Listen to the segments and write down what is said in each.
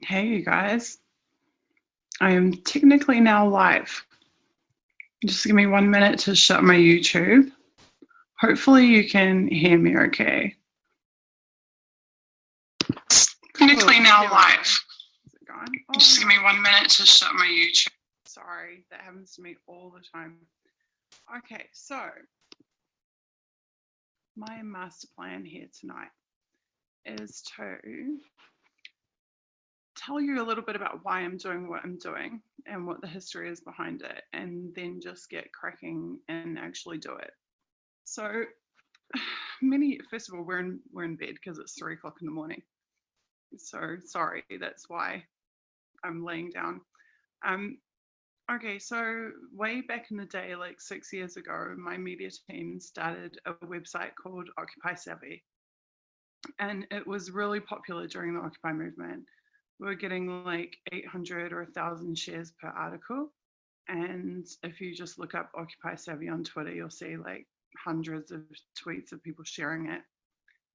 Hey, you guys. I am technically now live. Just give me 1 minute to shut my YouTube. Hopefully you can hear me okay. Technically now live. Is it gone? Just give me 1 minute to shut my YouTube. Sorry, that happens to me all the time. Okay, so my master plan here tonight is to tell you a little bit about why I'm doing what I'm doing and what the history is behind it, and then just get cracking and actually do it. So first of all, we're in bed because it's 3 o'clock in the morning. So sorry, that's why I'm laying down. Okay, so way back in the day, like 6 years ago, my media team started a website called Occupy Savvy. And it was really popular during the Occupy movement. We were getting like 800 or 1,000 shares per article. And if you just look up Occupy Savvy on Twitter, you'll see like hundreds of tweets of people sharing it.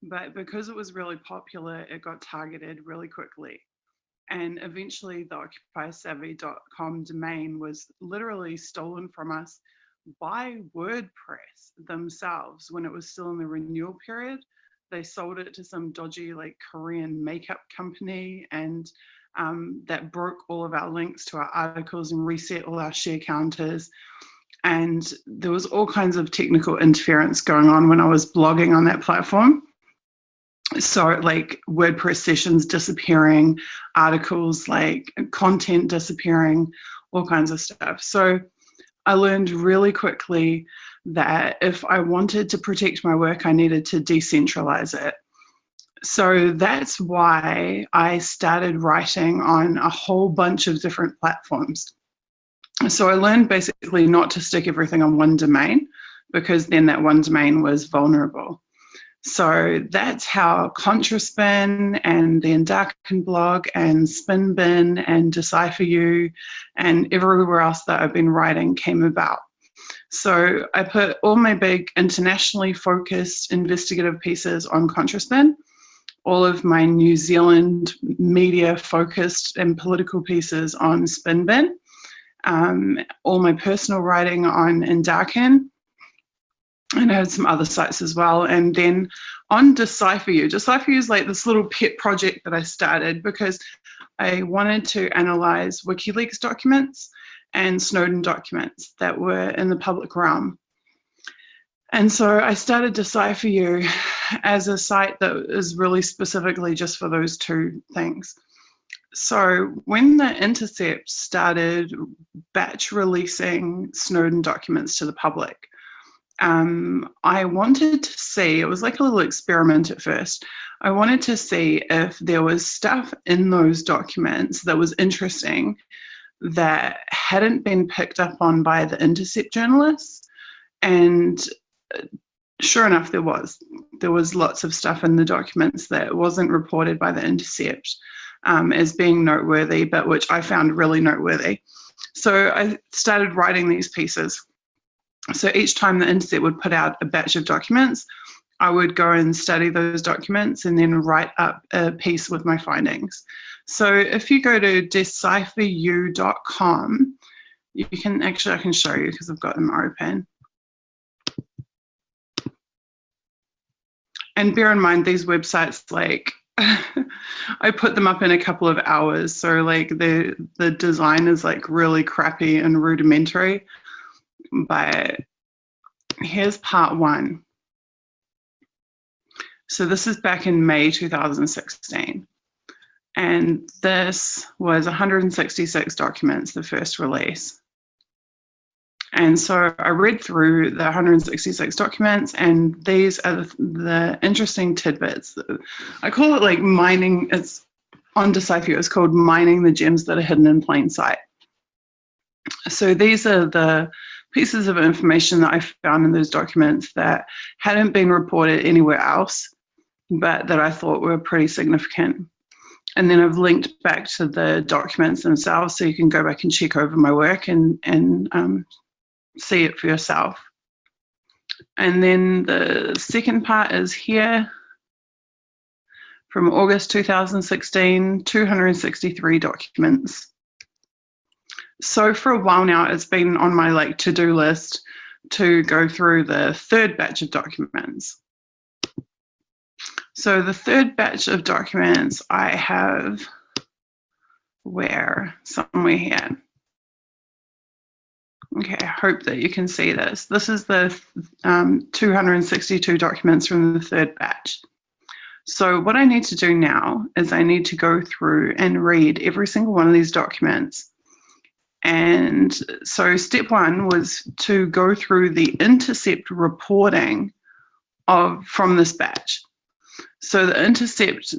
But because it was really popular, it got targeted really quickly. And eventually the occupysavvy.com domain was literally stolen from us by WordPress themselves when it was still in the renewal period. They sold it to some dodgy like Korean makeup company, and that broke all of our links to our articles and reset all our share counters. And there was all kinds of technical interference going on when I was blogging on that platform. So like WordPress sessions disappearing, articles like content disappearing, all kinds of stuff. So I learned really quickly that if I wanted to protect my work, I needed to decentralize it. So that's why I started writing on a whole bunch of different platforms. So I learned basically not to stick everything on one domain, because then that one domain was vulnerable. So that's how ContraSpin and the Endarken blog and SpinBin and Decipher.you and everywhere else that I've been writing came about. So I put all my big internationally focused investigative pieces on ContraSpin, all of my New Zealand media focused and political pieces on SpinBin, all my personal writing on Endarken, and I had some other sites as well. And then on Decipher.you, Decipher.you is like this little pet project that I started because I wanted to analyze WikiLeaks documents and Snowden documents that were in the public realm. And so I started Decipher.you as a site that is really specifically just for those two things. So when The Intercept started batch releasing Snowden documents to the public, I wanted to see, it was like a little experiment at first. I wanted to see if there was stuff in those documents that was interesting that hadn't been picked up on by the Intercept journalists. And sure enough, there was. There was lots of stuff in the documents that wasn't reported by the Intercept as being noteworthy, but which I found really noteworthy. So I started writing these pieces. So each time the Intercept would put out a batch of documents, I would go and study those documents and then write up a piece with my findings. So if you go to decipheryou.com, you can actually, I can show you because I've got them open. And bear in mind, these websites, like, I put them up in a couple of hours. So like the design is like really crappy and rudimentary. But here's part one. So this is back in May 2016. And this was 166 documents, the first release. And so I read through the 166 documents, and these are the interesting tidbits. I call it like mining, it's on Decipher, it's called mining the gems that are hidden in plain sight. So these are the pieces of information that I found in those documents that hadn't been reported anywhere else, but that I thought were pretty significant. And then I've linked back to the documents themselves, so you can go back and check over my work and see it for yourself. And then the second part is here. from August 2016, 263 documents. So for a while now, it's been on my to-do list to go through the third batch of documents. So the third batch of documents I have somewhere here. Okay, I hope that you can see this. This is the 262 documents from the third batch. So what I need to do now is I need to go through and read every single one of these documents. And so step one was to go through the Intercept reporting from this batch. So the Intercept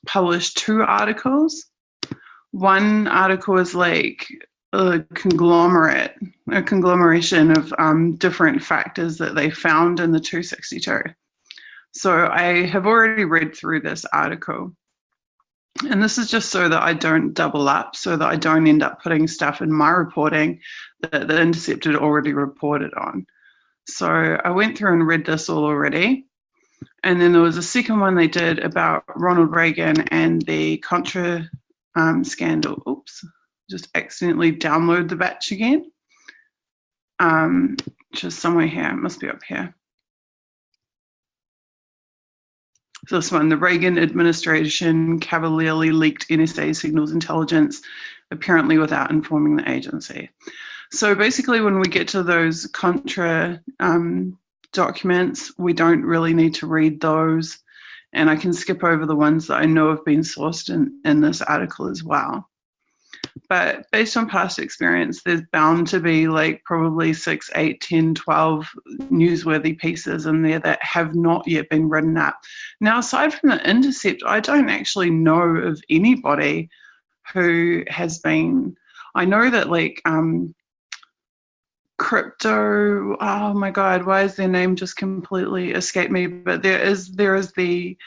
published 2 articles. One article is like a conglomeration of different factors that they found in the 262. So I have already read through this article. And this is just so that I don't double up, so that I don't end up putting stuff in my reporting that the Intercept had already reported on. So I went through and read this all already. And then there was a second one they did about Ronald Reagan and the Contra scandal. Oops, just accidentally download the batch again. Just somewhere here, it must be up here. So this one, the Reagan administration cavalierly leaked NSA signals intelligence, apparently without informing the agency. So basically when we get to those Contra documents, we don't really need to read those. And I can skip over the ones that I know have been sourced in this article as well. But based on past experience, there's bound to be probably 6, 8, 10, 12 newsworthy pieces in there that have not yet been written up. Now, aside from the Intercept, I don't actually know of anybody who has been, I know that Crypto, oh my God, why is their name just completely escaped me? But there is the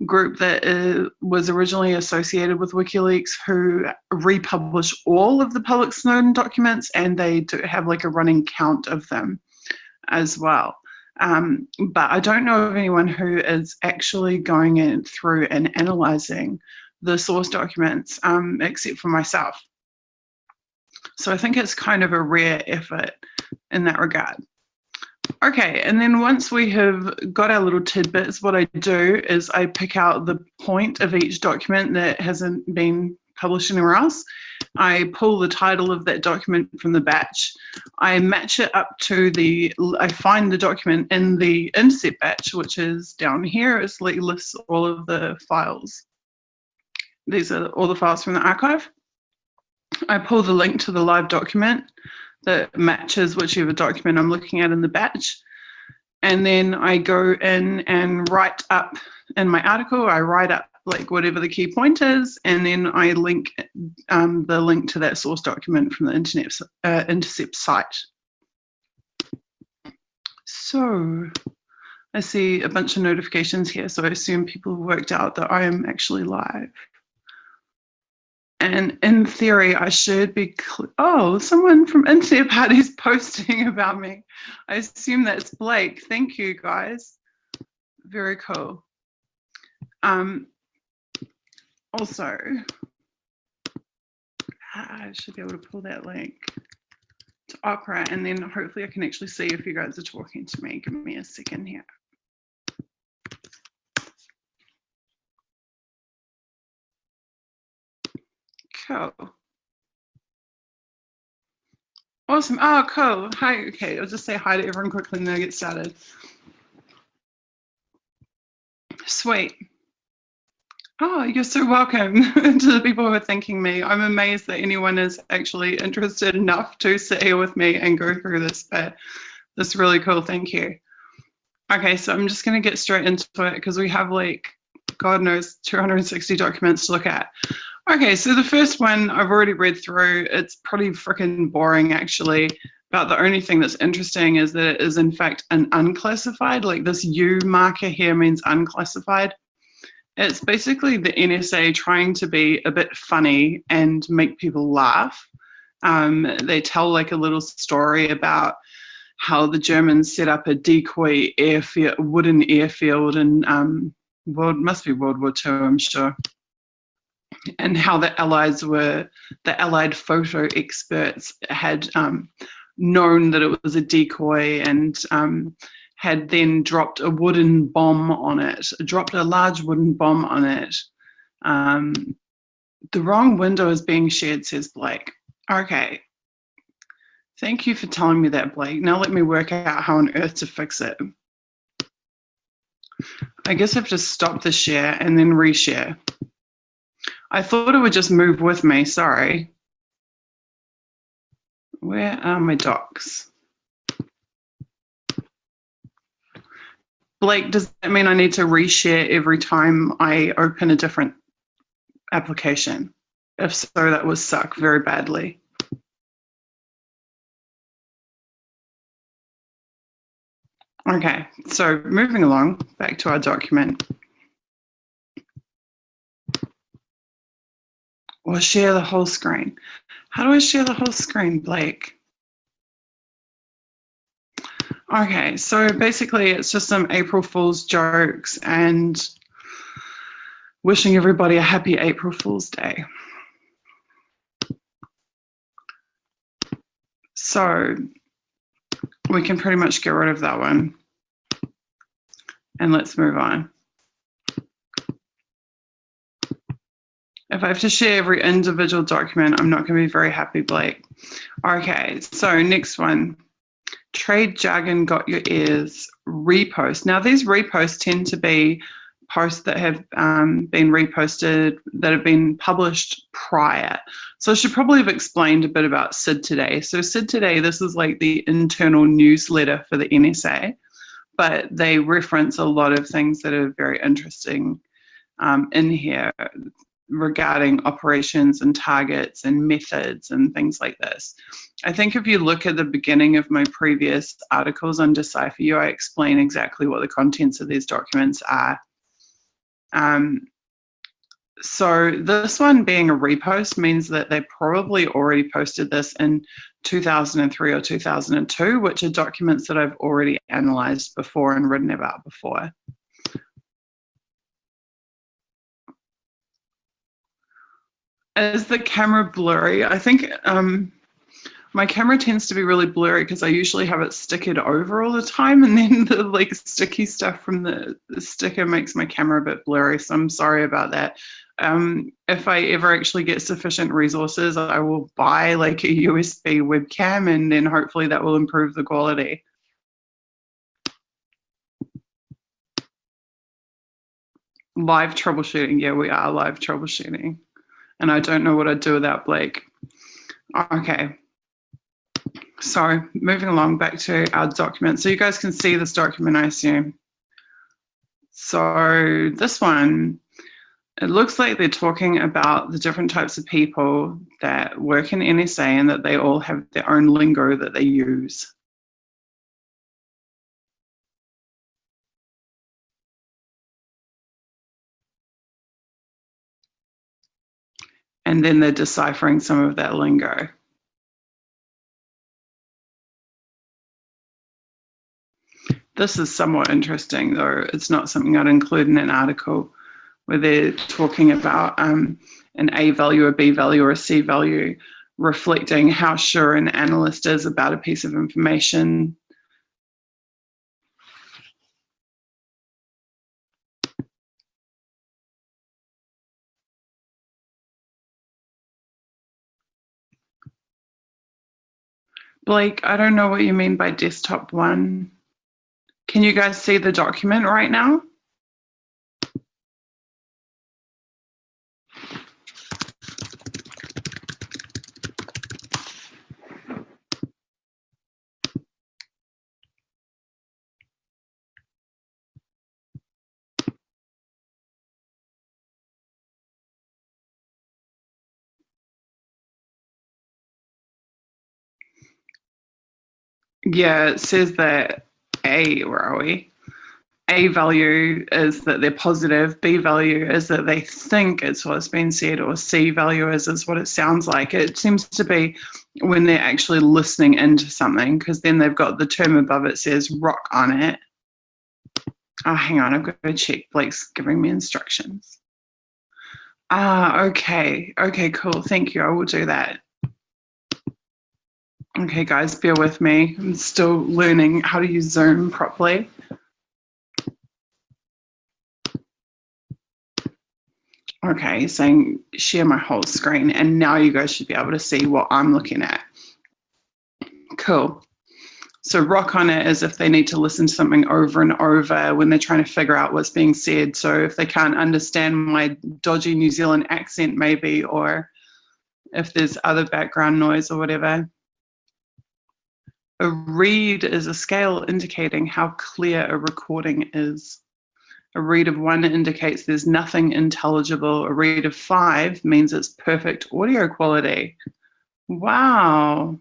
group that was originally associated with WikiLeaks who republish all of the public Snowden documents, and they do have a running count of them as well. But I don't know of anyone who is actually going in through and analyzing the source documents, except for myself. So I think it's kind of a rare effort in that regard. Okay, and then once we have got our little tidbits, what I do is I pick out the point of each document that hasn't been published anywhere else. I pull the title of that document from the batch. I match it up to I find the document in the Intercept batch, which is down here. It lists all of the files. These are all the files from the archive. I pull the link to the live document that matches whichever document I'm looking at in the batch. And then I go in and write up in my article, I write up whatever the key point is, and then I link the link to that source document from the Intercept site. So I see a bunch of notifications here, so I assume people have worked out that I am actually live. And in theory, I should be, oh, someone from Internet Party's posting about me. I assume that's Blake. Thank you, guys. Very cool. Also, I should be able to pull that link to Opera, and then hopefully I can actually see if you guys are talking to me. Give me a second here. Cool. Awesome. Oh, cool. Hi. Okay, I'll just say hi to everyone quickly and then I'll get started. Sweet. Oh, you're so welcome to the people who are thanking me. I'm amazed that anyone is actually interested enough to sit here with me and go through this, but that's really cool. Thank you. Okay, so I'm just going to get straight into it because we have God knows, 260 documents to look at. Okay, so the first one I've already read through. It's pretty freaking boring, actually. But the only thing that's interesting is that it is, in fact, an unclassified. This U marker here means unclassified. It's basically the NSA trying to be a bit funny and make people laugh. They tell a little story about how the Germans set up a decoy wooden airfield in must be World War II, I'm sure. And how the Allied photo experts had known that it was a decoy and had then dropped a wooden bomb on it, dropped a large wooden bomb on it. The wrong window is being shared, says Blake. Okay. Thank you for telling me that, Blake. Now let me work out how on earth to fix it. I guess I have to stop the share and then reshare. I thought it would just move with me, sorry. Where are my docs? Blake, does that mean I need to reshare every time I open a different application? If so, that would suck very badly. Okay, so moving along, back to our document. Or share the whole screen. How do I share the whole screen, Blake? Okay, so basically it's just some April Fool's jokes and wishing everybody a happy April Fool's Day. So we can pretty much get rid of that one. And let's move on. If I have to share every individual document, I'm not going to be very happy, Blake. Okay, so next one. Trade jargon got your ears. Repost. Now, these reposts tend to be posts that have been reposted, that have been published prior. So I should probably have explained a bit about Sid Today. So Sid Today, this is like the internal newsletter for the NSA, but they reference a lot of things that are very interesting in here regarding operations and targets and methods and things like this. I think if you look at the beginning of my previous articles on DecipherU, I explain exactly what the contents of these documents are. So this one being a repost means that they probably already posted this in 2003 or 2002, which are documents that I've already analyzed before and written about before. Is the camera blurry? I think my camera tends to be really blurry because I usually have it stickered over all the time, and then the like sticky stuff from the sticker makes my camera a bit blurry, so I'm sorry about that. If I ever actually get sufficient resources, I will buy like a USB webcam, and then hopefully that will improve the quality. Live troubleshooting, yeah, we are live troubleshooting. And I don't know what I'd do without Blake. Okay, so moving along back to our document. So you guys can see this document, I assume. So this one, it looks like they're talking about the different types of people that work in NSA and that they all have their own lingo that they use. And then they're deciphering some of that lingo. This is somewhat interesting, though. It's not something I'd include in an article where they're talking about an A value, a B value, or a C value, reflecting how sure an analyst is about a piece of information. Blake, I don't know what you mean by desktop one. Can you guys see the document right now? Yeah, it says that A, where are we? A value is that they're positive, B value is that they think it's what's been said, or C value is what it sounds like. It seems to be when they're actually listening into something, because then they've got the term above it says rock on it. Oh, hang on, I've got to check. Blake's giving me instructions. Okay. Okay, cool. Thank you. I will do that. Okay, guys, bear with me. I'm still learning how to use Zoom properly. Okay, saying share my whole screen, and now you guys should be able to see what I'm looking at. Cool. So rock on it as if they need to listen to something over and over when they're trying to figure out what's being said. So if they can't understand my dodgy New Zealand accent maybe, or if there's other background noise or whatever. A read is a scale indicating how clear a recording is. A read of 1 indicates there's nothing intelligible. A read of 5 means it's perfect audio quality. Wow.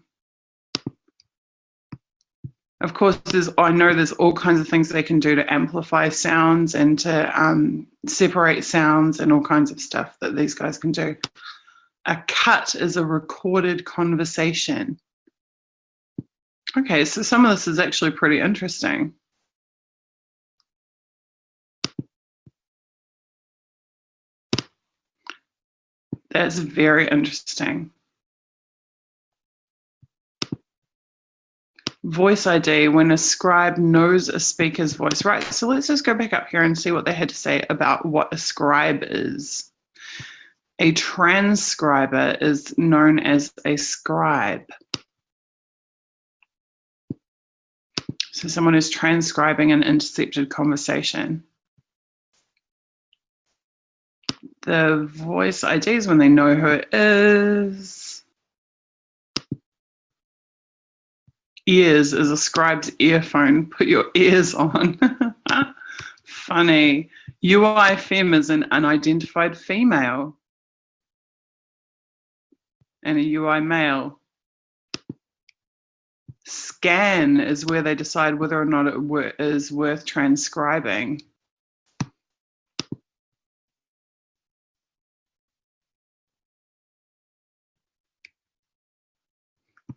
Of course, I know there's all kinds of things they can do to amplify sounds and to separate sounds and all kinds of stuff that these guys can do. A cut is a recorded conversation. Okay, so some of this is actually pretty interesting. That's very interesting. Voice ID, when a scribe knows a speaker's voice. Right, so let's just go back up here and see what they had to say about what a scribe is. A transcriber is known as a scribe. So someone who's transcribing an intercepted conversation. The voice ID is when they know who it is. Ears is a scribe's earphone. Put your ears on. Funny. UI fem is an unidentified female. And a UI male. Scan is where they decide whether or not it is worth transcribing.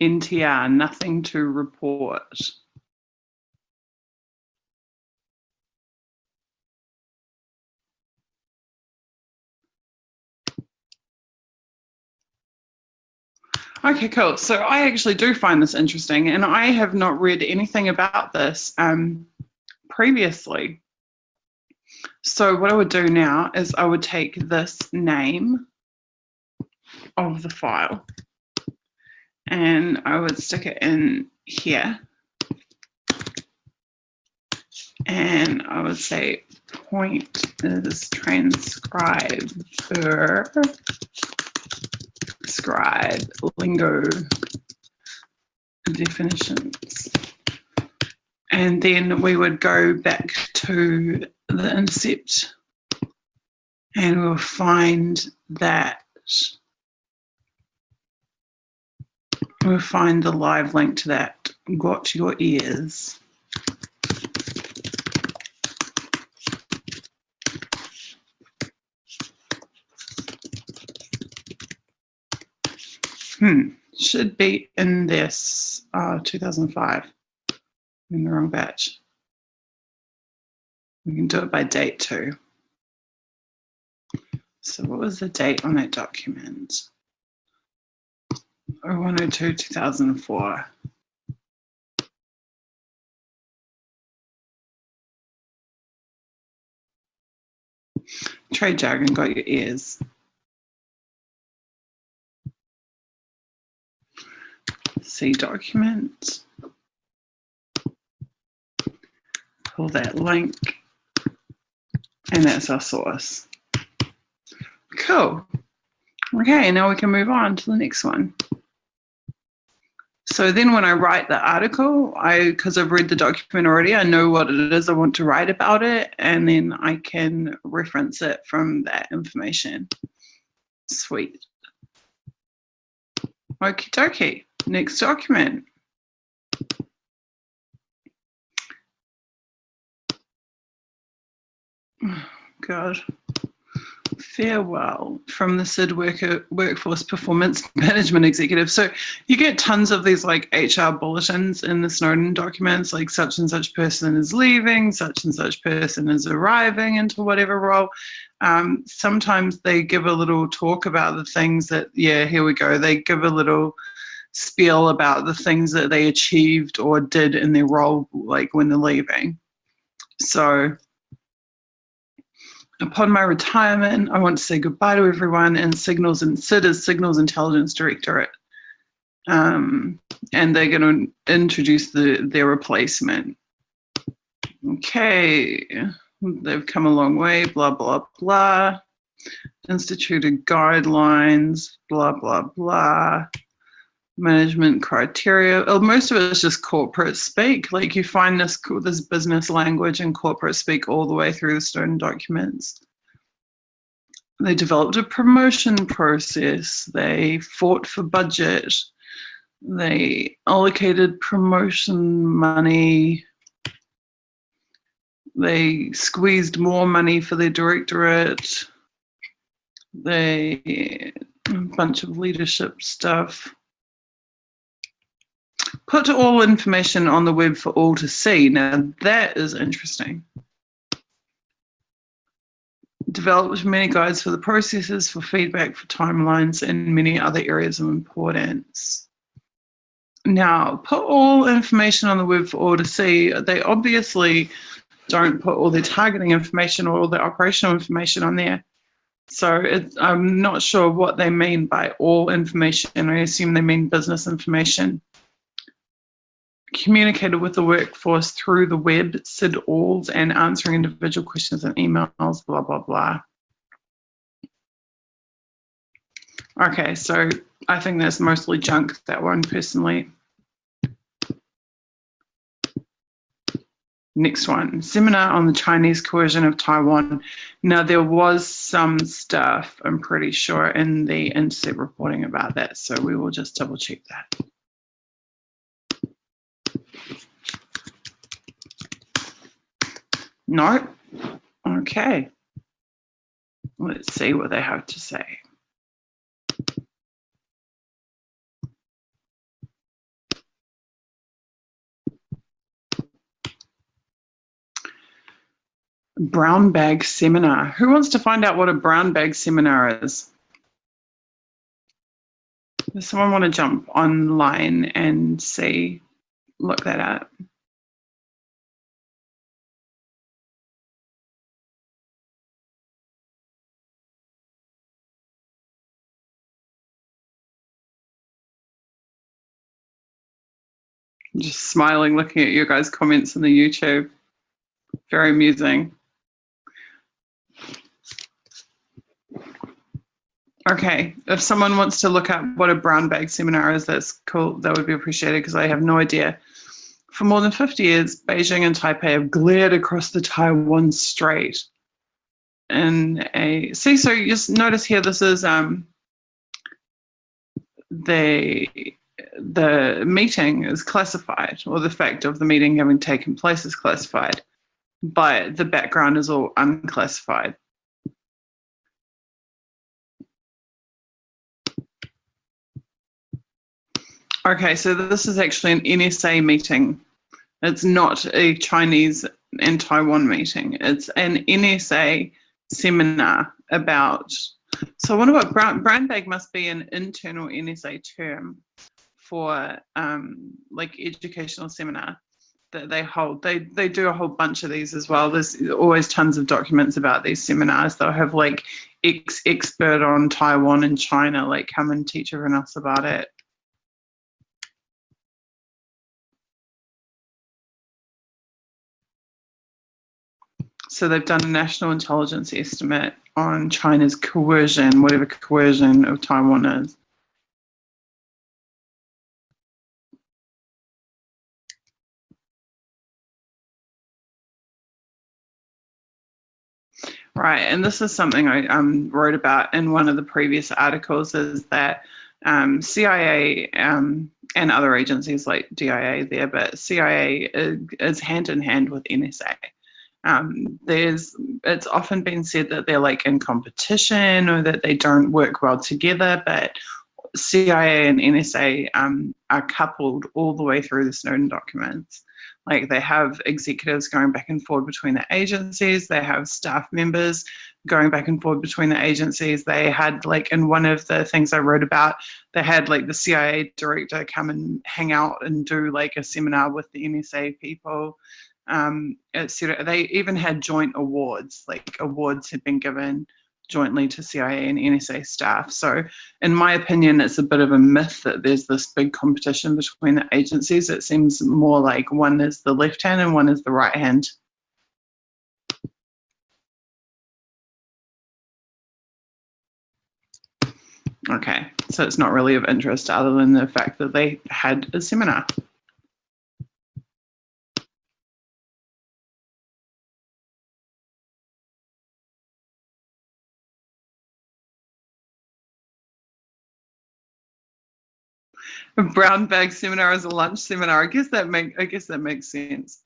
NTR, nothing to report. Okay, cool. So I actually do find this interesting, and I have not read anything about this previously. So what I would do now is I would take this name of the file and I would stick it in here. And I would say point is transcriber, scribe, lingo, definitions. And then we would go back to the intercept and we'll find that we'll find the live link to that. Got your ears. Should be in this 2005. In the wrong batch. We can do it by date too. So what was the date on that document? 0102 2004. Trade jargon, got your ears. See document. Pull that link. And that's our source. Cool. Okay, now we can move on to the next one. So then when I write the article, because I've read the document already, I know what it is I want to write about it, and then I can reference it from that information. Sweet. Okie dokie. Next document. Oh, God. farewell from the SID Workforce Performance Management Executive. So you get tons of these like HR bulletins in the Snowden documents, like such and such person is leaving, such and such person is arriving into whatever role. Sometimes they give a little talk about the things that, yeah, here we go. They give a little spiel about the things that they achieved or did in their role, like when they're leaving. So upon my retirement, I want to say goodbye to everyone and SID is Signals Intelligence Directorate. And they're going to introduce their replacement. Okay, they've come a long way, blah, blah, blah. Instituted guidelines, blah, blah, blah. Management criteria. Most of it is just corporate speak. Like you find this business language and corporate speak all the way through the Snowden documents. They developed a promotion process. They fought for budget. They allocated promotion money. They squeezed more money for their directorate. A bunch of leadership stuff. Put all information on the web for all to see. Now that is interesting. Developed many guides for the processes, for feedback, for timelines, and many other areas of importance. Now, put all information on the web for all to see. They obviously don't put all their targeting information or all the operational information on there. So I'm not sure what they mean by all information. I assume they mean business information. Communicated with the workforce through the web, SID alls, and answering individual questions and emails, blah, blah, blah. Okay, so I think that's mostly junk, that one, personally. Next one, seminar on the Chinese coercion of Taiwan. Now, there was some stuff, I'm pretty sure, in the Intercept reporting about that, so we will just double check that. No? Okay. Let's see what they have to say. Brown bag seminar. Who wants to find out what a brown bag seminar is? Does someone want to jump online and see, look that up? I'm just smiling looking at your guys' comments in the YouTube. Very amusing. Okay, if someone wants to look up what a brown bag seminar is, that's cool. That would be appreciated because I have no idea. For more than 50 years, Beijing and Taipei have glared across the Taiwan Strait. So you just notice here, this is the meeting is classified, or the fact of the meeting having taken place is classified, but the background is all unclassified. Okay, so this is actually an NSA meeting. It's not a Chinese and Taiwan meeting. It's an NSA seminar about, so I wonder what brown bag must be an internal NSA term for like educational seminar that they hold. They do a whole bunch of these as well. There's always tons of documents about these seminars. They'll have like expert on Taiwan and China like come and teach everyone else about it. So they've done a national intelligence estimate on China's coercion, whatever coercion of Taiwan is. Right, and this is something I wrote about in one of the previous articles, is that CIA and other agencies like DIA there, but CIA is hand in hand with NSA. It's often been said that they're like in competition or that they don't work well together, but CIA and NSA are coupled all the way through the Snowden documents. Like they have executives going back and forth between the agencies, they have staff members going back and forth between the agencies. They had, like, in one of the things I wrote about, they had like the CIA director come and hang out and do like a seminar with the NSA people, etc. They even had joint awards, like awards had been given jointly to CIA and NSA staff. So in my opinion, it's a bit of a myth that there's this big competition between the agencies. It seems more like one is the left hand and one is the right hand. Okay, so it's not really of interest other than the fact that they had a seminar. A brown bag seminar is a lunch seminar. I guess that makes sense.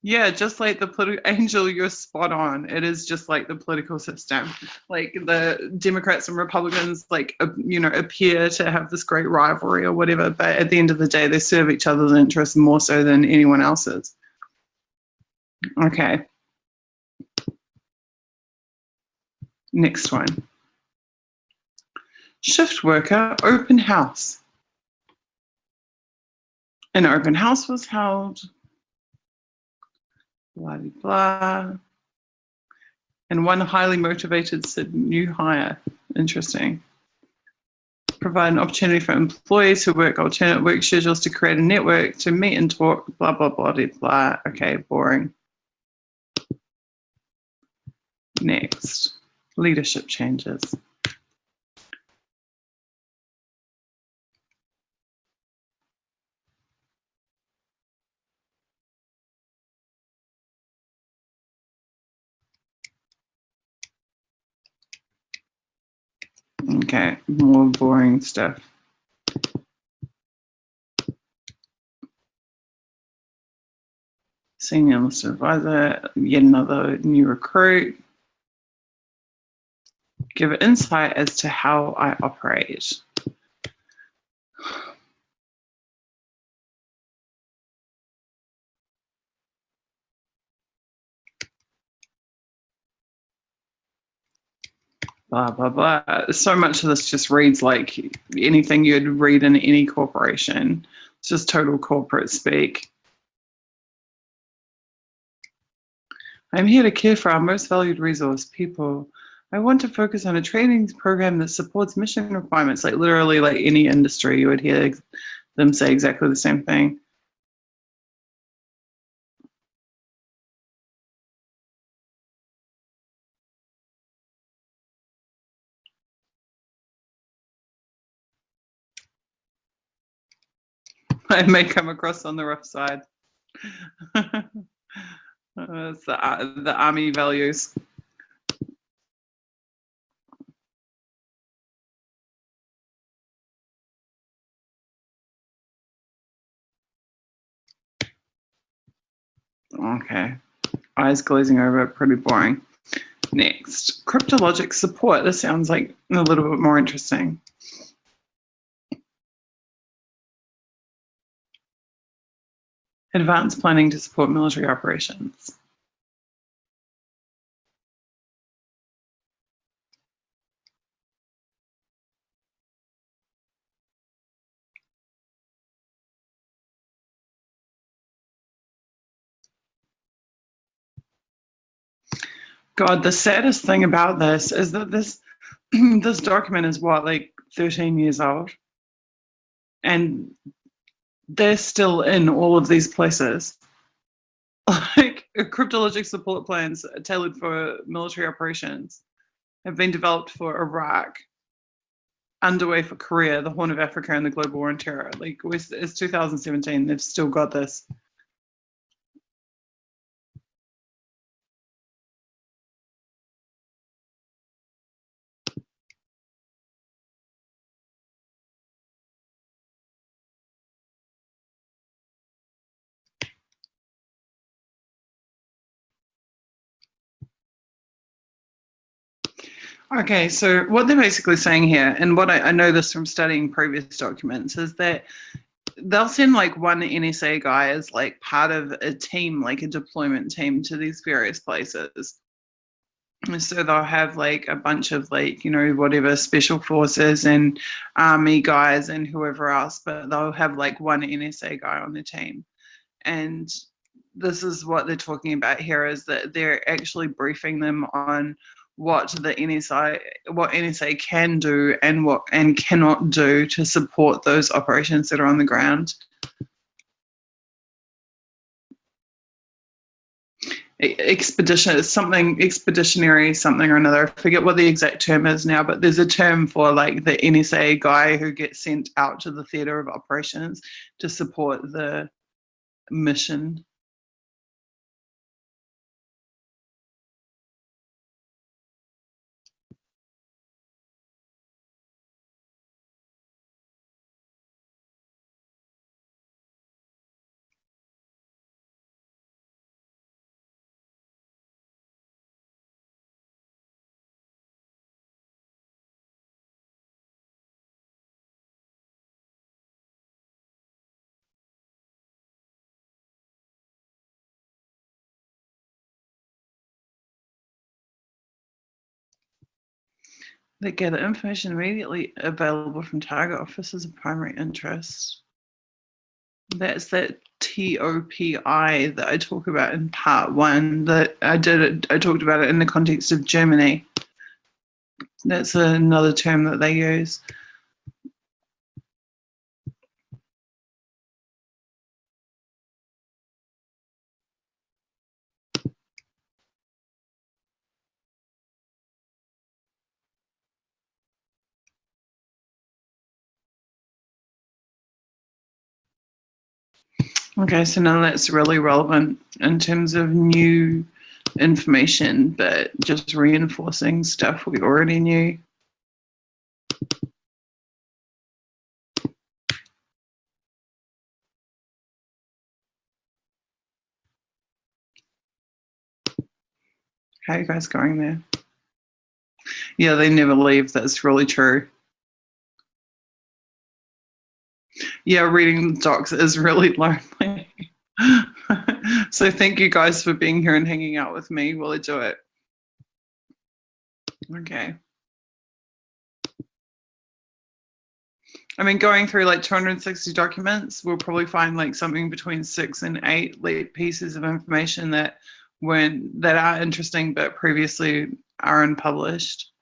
Yeah, just like the political Angel, you're spot on. It is just like the political system. Like the Democrats and Republicans, like appear to have this great rivalry or whatever, but at the end of the day, they serve each other's interests more so than anyone else's. Okay. Next one. Shift worker open house. An open house was held. Blah, blah, blah. And one highly motivated said new hire. Interesting. Provide an opportunity for employees who work alternate work schedules to create a network to meet and talk, blah, blah, blah, blah, blah. Okay, boring. Next, leadership changes. Okay, more boring stuff. Senior enlisted advisor, yet another new recruit. Give insight as to how I operate. Blah, blah, blah. So much of this just reads like anything you'd read in any corporation. It's just total corporate speak. I'm here to care for our most valued resource, people. I want to focus on a training program that supports mission requirements. Like literally, like any industry, you would hear them say exactly the same thing. I may come across on the rough side. It's the army values. Okay. Eyes glazing over, pretty boring. Next, cryptologic support. This sounds like a little bit more interesting. Advanced planning to support military operations. God, the saddest thing about this is that this this document is what, like 13 years old, and they're still in all of these places. Like cryptologic support plans tailored for military operations have been developed for Iraq, underway for Korea, the Horn of Africa, and the global war on terror. Like it's 2017, they've still got this. Okay, so what they're basically saying here, and what I know this from studying previous documents, is that they'll send like one NSA guy as like part of a team, like a deployment team to these various places. So they'll have like a bunch of like, whatever special forces and army guys and whoever else, but they'll have like one NSA guy on the team. And this is what they're talking about here, is that they're actually briefing them on what NSA can do and cannot do to support those operations that are on the ground. Expeditionary something or another. I forget what the exact term is now, but there's a term for like the NSA guy who gets sent out to the theater of operations to support the mission. They gather information immediately available from target officers of primary interest. That's that TOPI that I talk about in part one. That I talked about it in the context of Germany. That's another term that they use. Okay, so none of that's really relevant in terms of new information, but just reinforcing stuff we already knew. How are you guys going there? Yeah, they never leave. That's really true. Yeah, reading docs is really lonely. So thank you guys for being here and hanging out with me while I do it. Okay. I mean, going through like 260 documents, we'll probably find like something between 6 and 8 pieces of information that are interesting but previously are unpublished.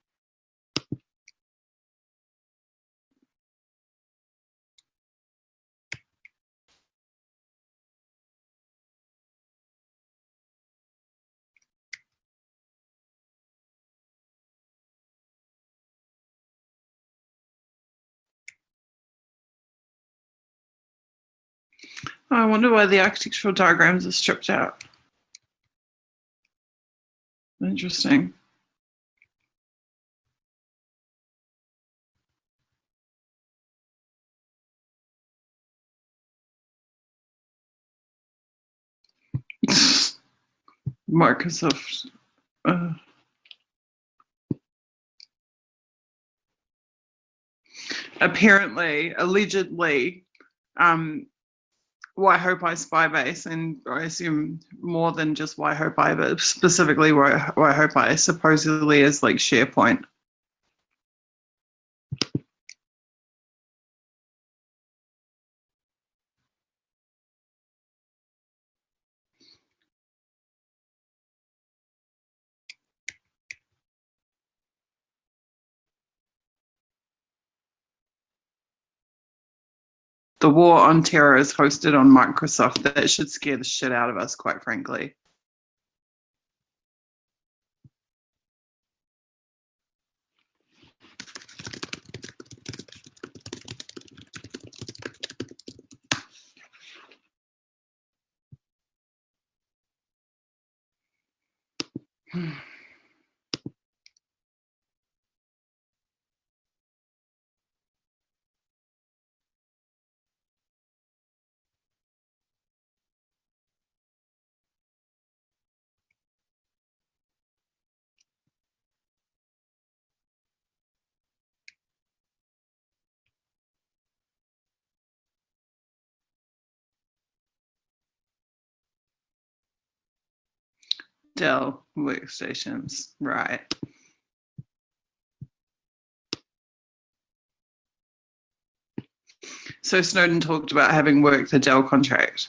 Oh, I wonder why the architectural diagrams are stripped out. Interesting. Microsoft. Apparently, allegedly, Waihopai Spy Base, and I assume more than just Waihopai, but specifically Waihopai, supposedly is like SharePoint. The war on terror is hosted on Microsoft. That should scare the shit out of us, quite frankly. Dell workstations, right. So Snowden talked about having worked the Dell contract.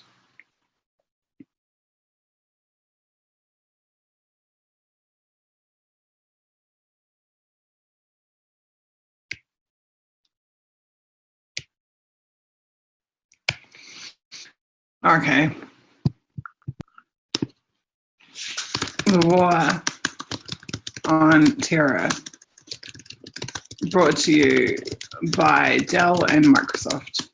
Okay. The war on terror, brought to you by Dell and Microsoft.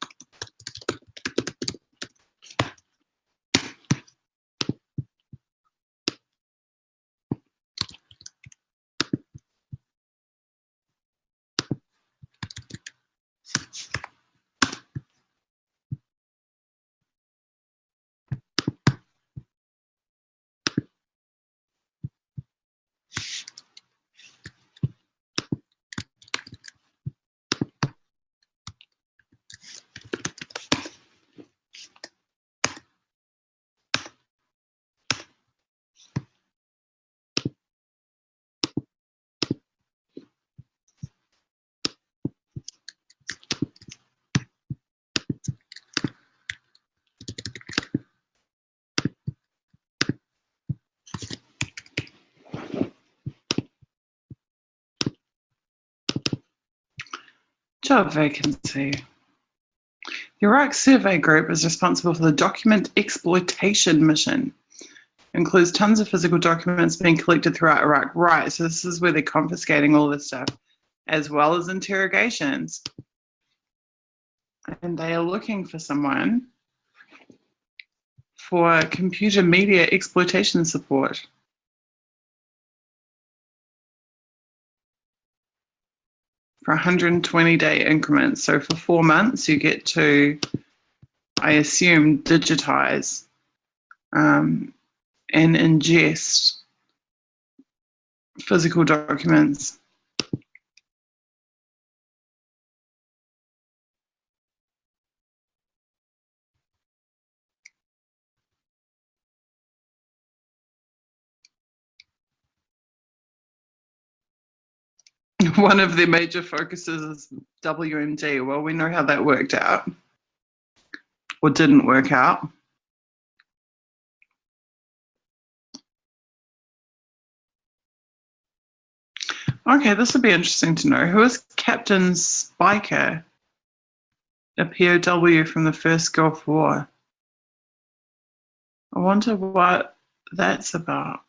Job vacancy. The Iraq Survey Group is responsible for the document exploitation mission. Includes tons of physical documents being collected throughout Iraq. Right, so this is where they're confiscating all this stuff, as well as interrogations. And they are looking for someone for computer media exploitation support. For 120-day increments. So for 4 months, you get to, I assume, digitize and ingest physical documents. One of their major focuses is WMD. Well, we know how that worked out, or didn't work out. Okay, this would be interesting to know. Who is Captain Spiker, a POW from the First Gulf War? I wonder what that's about.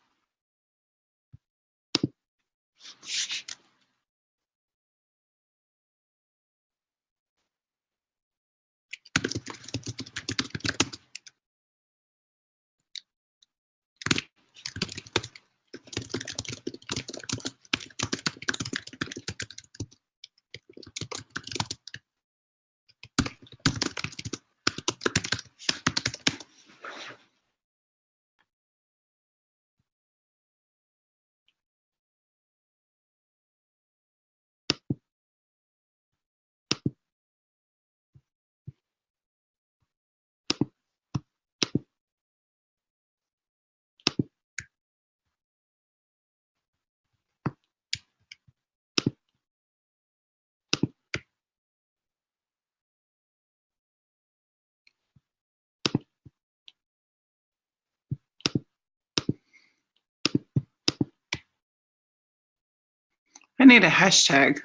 I need a hashtag.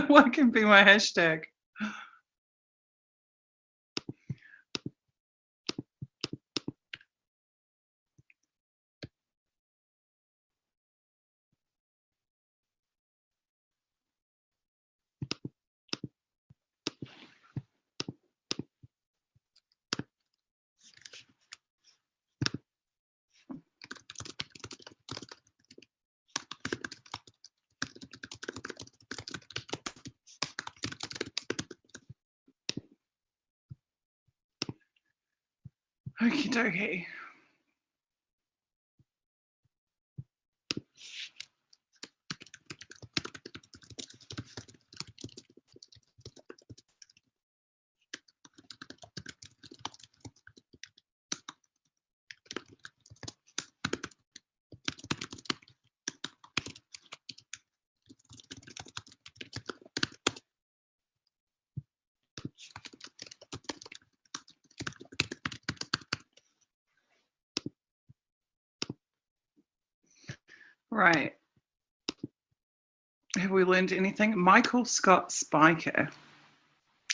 What can be my hashtag? Okie dokie. Right. Have we learned anything? Michael Scott Spiker.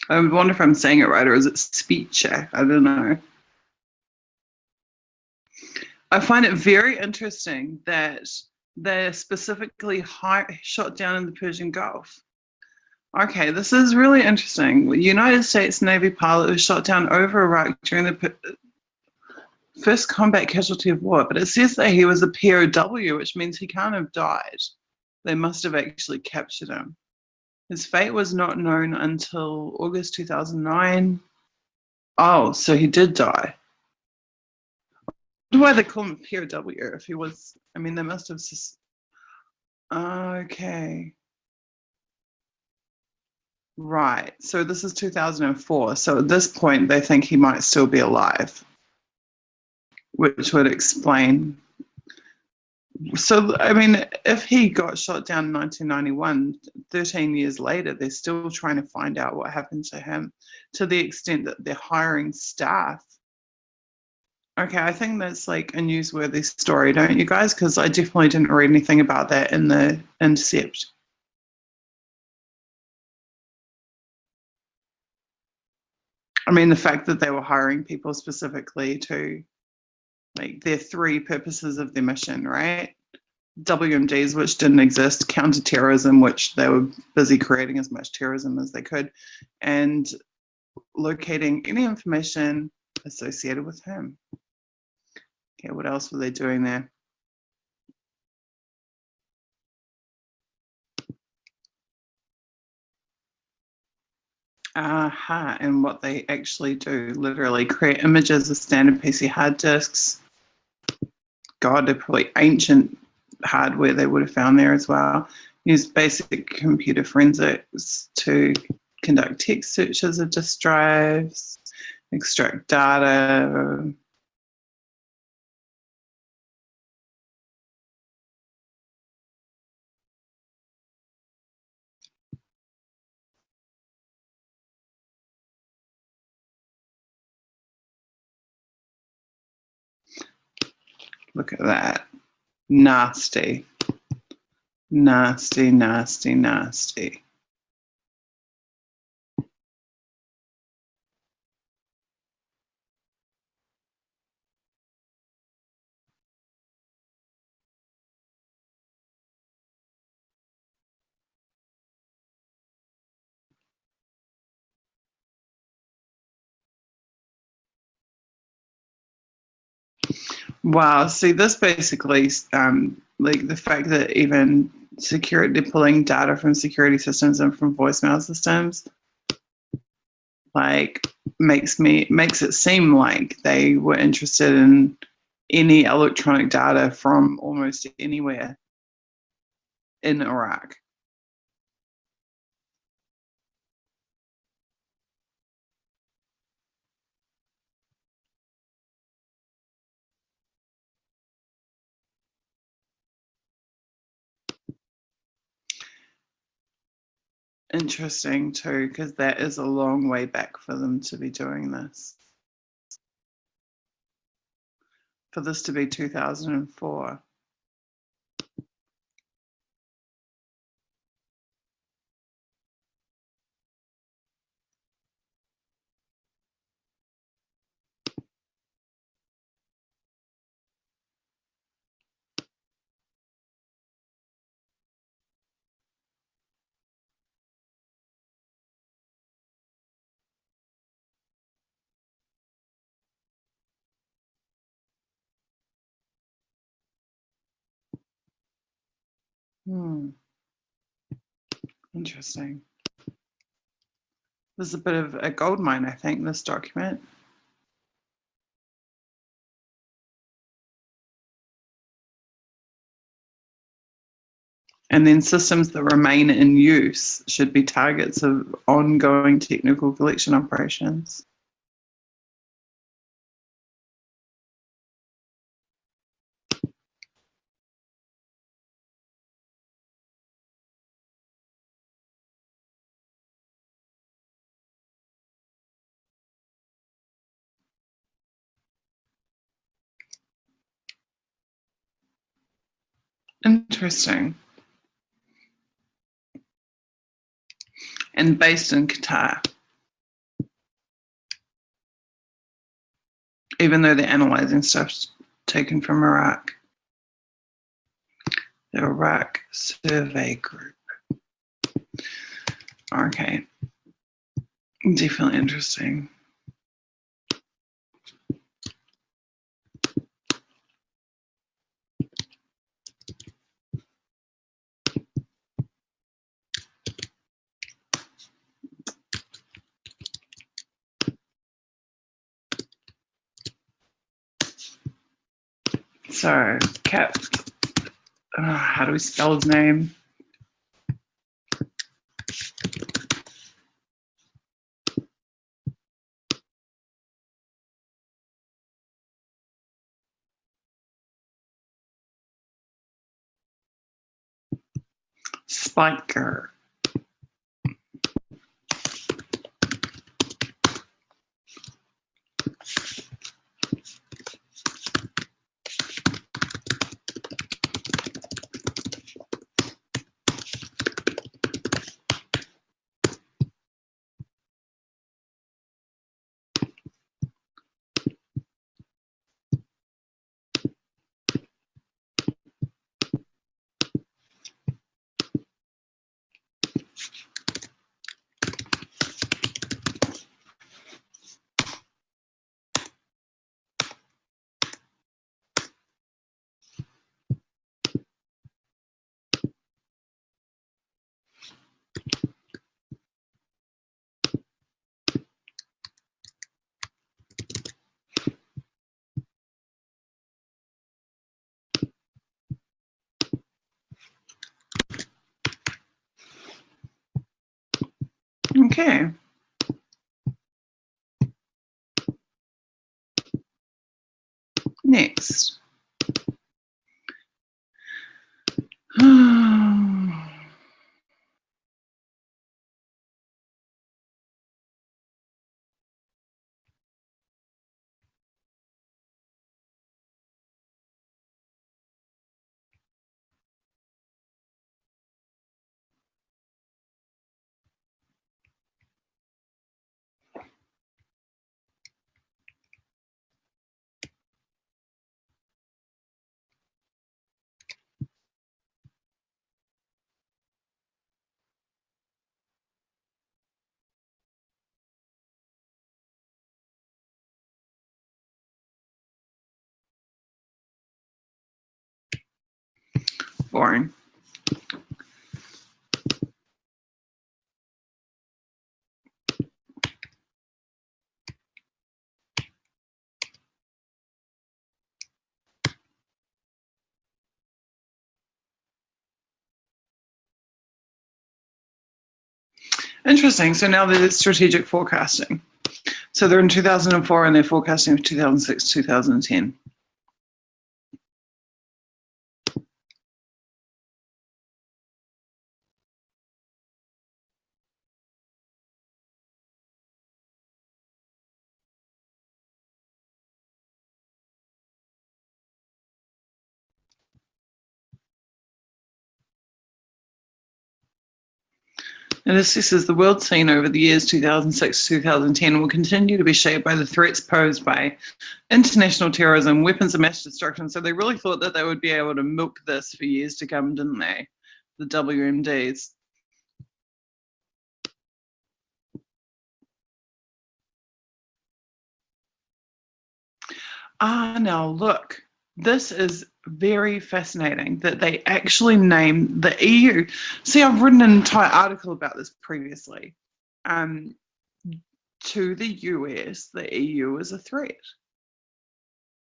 I wonder if I'm saying it right, or is it Speecher? I don't know. I find it very interesting that they're specifically shot down in the Persian Gulf. Okay, this is really interesting. United States Navy pilot was shot down over Iraq during the first combat casualty of war, but it says that he was a POW, which means he can't have died. They must have actually captured him. His fate was not known until August 2009. Oh, so he did die. Why they call him POW if he was? I mean, they must have. Okay. Right. So this is 2004. So at this point, they think he might still be alive, which would explain. So, I mean, if he got shot down in 1991, 13 years later, they're still trying to find out what happened to him to the extent that they're hiring staff. Okay, I think that's like a newsworthy story, don't you guys? Because I definitely didn't read anything about that in the Intercept. I mean, the fact that they were hiring people specifically to, like, their three purposes of their mission, right? WMDs, which didn't exist, counterterrorism, which they were busy creating as much terrorism as they could, and locating any information associated with him. Okay, what else were they doing there? Aha, and what they actually do, literally create images of standard PC hard disks. God, they're probably ancient hardware they would have found there as well. Use basic computer forensics to conduct text searches of disk drives, extract data. Look at that. Nasty. Nasty, nasty, nasty. Wow. See, this basically, like the fact that even security, they're pulling data from security systems and from voicemail systems, like makes it seem like they were interested in any electronic data from almost anywhere in Iraq. Interesting too, because that is a long way back for them to be doing this. For this to be 2004. Interesting. This is a bit of a gold mine, I think, this document. And then systems that remain in use should be targets of ongoing technical collection operations. Interesting. And based in Qatar, even though they're analysing stuff taken from Iraq. The Iraq Survey Group. Okay. Definitely interesting. So, Cap, how do we spell his name? Spiker. Okay. Next. Boring. Interesting. So now there's strategic forecasting. So they're in 2004 and they're forecasting for 2006, 2010. It assesses the world scene over the years 2006 to 2010 will continue to be shaped by the threats posed by international terrorism, weapons of mass destruction. So they really thought that they would be able to milk this for years to come, didn't they? The WMDs. Now look, this is very fascinating that they actually name the EU. See, I've written an entire article about this previously. To the US, the EU is a threat.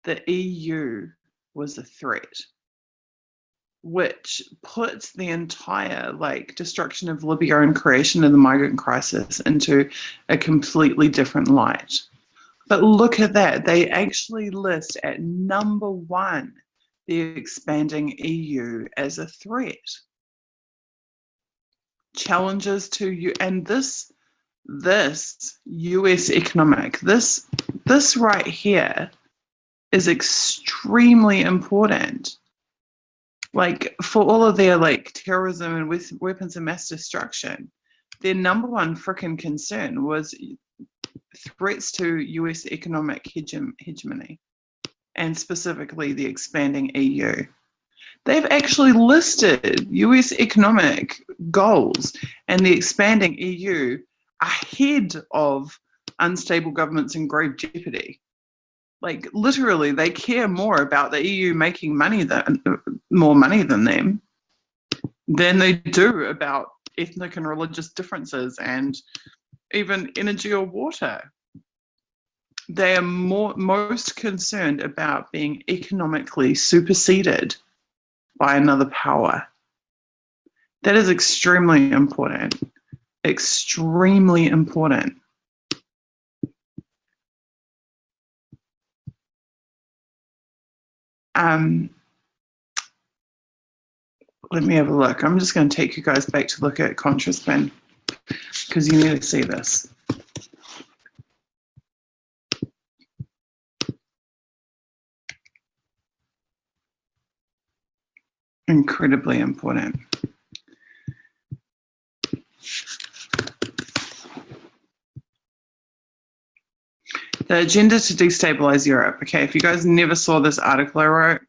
The EU was a threat, which puts the entire destruction of Libya and creation of the migrant crisis into a completely different light. But look at that. They actually list at number 1 the expanding EU as a threat. Challenges to you, and this US economic, this right here is extremely important. Like, for all of their like terrorism and weapons of mass destruction, their number one freaking concern was threats to US economic hegemony, and specifically the expanding EU. They've actually listed US economic goals and the expanding EU ahead of unstable governments in grave jeopardy. Like, literally, they care more about the EU making more money than them than they do about ethnic and religious differences and even energy or water. They are most concerned about being economically superseded by another power. That is extremely important. Extremely important. Let me have a look. I'm just going to take you guys back to look at ContraSpin because you need to see this. Incredibly important. The agenda to destabilize Europe. Okay, if you guys never saw this article I wrote,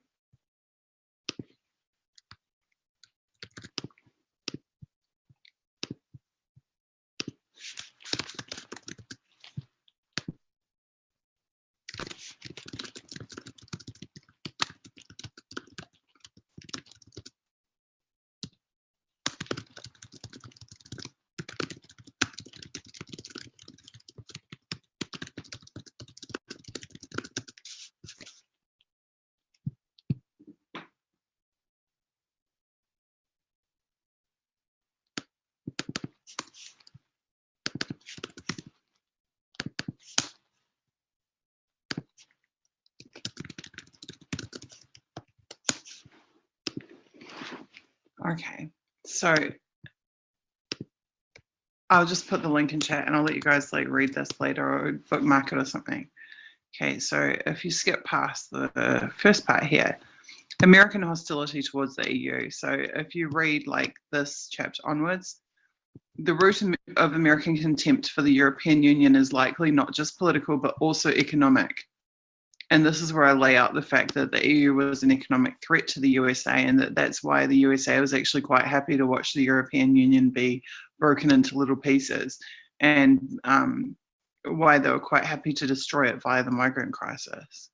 okay, so I'll just put the link in chat and I'll let you guys like read this later or bookmark it or something. Okay, so if you skip past the first part here, American hostility towards the EU. So if you read like this chapter onwards, the root of American contempt for the European Union is likely not just political, but also economic. And this is where I lay out the fact that the EU was an economic threat to the USA, and that's why the USA was actually quite happy to watch the European Union be broken into little pieces, and why they were quite happy to destroy it via the migrant crisis.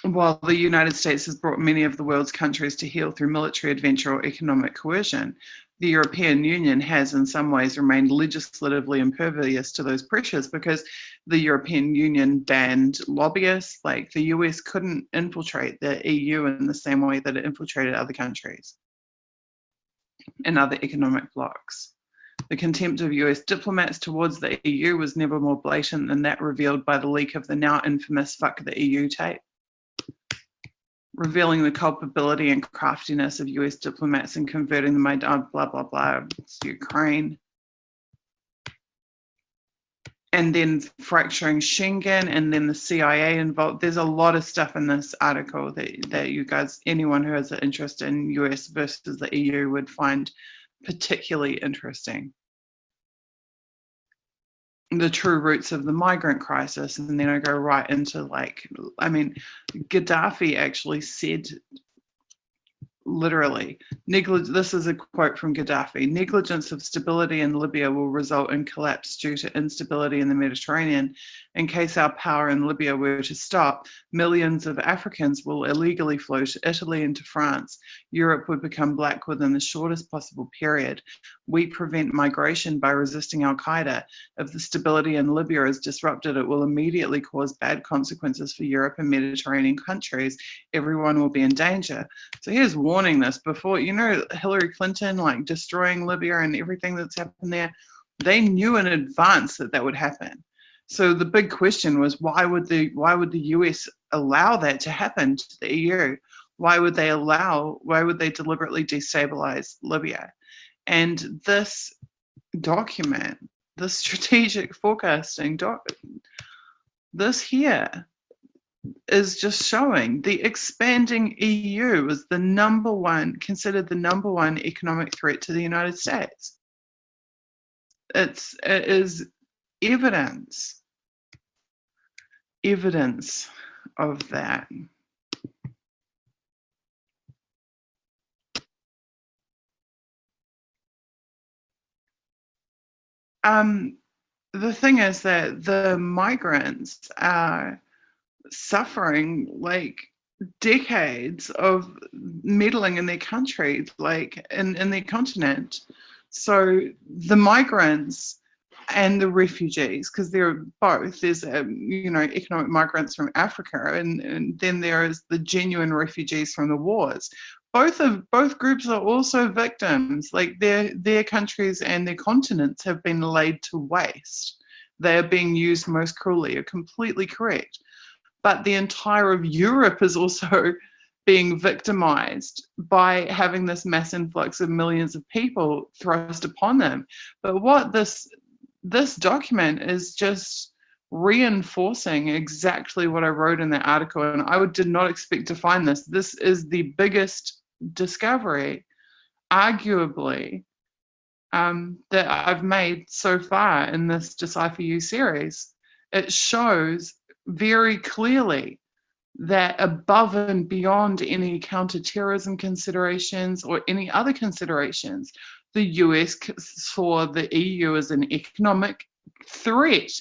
While the United States has brought many of the world's countries to heel through military adventure or economic coercion, the European Union has in some ways remained legislatively impervious to those pressures because the European Union banned lobbyists. Like, the US couldn't infiltrate the EU in the same way that it infiltrated other countries and other economic blocs. The contempt of US diplomats towards the EU was never more blatant than that revealed by the leak of the now infamous Fuck the EU tape, revealing the culpability and craftiness of US diplomats in converting the blah, blah, blah, it's Ukraine. And then fracturing Schengen, and then the CIA involved. There's a lot of stuff in this article that you guys, anyone who has an interest in US versus the EU would find particularly interesting. The true roots of the migrant crisis, and then I go right into like, I mean, Gaddafi actually said, literally, this is a quote from Gaddafi: negligence of stability in Libya will result in collapse due to instability in the Mediterranean. In case our power in Libya were to stop, millions of Africans will illegally flow to Italy and to France. Europe would become black within the shortest possible period. We prevent migration by resisting Al-Qaeda. If the stability in Libya is disrupted, it will immediately cause bad consequences for Europe and Mediterranean countries. Everyone will be in danger. So here's warning this before, Hillary Clinton, like, destroying Libya and everything that's happened there. They knew in advance that would happen. So the big question was, why would the US allow that to happen to the EU? Why would they deliberately destabilize Libya? And this document, the strategic forecasting document, this here is just showing the expanding EU is considered the number one economic threat to the United States. It is evidence of that. The thing is that the migrants are suffering like decades of meddling in their country, like in their continent. So the migrants and the refugees, because they're both, there's economic migrants from Africa, and then there is the genuine refugees from the wars. Both groups are also victims. Like their countries and their continents have been laid to waste. They are being used most cruelly. You're completely correct. But the entire of Europe is also being victimized by having this mass influx of millions of people thrust upon them. But what this document is just reinforcing exactly what I wrote in that article, and I did not expect to find this. This is the biggest discovery, arguably, that I've made so far in this Decipher You series. It shows very clearly that above and beyond any counterterrorism considerations or any other considerations, the US saw the EU as an economic threat,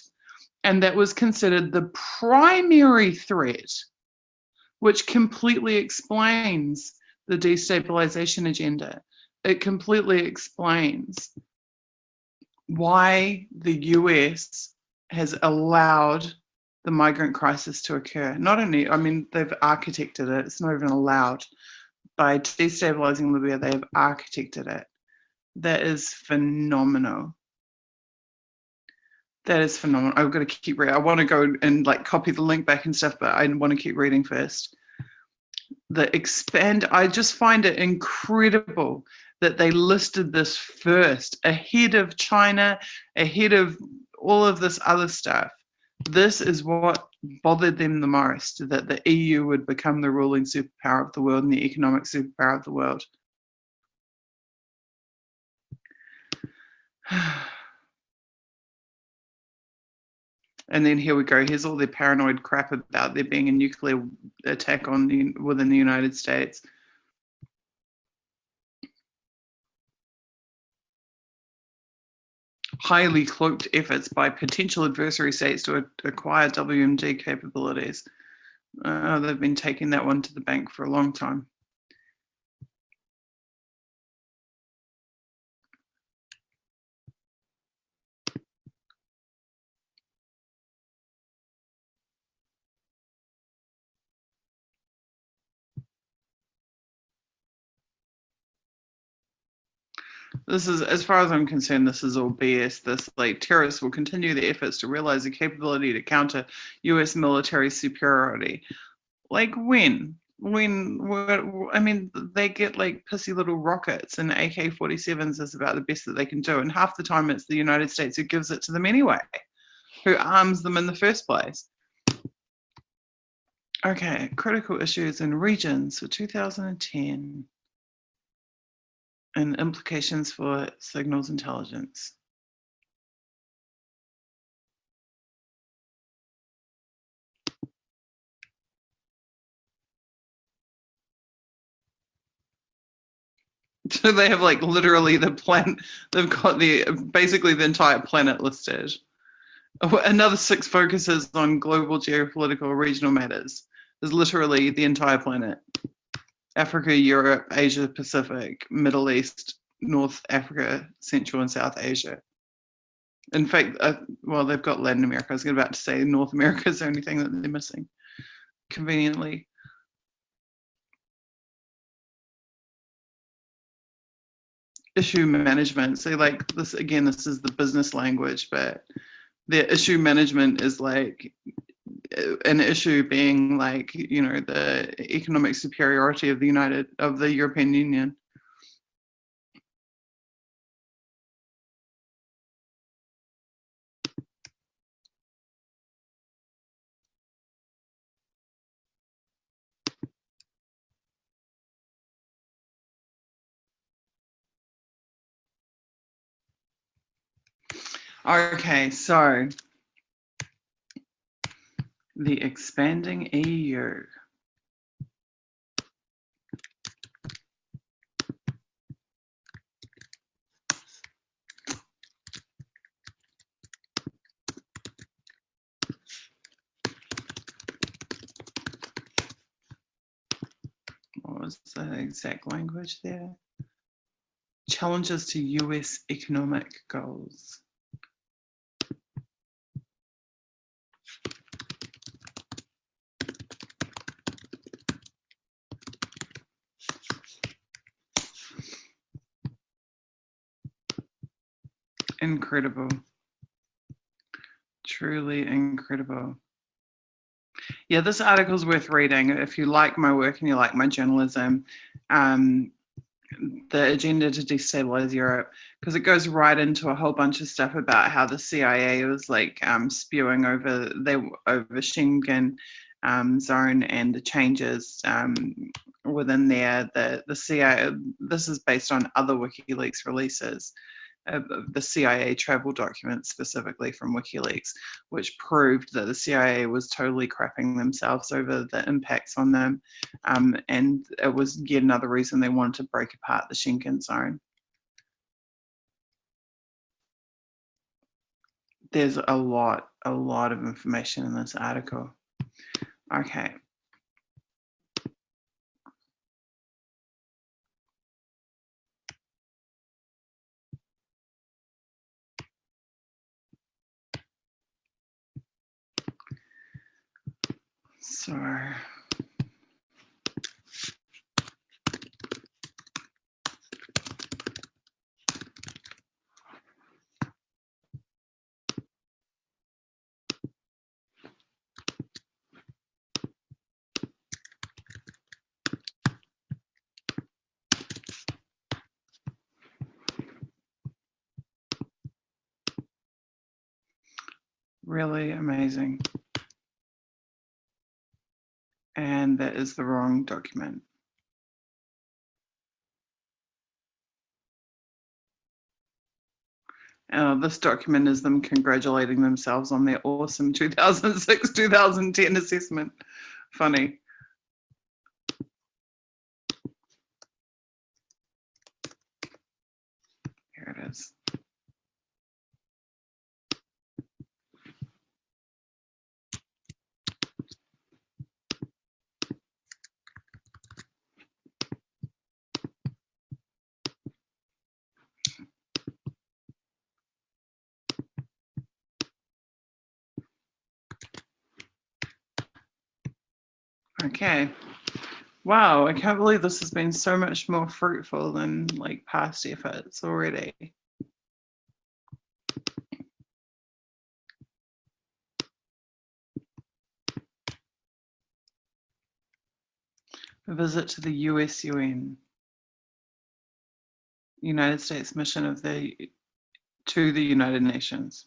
and that was considered the primary threat, which completely explains the destabilization agenda. It completely explains why the US has allowed the migrant crisis to occur. Not only, I mean, they've architected it, it's not even allowed. By destabilizing Libya, they've architected it. That is phenomenal. That is phenomenal. I've got to keep reading. I want to go and like copy the link back and stuff, but I want to keep reading first. I just find it incredible that they listed this first, ahead of China, ahead of all of this other stuff. This is what bothered them the most, that the EU would become the ruling superpower of the world and the economic superpower of the world. And then here we go. Here's all their paranoid crap about there being a nuclear attack within the United States. Highly cloaked efforts by potential adversary states to acquire WMD capabilities. They've been taking that one to the bank for a long time. This is, as far as I'm concerned, this is all BS. This, like, terrorists will continue their efforts to realize the capability to counter US military superiority. Like when? I mean, they get like pissy little rockets, and AK-47s is about the best that they can do. And half the time it's the United States who gives it to them anyway, who arms them in the first place. Okay, critical issues and regions for 2010. And implications for signals intelligence. So they have like literally the planet, they've got basically the entire planet listed. Another 6 focuses on global geopolitical regional matters. There's literally the entire planet. Africa, Europe, Asia Pacific, Middle East, North Africa, Central and South Asia. In fact, well, they've got Latin America. I was about to say North America is the only thing that they're missing, conveniently. Issue management. So like this, again, this is the business language, but their issue management is like an issue being like, the economic superiority of the European Union. Okay, so the expanding EU. What was the exact language there? Challenges to US economic goals. Incredible. Truly incredible. Yeah, this article is worth reading if you like my work and you like my journalism. Um, the agenda to destabilize Europe, because it goes right into a whole bunch of stuff about how the CIA was like spewing over Schengen zone and the changes within there. The CIA. This is based on other WikiLeaks releases. The CIA travel documents specifically from WikiLeaks, which proved that the CIA was totally crapping themselves over the impacts on them. And it was yet another reason they wanted to break apart the Schengen zone. There's a lot of information in this article. Okay. So really amazing. And that is the wrong document. This document is them congratulating themselves on their awesome 2006-2010 assessment. Funny. Here it is. Okay. Wow, I can't believe this has been so much more fruitful than like past efforts already. A visit to the USUN, United States mission to the United Nations.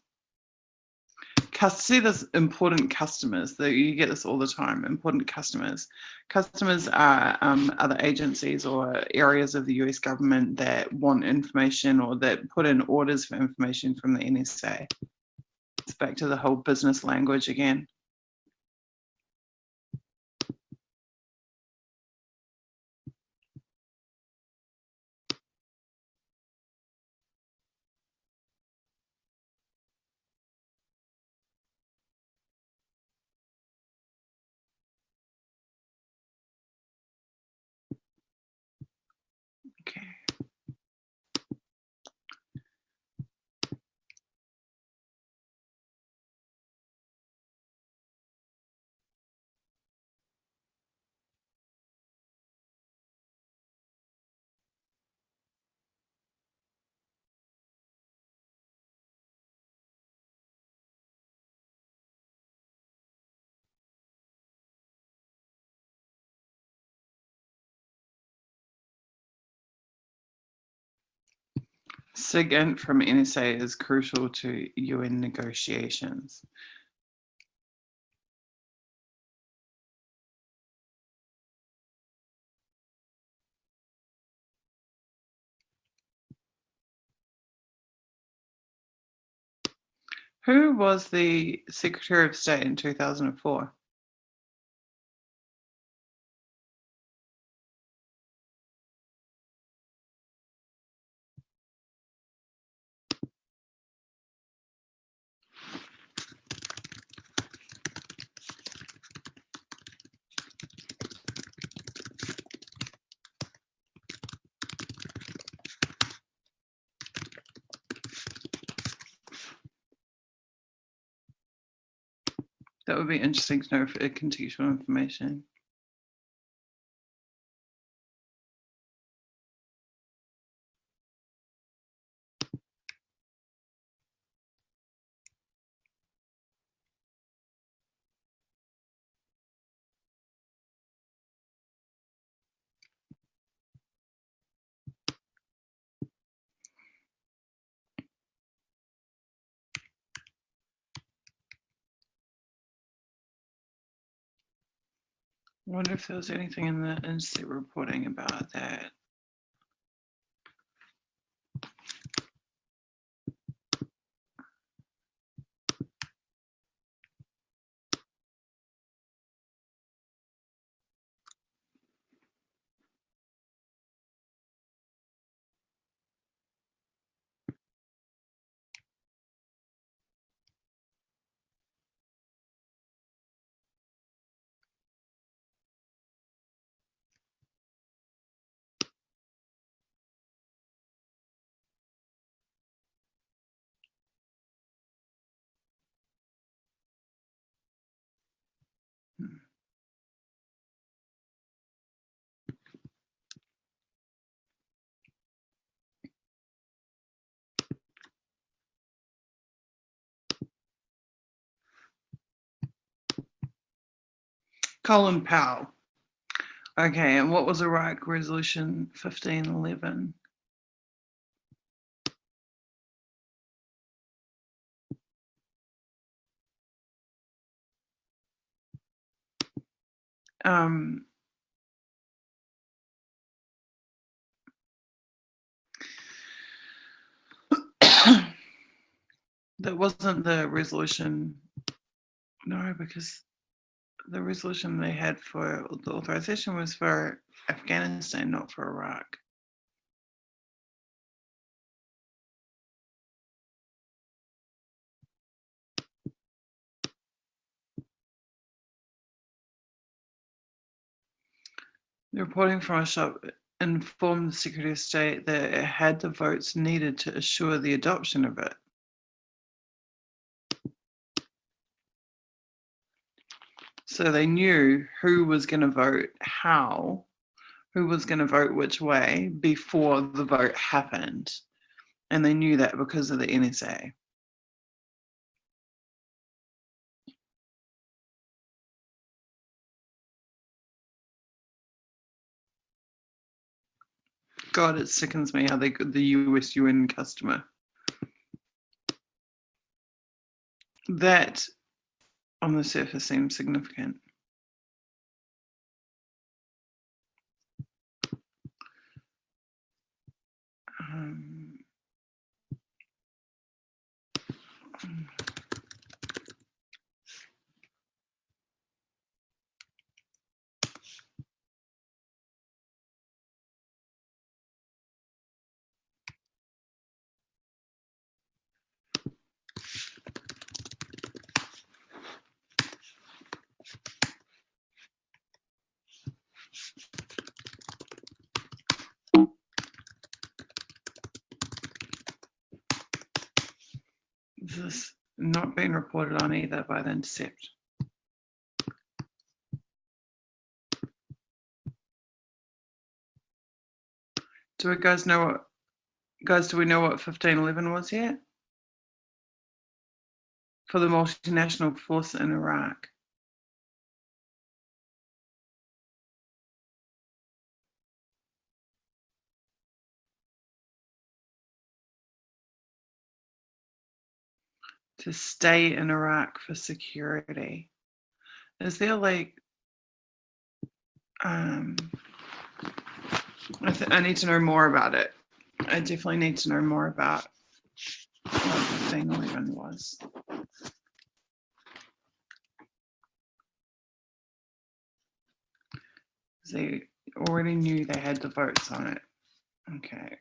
See this important customers, that you get this all the time, important customers. Customers are other agencies or areas of the US government that want information or that put in orders for information from the NSA. It's back to the whole business language again. Okay. SIGINT from NSA is crucial to UN negotiations. Who was the Secretary of State in 2004? That would be interesting to know for contextual information. I wonder if there was anything in the INSET reporting about that. Colin Powell. Okay, and what was Iraq Resolution 1511? That wasn't the resolution. No, because the resolution they had for the authorization was for Afghanistan, not for Iraq. The reporting from a shop informed the Secretary of State that it had the votes needed to assure the adoption of it. So they knew who was going to vote how, who was going to vote which way before the vote happened. And they knew that because of the NSA. God, it sickens me how they got the US UN customer. That on the surface seems significant. This is not being reported on either by The Intercept. Do we guys know what, do we know what 1511 was yet? For the multinational force in Iraq. To stay in Iraq for security. Is there like, I need to know more about it. I definitely need to know more about 1511 was. They already knew they had the votes on it. Okay.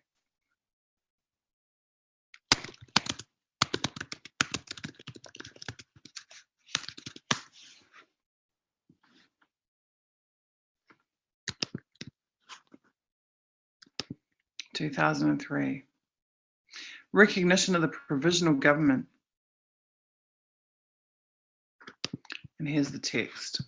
(2003). Recognition of the provisional government. And here's the text.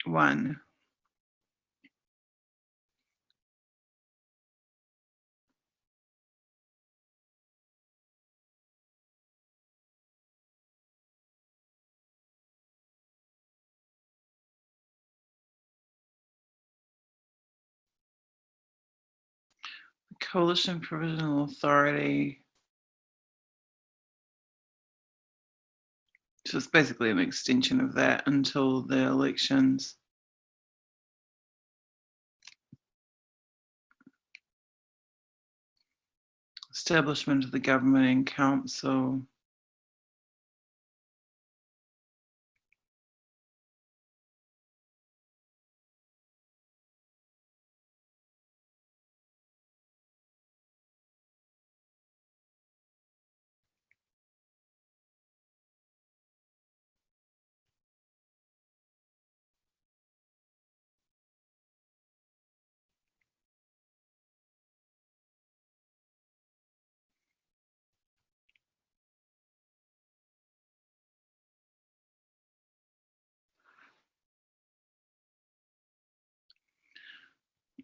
One. Coalition Provisional Authority. So it's basically an extension of that until the elections. Establishment of the government and council.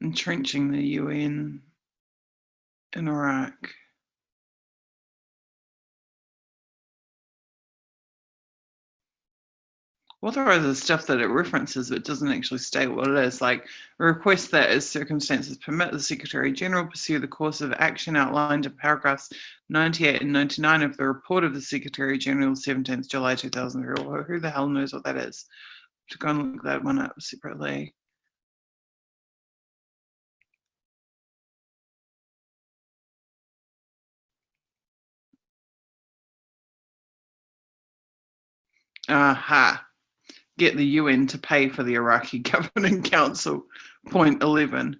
Entrenching the UN in Iraq. Authorizes stuff that it references, but doesn't actually state what it is. Like a request that, as circumstances permit, the Secretary General pursue the course of action outlined in paragraphs 98 and 99 of the report of the Secretary General, 17th July 2003. Well, who the hell knows what that is? To go and look that one up separately. Aha. Get the UN to pay for the Iraqi Governing Council. Point 11.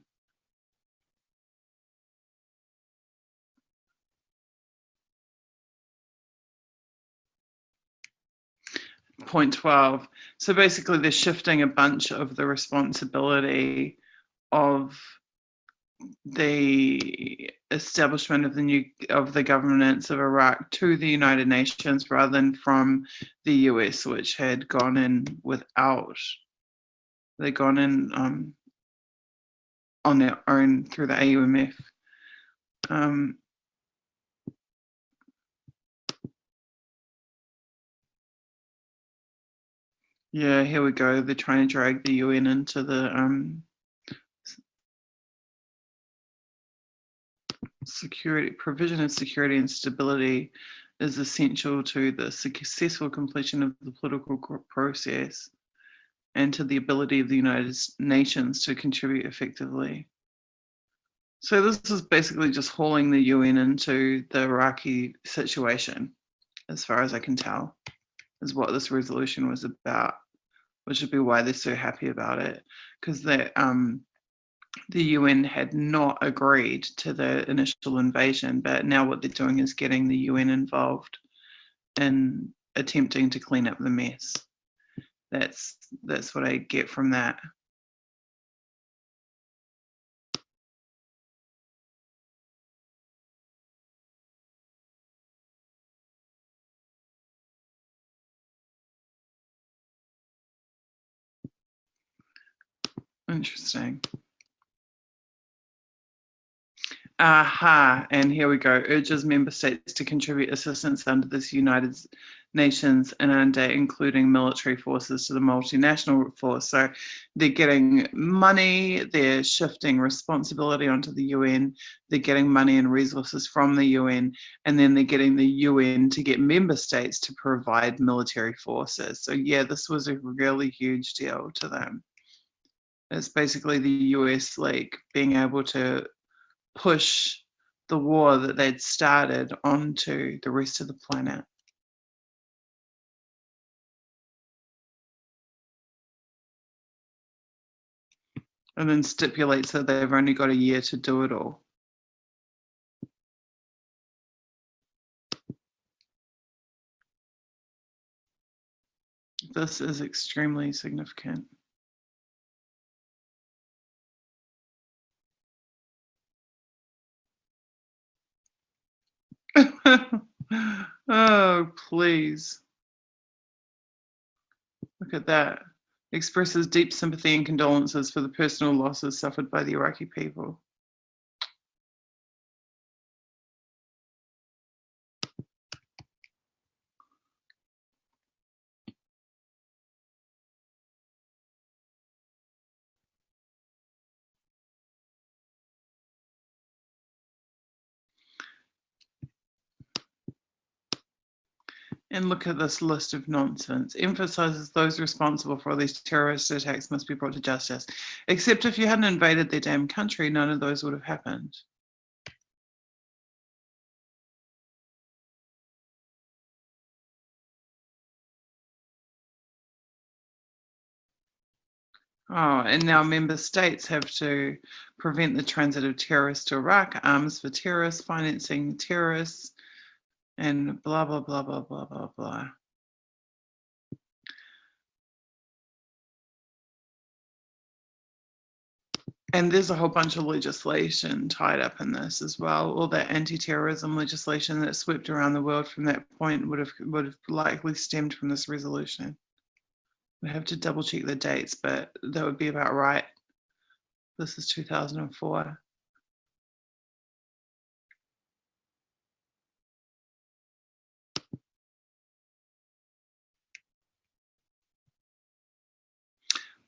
Point 12. So basically, they're shifting a bunch of the responsibility of the establishment of the governance of Iraq to the United Nations rather than from the US, which had gone in without. They'd gone in on their own through the AUMF. Yeah, here we go. They're trying to drag the UN into the provision of security and stability is essential to the successful completion of the political process and to the ability of the United Nations to contribute effectively. So this is basically just hauling the UN into the Iraqi situation, as far as I can tell, is what this resolution was about, which would be why they're so happy about it, because the UN had not agreed to the initial invasion, but now what they're doing is getting the UN involved in attempting to clean up the mess. That's what I get from that. Interesting. Aha, and here we go. Urges member states to contribute assistance under this United Nations and including military forces to the multinational force. So they're getting money, they're shifting responsibility onto the UN, they're getting money and resources from the UN, and then they're getting the UN to get member states to provide military forces. So yeah, this was a really huge deal to them. It's basically the US like being able to push the war that they'd started onto the rest of the planet. And then stipulates that they've only got a year to do it all. This is extremely significant. Oh, please. Look at that. Expresses deep sympathy and condolences for the personal losses suffered by the Iraqi people. And look at this list of nonsense. Emphasizes those responsible for all these terrorist attacks must be brought to justice. Except if you hadn't invaded their damn country, none of those would have happened. Oh, and now member states have to prevent the transit of terrorists to Iraq, arms for terrorists, financing terrorists, and blah, blah, blah, blah, blah, blah, blah. And there's a whole bunch of legislation tied up in this as well. All that anti-terrorism legislation that swept around the world from that point would have likely stemmed from this resolution. We have to double check the dates, but that would be about right. This is 2004.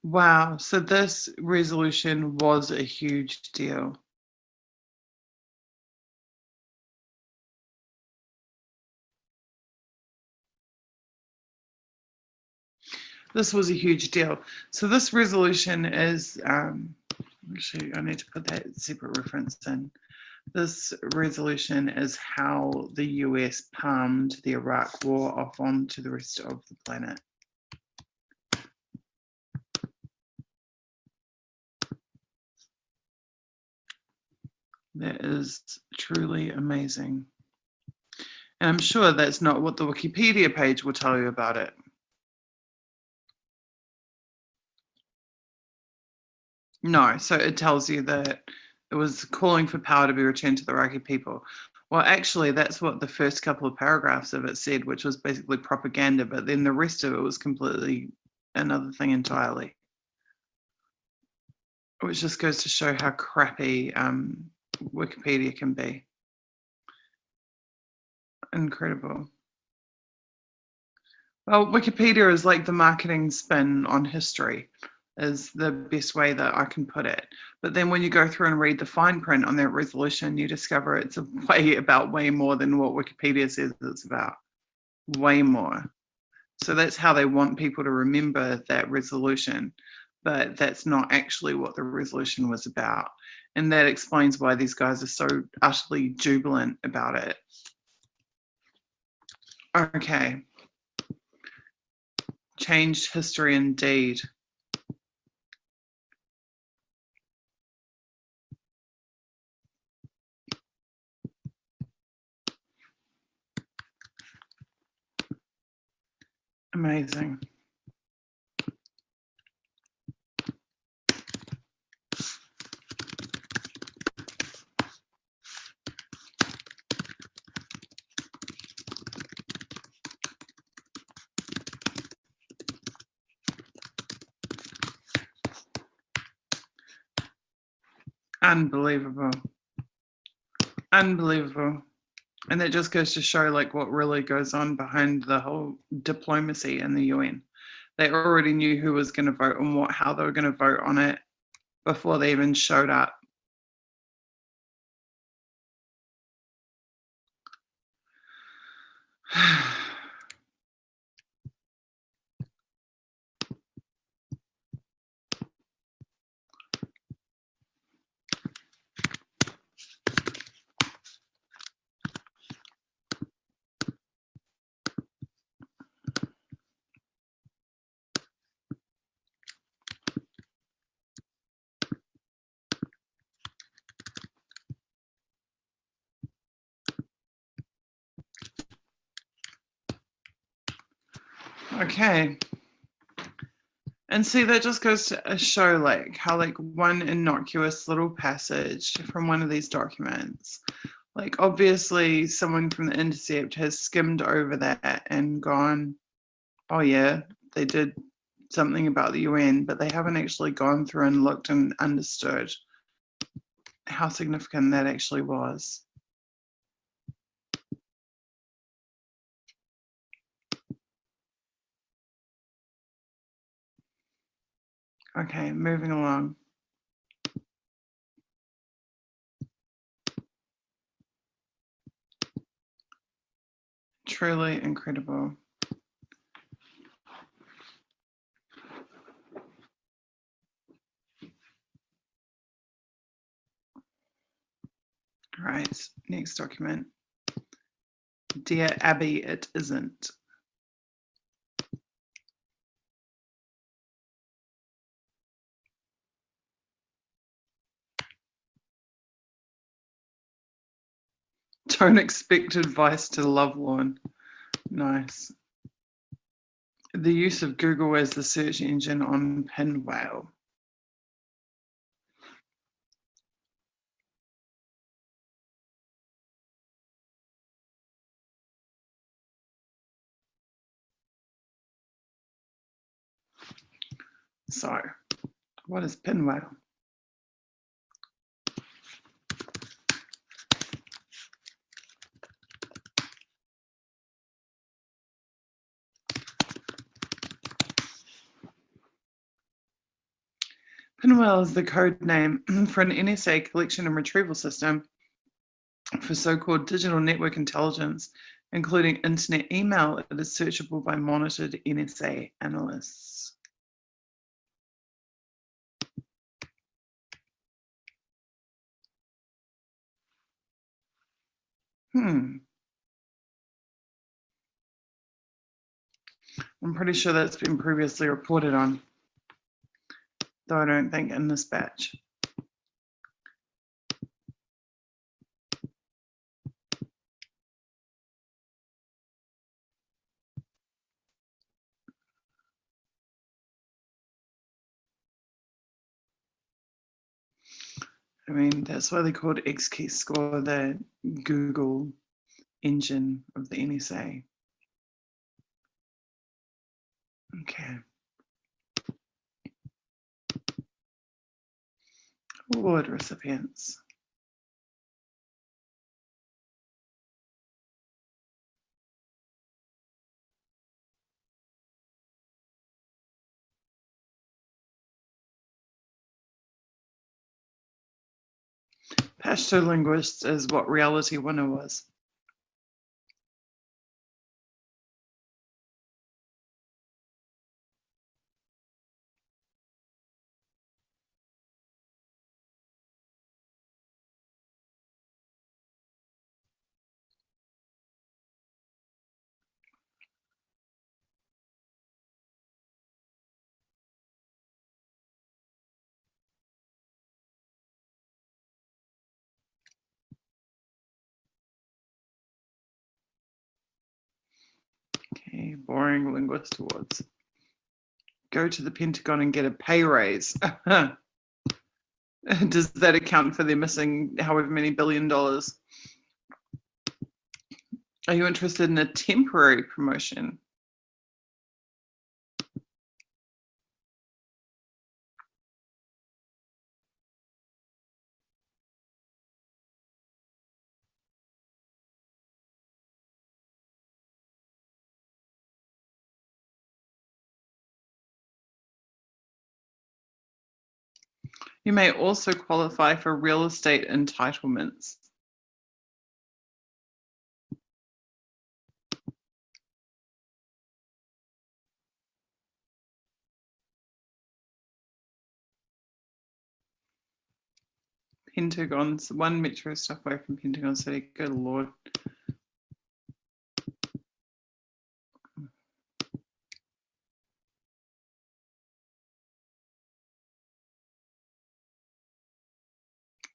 Wow, so this resolution was a huge deal. This was a huge deal. So this resolution is, actually, I need to put that separate reference in. This resolution is how the US palmed the Iraq war off onto the rest of the planet. That is truly amazing. And I'm sure that's not what the Wikipedia page will tell you about it. No, so it tells you that it was calling for power to be returned to the Iraqi people. Well, actually, that's what the first couple of paragraphs of it said, which was basically propaganda, but then the rest of it was completely another thing entirely. Which just goes to show how crappy Wikipedia can be. Incredible. Well, Wikipedia is like the marketing spin on history, is the best way that I can put it. But then when you go through and read the fine print on that resolution, you discover it's way more than what Wikipedia says it's about. Way more. So that's how they want people to remember that resolution. But that's not actually what the resolution was about. And that explains why these guys are so utterly jubilant about it. Okay. Changed history indeed. Amazing. Unbelievable. Unbelievable. And that just goes to show like what really goes on behind the whole diplomacy in the UN. They already knew who was going to vote and how they were going to vote on it before they even showed up. Okay. And see, that just goes to show like how like one innocuous little passage from one of these documents, like obviously someone from the Intercept has skimmed over that and gone, oh yeah, they did something about the UN, but they haven't actually gone through and looked and understood how significant that actually was. Okay, moving along. Truly incredible. Right, next document. Dear Abby, it isn't. Don't expect advice to lovelorn. Nice. The use of Google as the search engine on Pinwheel. So, what is Pinwheel? Pinwheel is the code name for an NSA collection and retrieval system for so-called digital network intelligence, including internet email. It is searchable by monitored NSA analysts. I'm pretty sure that's been previously reported on, though I don't think in this batch. I mean, that's why they called XKeyscore the Google engine of the NSA. Okay. Award recipients. Pashto linguist is what Reality Winner was. Okay, boring linguist awards. Go to the Pentagon and get a pay raise. Does that account for their missing however many $1 billion? Are you interested in a temporary promotion? You may also qualify for real estate entitlements. Pentagon's 1 metro stop away from Pentagon City. Good Lord.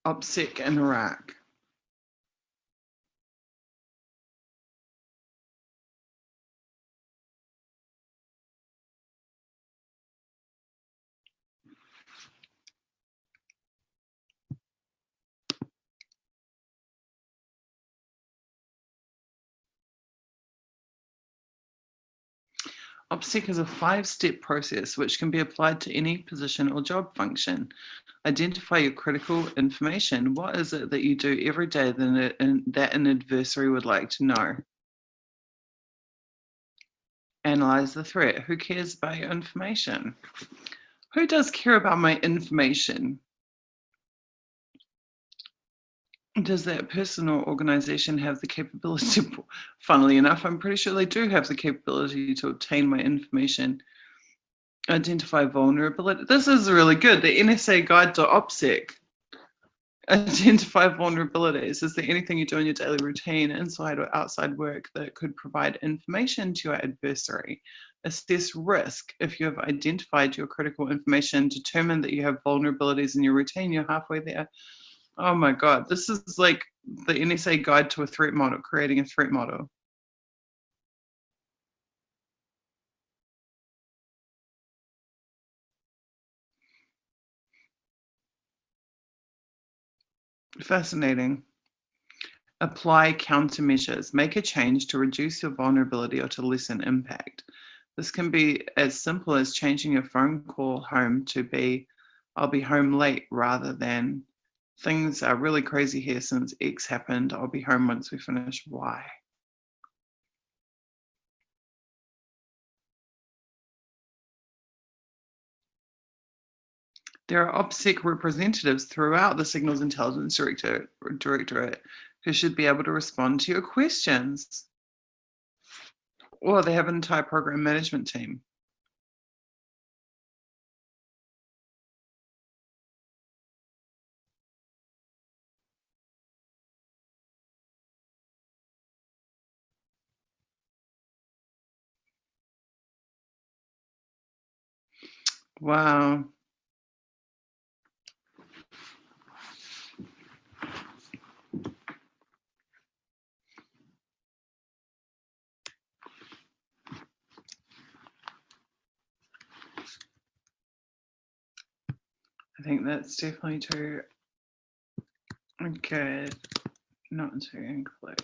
OPSEC in Iraq. OPSEC is a 5-step process which can be applied to any position or job function. Identify your critical information. What is it that you do every day that an adversary would like to know? Analyze the threat. Who cares about your information? Who does care about my information? Does that person or organization have the capability? Funnily enough, I'm pretty sure they do have the capability to obtain my information. Identify vulnerability. This is really good. The NSA Guide to OPSEC. Identify vulnerabilities. Is there anything you do in your daily routine, inside or outside work, that could provide information to your adversary? Assess risk. If you have identified your critical information, determine that you have vulnerabilities in your routine, you're halfway there. Oh my God, this is like the NSA Guide to a threat model, creating a threat model. Fascinating. Apply countermeasures. Make a change to reduce your vulnerability or to lessen impact. This can be as simple as changing your phone call home to be, I'll be home late, rather than things are really crazy here since X happened. I'll be home once we finish Y. There are OPSEC representatives throughout the Signals Intelligence Directorate who should be able to respond to your questions. Or they have an entire program management team. Wow. I think that's definitely too good not to include.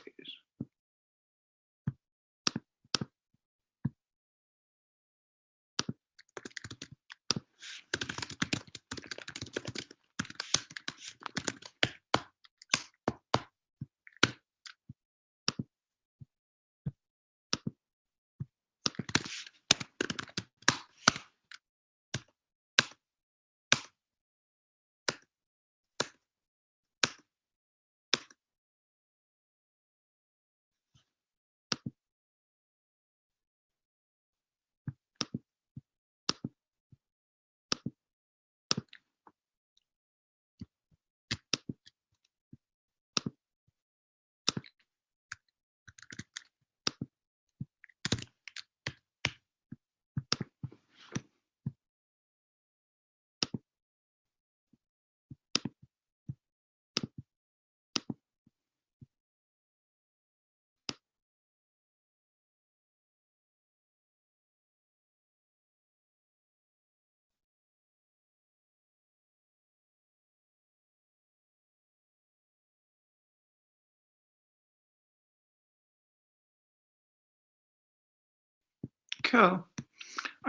Cool.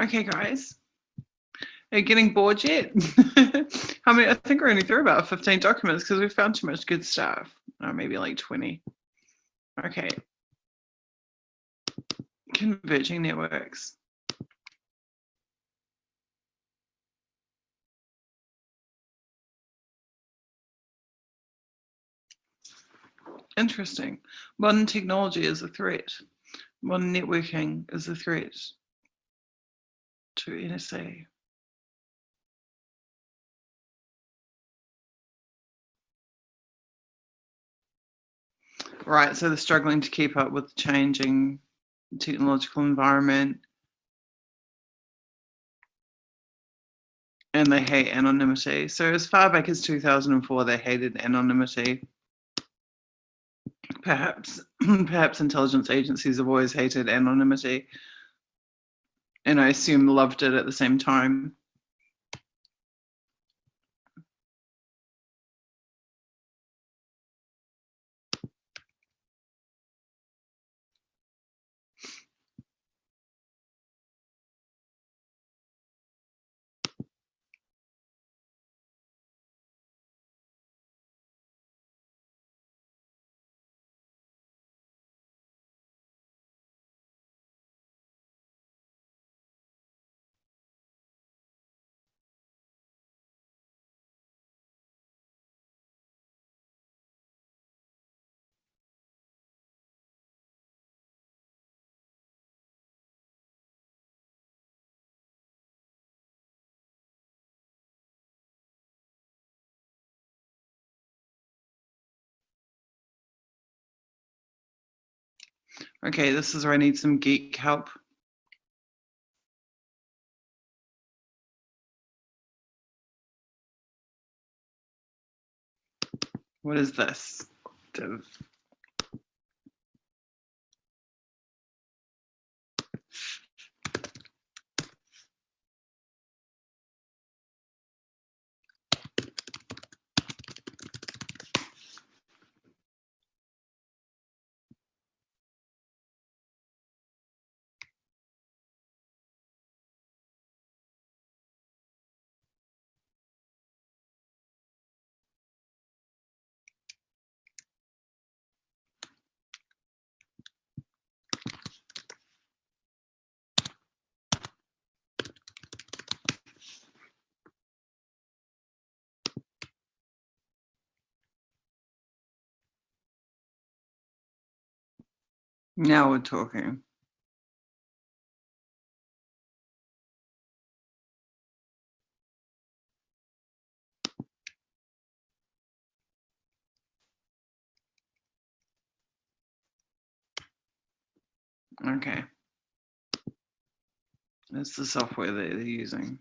Okay, guys. Are you getting bored yet? I think we're only through about 15 documents because we found too much good stuff. Maybe like 20. Okay. Converging networks. Interesting. Modern technology is a threat. Modern networking is a threat to NSA. Right, so they're struggling to keep up with the changing technological environment, and they hate anonymity. So as far back as 2004, they hated anonymity. Perhaps intelligence agencies have always hated anonymity, and I assume loved it at the same time. Okay, this is where I need some geek help. What is this? Div. Now we're talking. Okay. That's the software that they're using.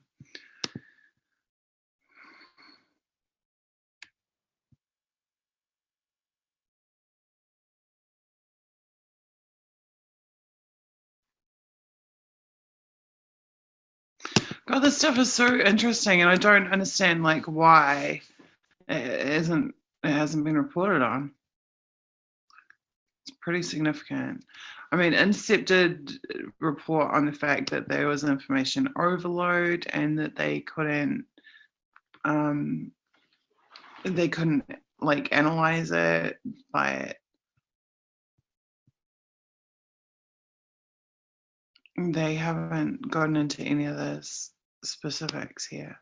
God, this stuff is so interesting, and I don't understand like why it hasn't been reported on. It's pretty significant. I mean, Intercept did report on the fact that there was information overload and that they couldn't like analyze it, but they haven't gotten into any of the specifics here.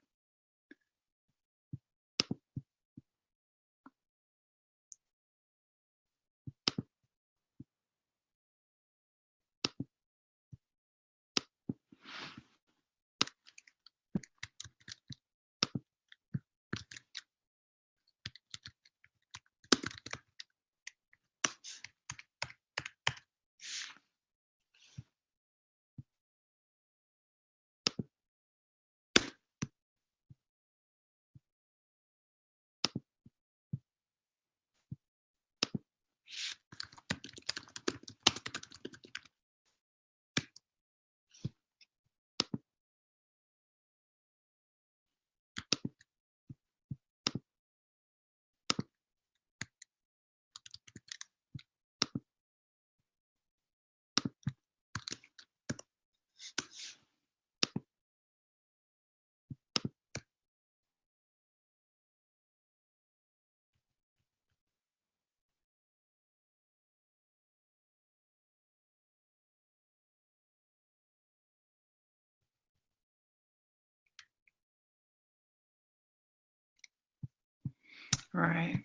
Right.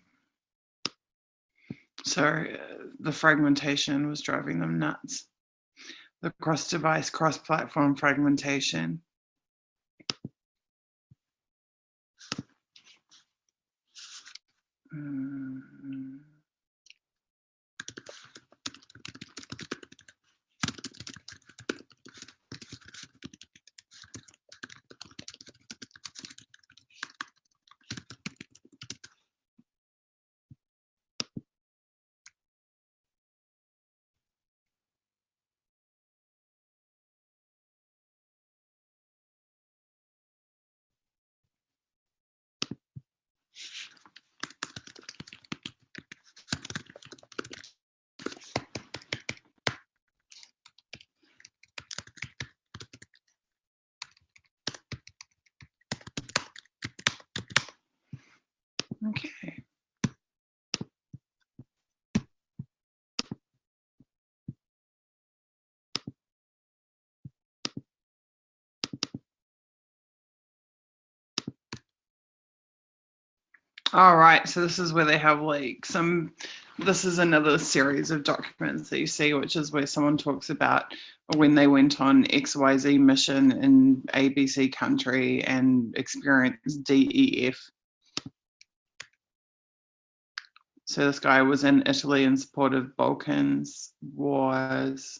So the fragmentation was driving them nuts. The cross-device, cross-platform fragmentation. Okay. All right, so this is where they have like this is another series of documents that you see, which is where someone talks about when they went on XYZ mission in ABC country and experienced DEF. So this guy was in Italy in support of Balkans wars.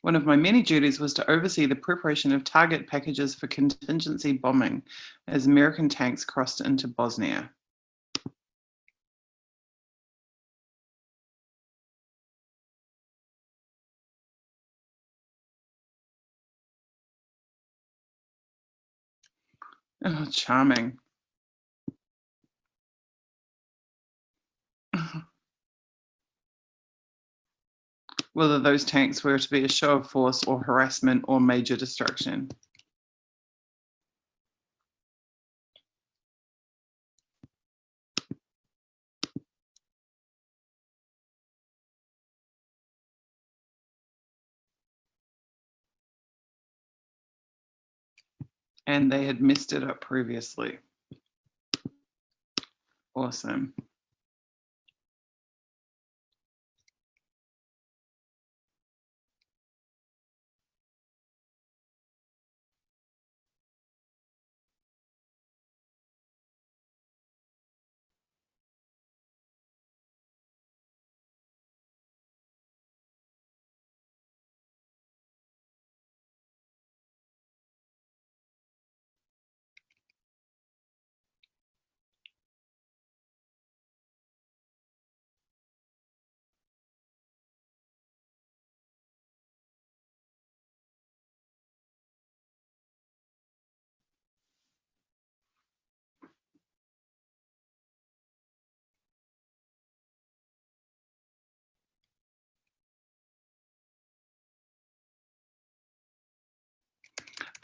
One of my many duties was to oversee the preparation of target packages for contingency bombing as American tanks crossed into Bosnia. Oh, charming. Whether those tanks were to be a show of force or harassment or major destruction. And they had messed it up previously. Awesome.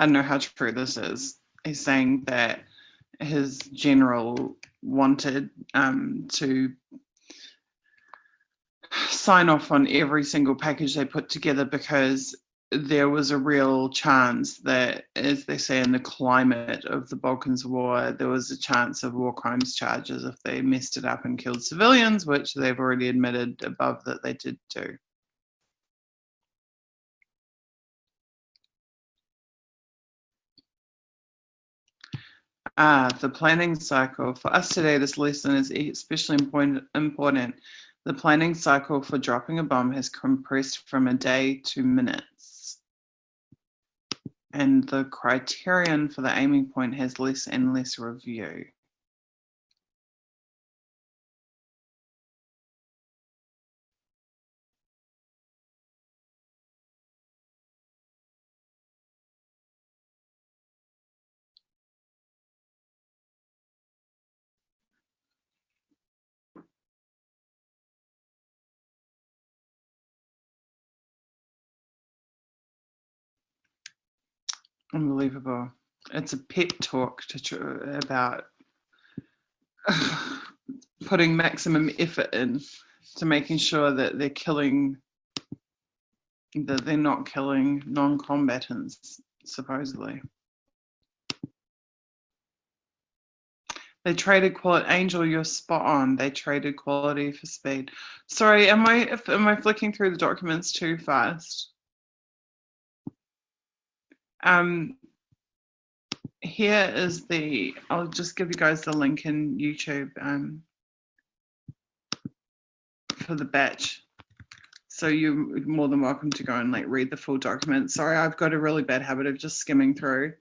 I don't know how true this is. He's saying that his general wanted to sign off on every single package they put together because there was a real chance that, as they say in the climate of the Balkans War, there was a chance of war crimes charges if they messed it up and killed civilians, which they've already admitted above that they did do. The planning cycle. For us today, this lesson is especially important. The planning cycle for dropping a bomb has compressed from a day to minutes. And the criterion for the aiming point has less and less review. Unbelievable. It's a pep talk about putting maximum effort in to making sure that they're not killing non-combatants, supposedly. They traded quality. Angel, you're spot on. They traded quality for speed. Sorry, am I flicking through the documents too fast? Here is the. I'll just give you guys the link in YouTube for the batch. So you're more than welcome to go and like read the full document. Sorry, I've got a really bad habit of just skimming through.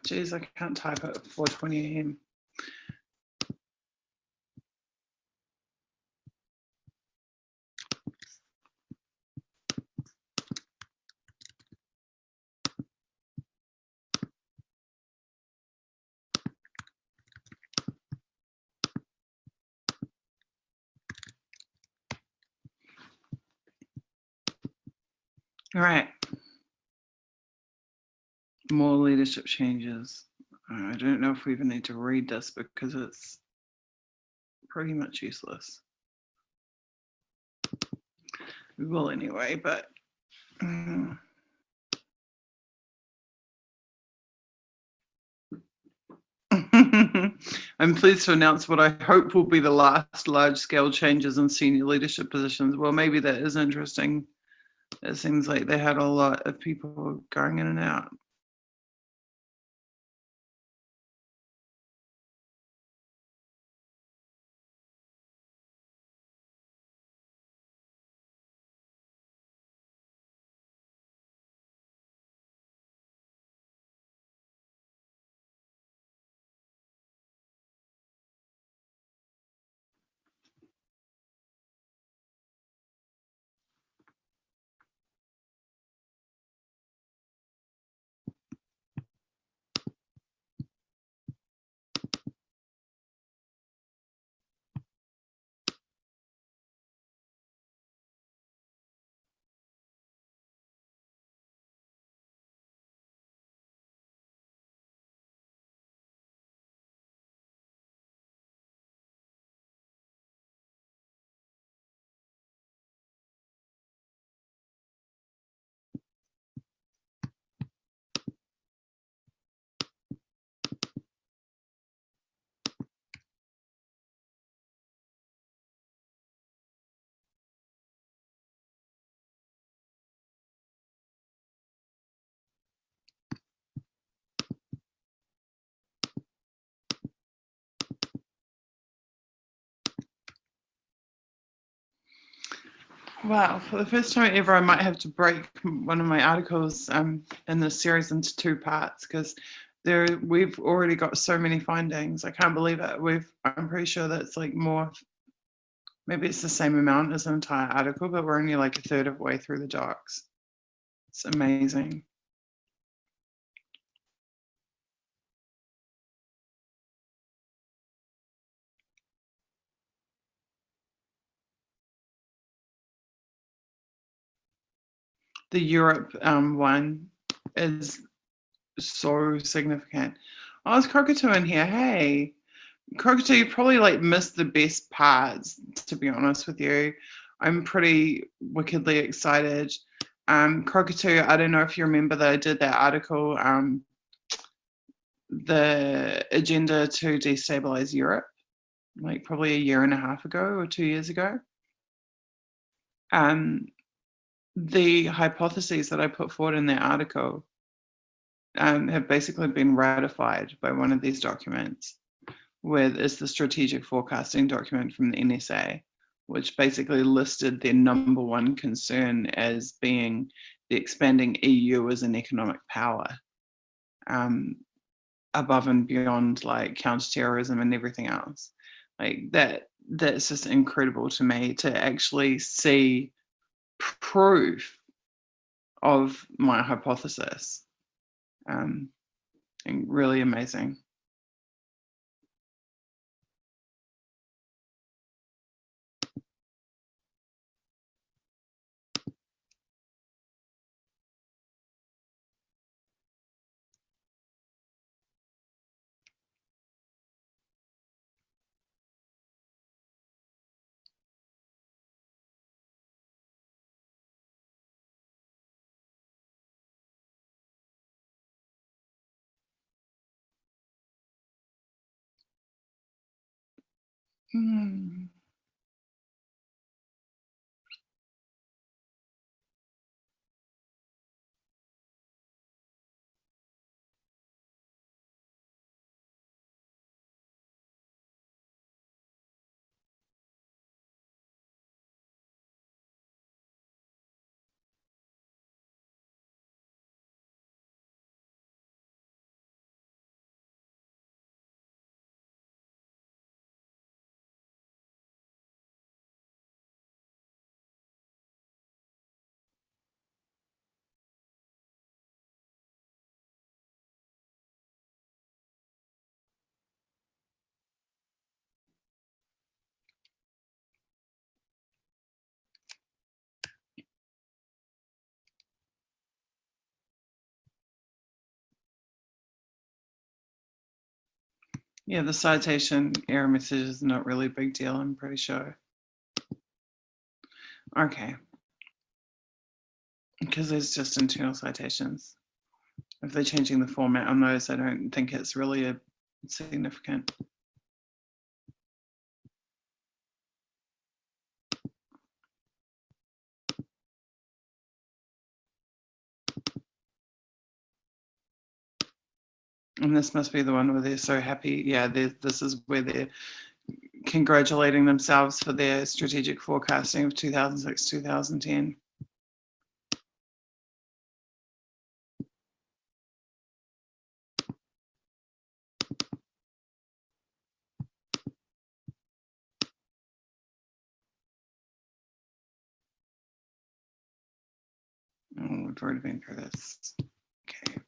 Jeez, I can't type at 4:20 AM. All right. More leadership changes. I don't know if we even need to read this because it's pretty much useless. We will anyway, but I'm pleased to announce what I hope will be the last large-scale changes in senior leadership positions. Well, maybe that is interesting. It seems like they had a lot of people going in and out. Wow, for the first time ever, I might have to break one of my articles in this series into two parts because we've already got so many findings. I can't believe it. I'm pretty sure that's like more. Maybe it's the same amount as an entire article, but we're only like a third of the way through the docs. It's amazing. The Europe one is so significant. Oh, it's Cockatoo in here. Hey, Cockatoo, you probably like missed the best parts, to be honest with you. I'm pretty wickedly excited. Cockatoo, I don't know if you remember that I did that article, the agenda to destabilize Europe. like probably a year and a half ago or 2 years ago. The hypotheses that I put forward in that article have basically been ratified by one of these documents, where it's the strategic forecasting document from the NSA, which basically listed their number one concern as being the expanding EU as an economic power, above and beyond like counterterrorism and everything else. Like that's just incredible to me to actually see proof of my hypothesis. And really amazing. Hmm. Yeah, the citation error message is not really a big deal, I'm pretty sure. Okay. Because there's just internal citations. If they're changing the format on those, I don't think it's really a significant. And this must be the one where they're so happy. Yeah, this is where they're congratulating themselves for their strategic forecasting of 2006, 2010. Oh, we've already been through this. Okay.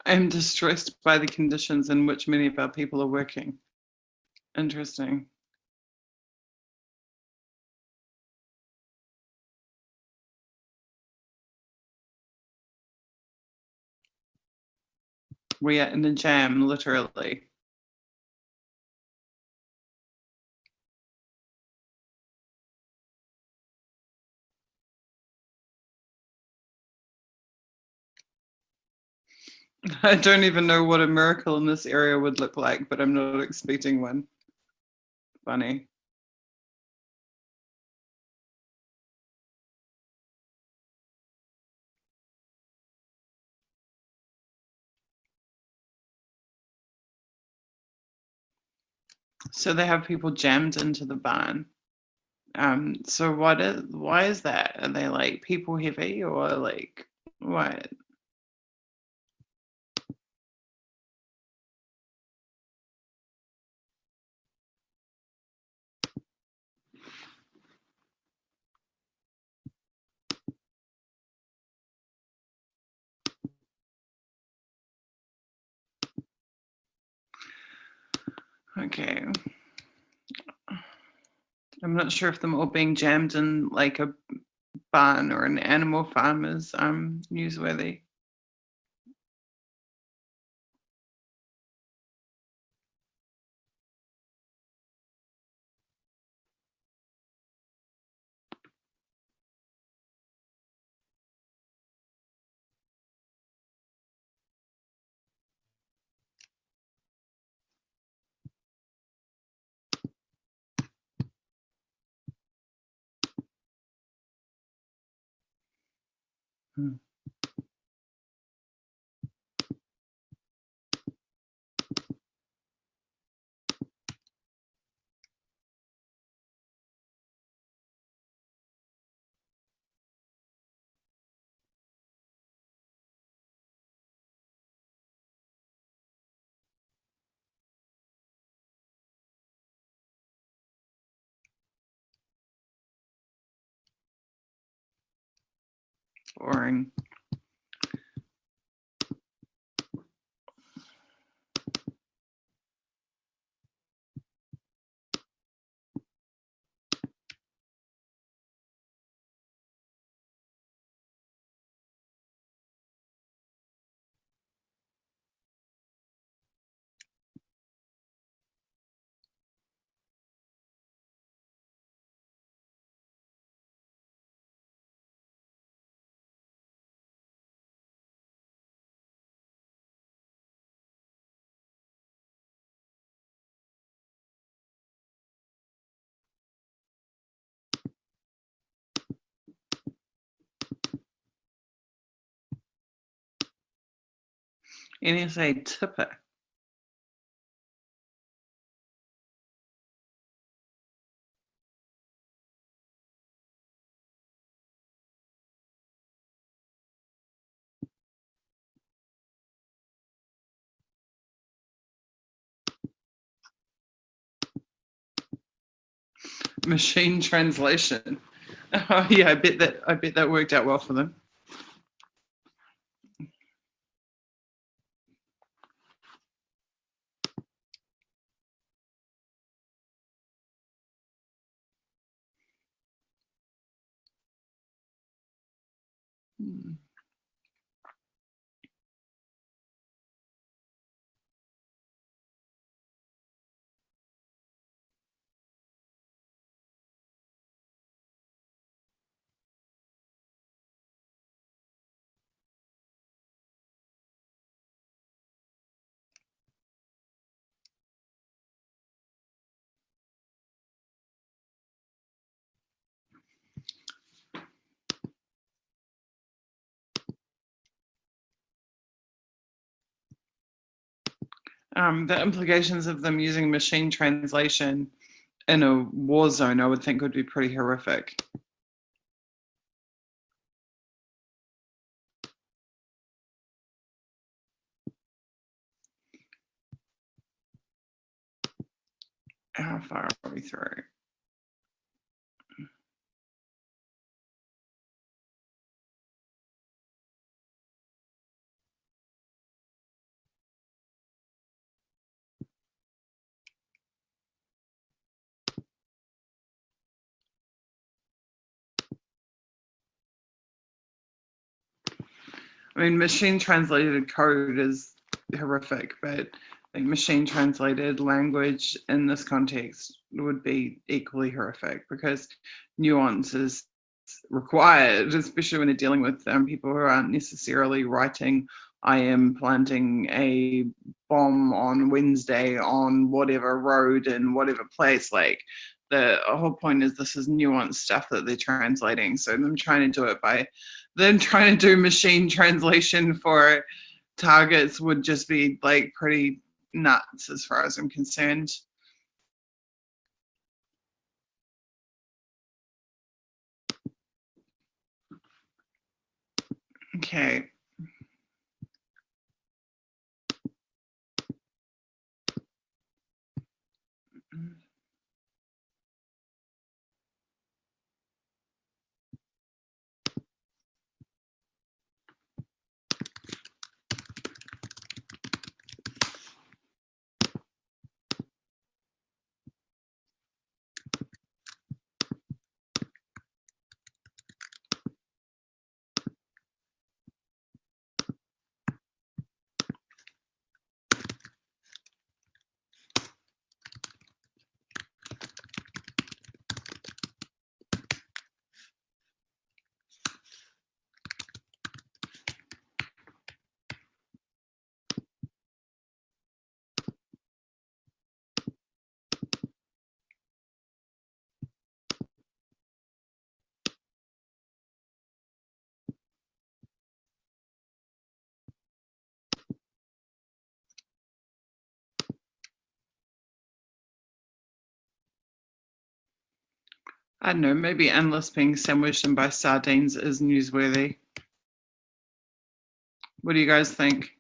I'm distressed by the conditions in which many of our people are working. Interesting. We are in a jam, literally. I don't even know what a miracle in this area would look like, but I'm not expecting one. Funny. So they have people jammed into the barn So why is that? Are they like people heavy or like what? Okay. I'm not sure if them all being jammed in like a barn or an animal farm is newsworthy. Hmm. Boring. NSA tipper. Machine translation. Oh yeah, I bet that worked out well for them. Hmm. The implications of them using machine translation in a war zone, I would think, would be pretty horrific. How far are we through? I mean, machine translated code is horrific, but like machine translated language in this context would be equally horrific because nuance is required, especially when they're dealing with people who aren't necessarily writing, I am planting a bomb on Wednesday on whatever road in whatever place. Like the whole point is this is nuanced stuff that they're translating. So them trying to do it by them trying to do machine translation for targets would just be like pretty nuts as far as I'm concerned. Okay. I don't know, maybe endless being sandwiched in by sardines is newsworthy. What do you guys think?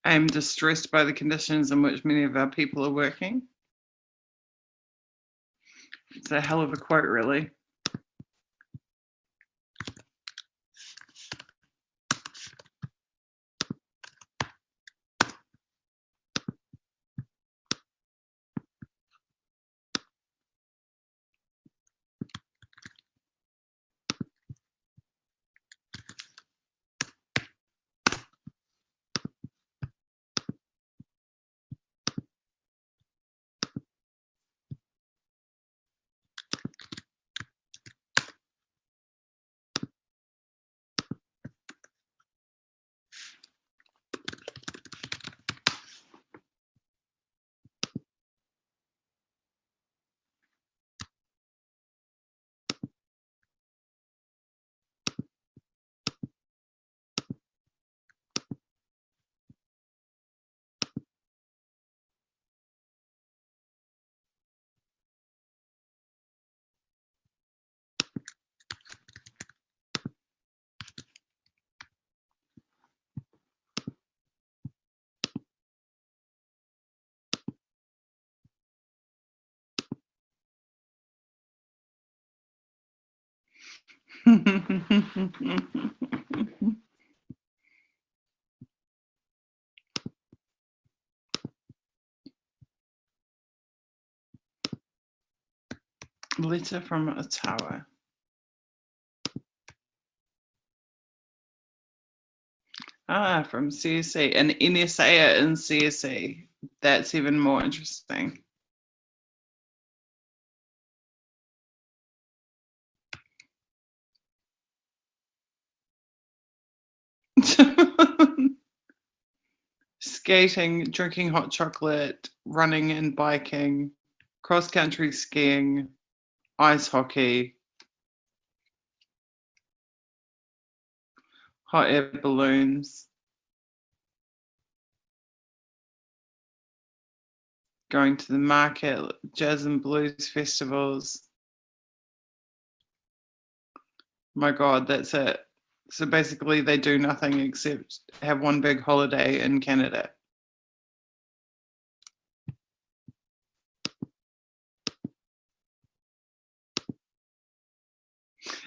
I am distressed by the conditions in which many of our people are working. It's a hell of a quote, really. Letter from Ottawa. From CSE. An NSA in CSE. That's even more interesting. Skating, drinking hot chocolate, running and biking, cross country skiing, ice hockey, hot air balloons, going to the market, jazz and blues festivals. My God, that's it. So basically, they do nothing except have one big holiday in Canada.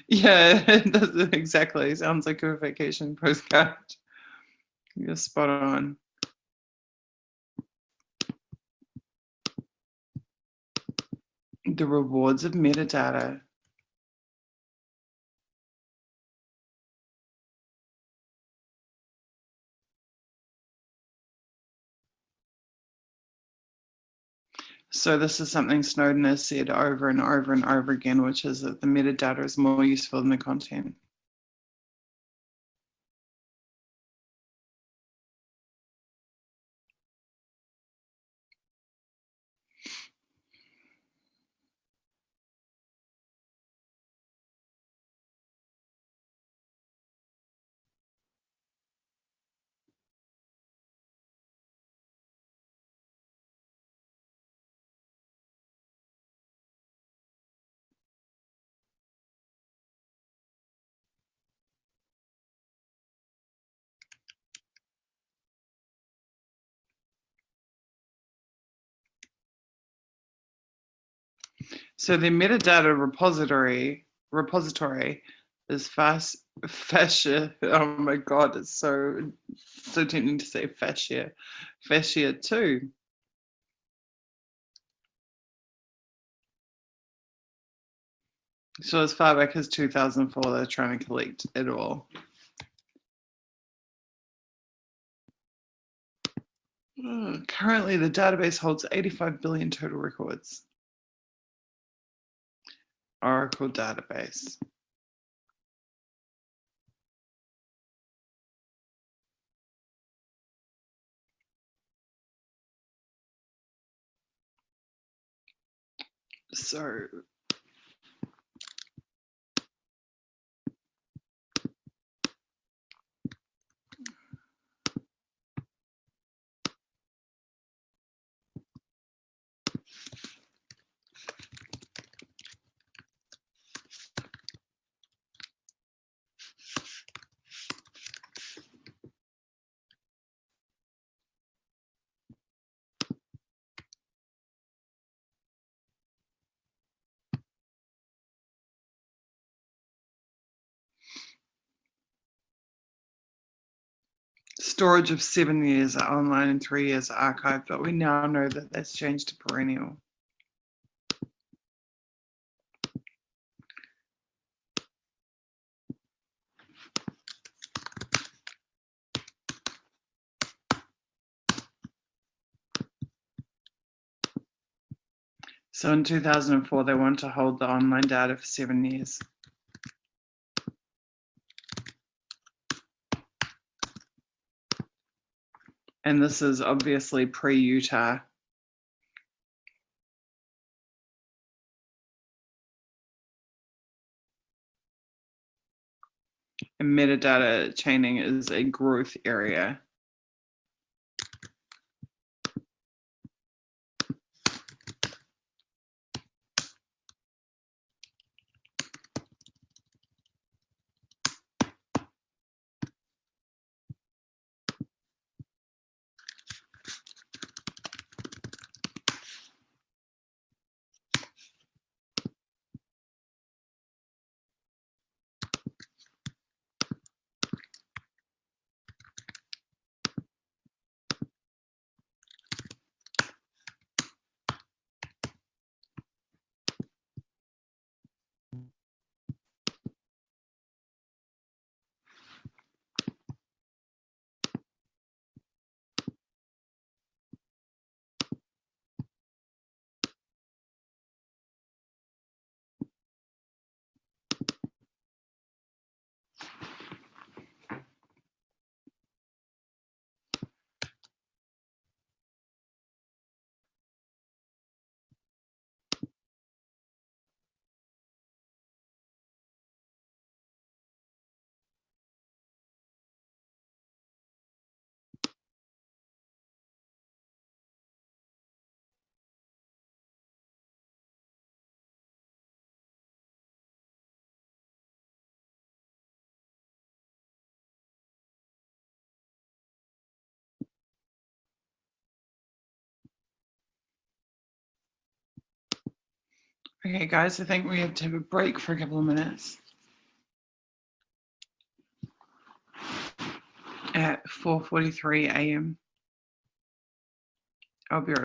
Yeah, it does exactly. Sounds like a vacation postcard. You're spot on. The rewards of metadata. So this is something Snowden has said over and over and over again, which is that the metadata is more useful than the content. So the metadata repository is fascia. Oh my god, it's so tempting to say fascia 2. So as far back as 2004, they're trying to collect it all. Currently, the database holds 85 billion total records. Oracle database. So storage of 7 years are online and 3 years are archived, but we now know that that's changed to perennial. So in 2004, they want to hold the online data for 7 years. And this is obviously pre-Utah. And metadata chaining is a growth area. Okay, guys, I think we have to have a break for a couple of minutes. At 4:43 a.m. I'll be right back.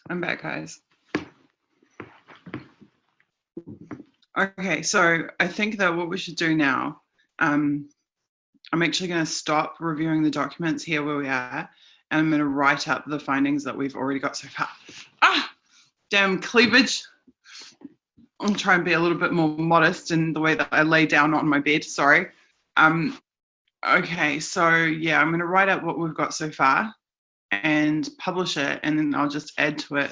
I'm back, guys. Okay, so I think that what we should do now, I'm actually going to stop reviewing the documents here where we are, and I'm going to write up the findings that we've already got so far. Damn cleavage. I'll try and be a little bit more modest in the way that I lay down on my bed, sorry. Okay, so yeah, I'm going to write up what we've got so far and publish it, and then I'll just add to it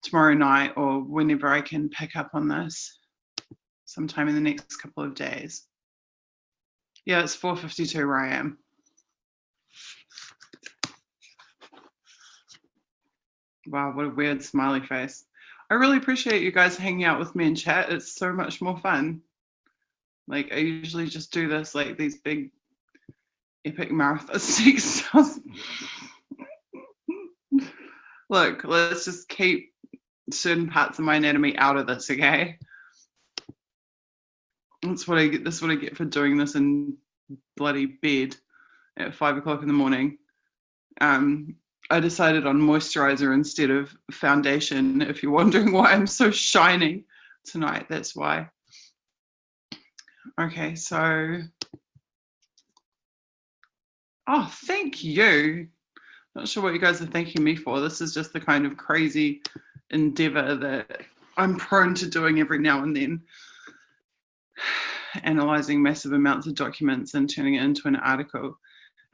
tomorrow night or whenever I can pick up on this, sometime in the next couple of days. Yeah, it's 4:52 where I am. Wow, what a weird smiley face. I really appreciate you guys hanging out with me in chat. It's so much more fun. Like, I usually just do this, like, these big epic marathons. Look, let's just keep certain parts of my anatomy out of this, okay? That's what I get for doing this in bloody bed at 5 o'clock in the morning. I decided on moisturizer instead of foundation. If you're wondering why I'm so shiny tonight, that's why. Okay, so, oh, thank you. Not sure what you guys are thanking me for. This is just the kind of crazy endeavor that I'm prone to doing every now and then. Analyzing massive amounts of documents and turning it into an article.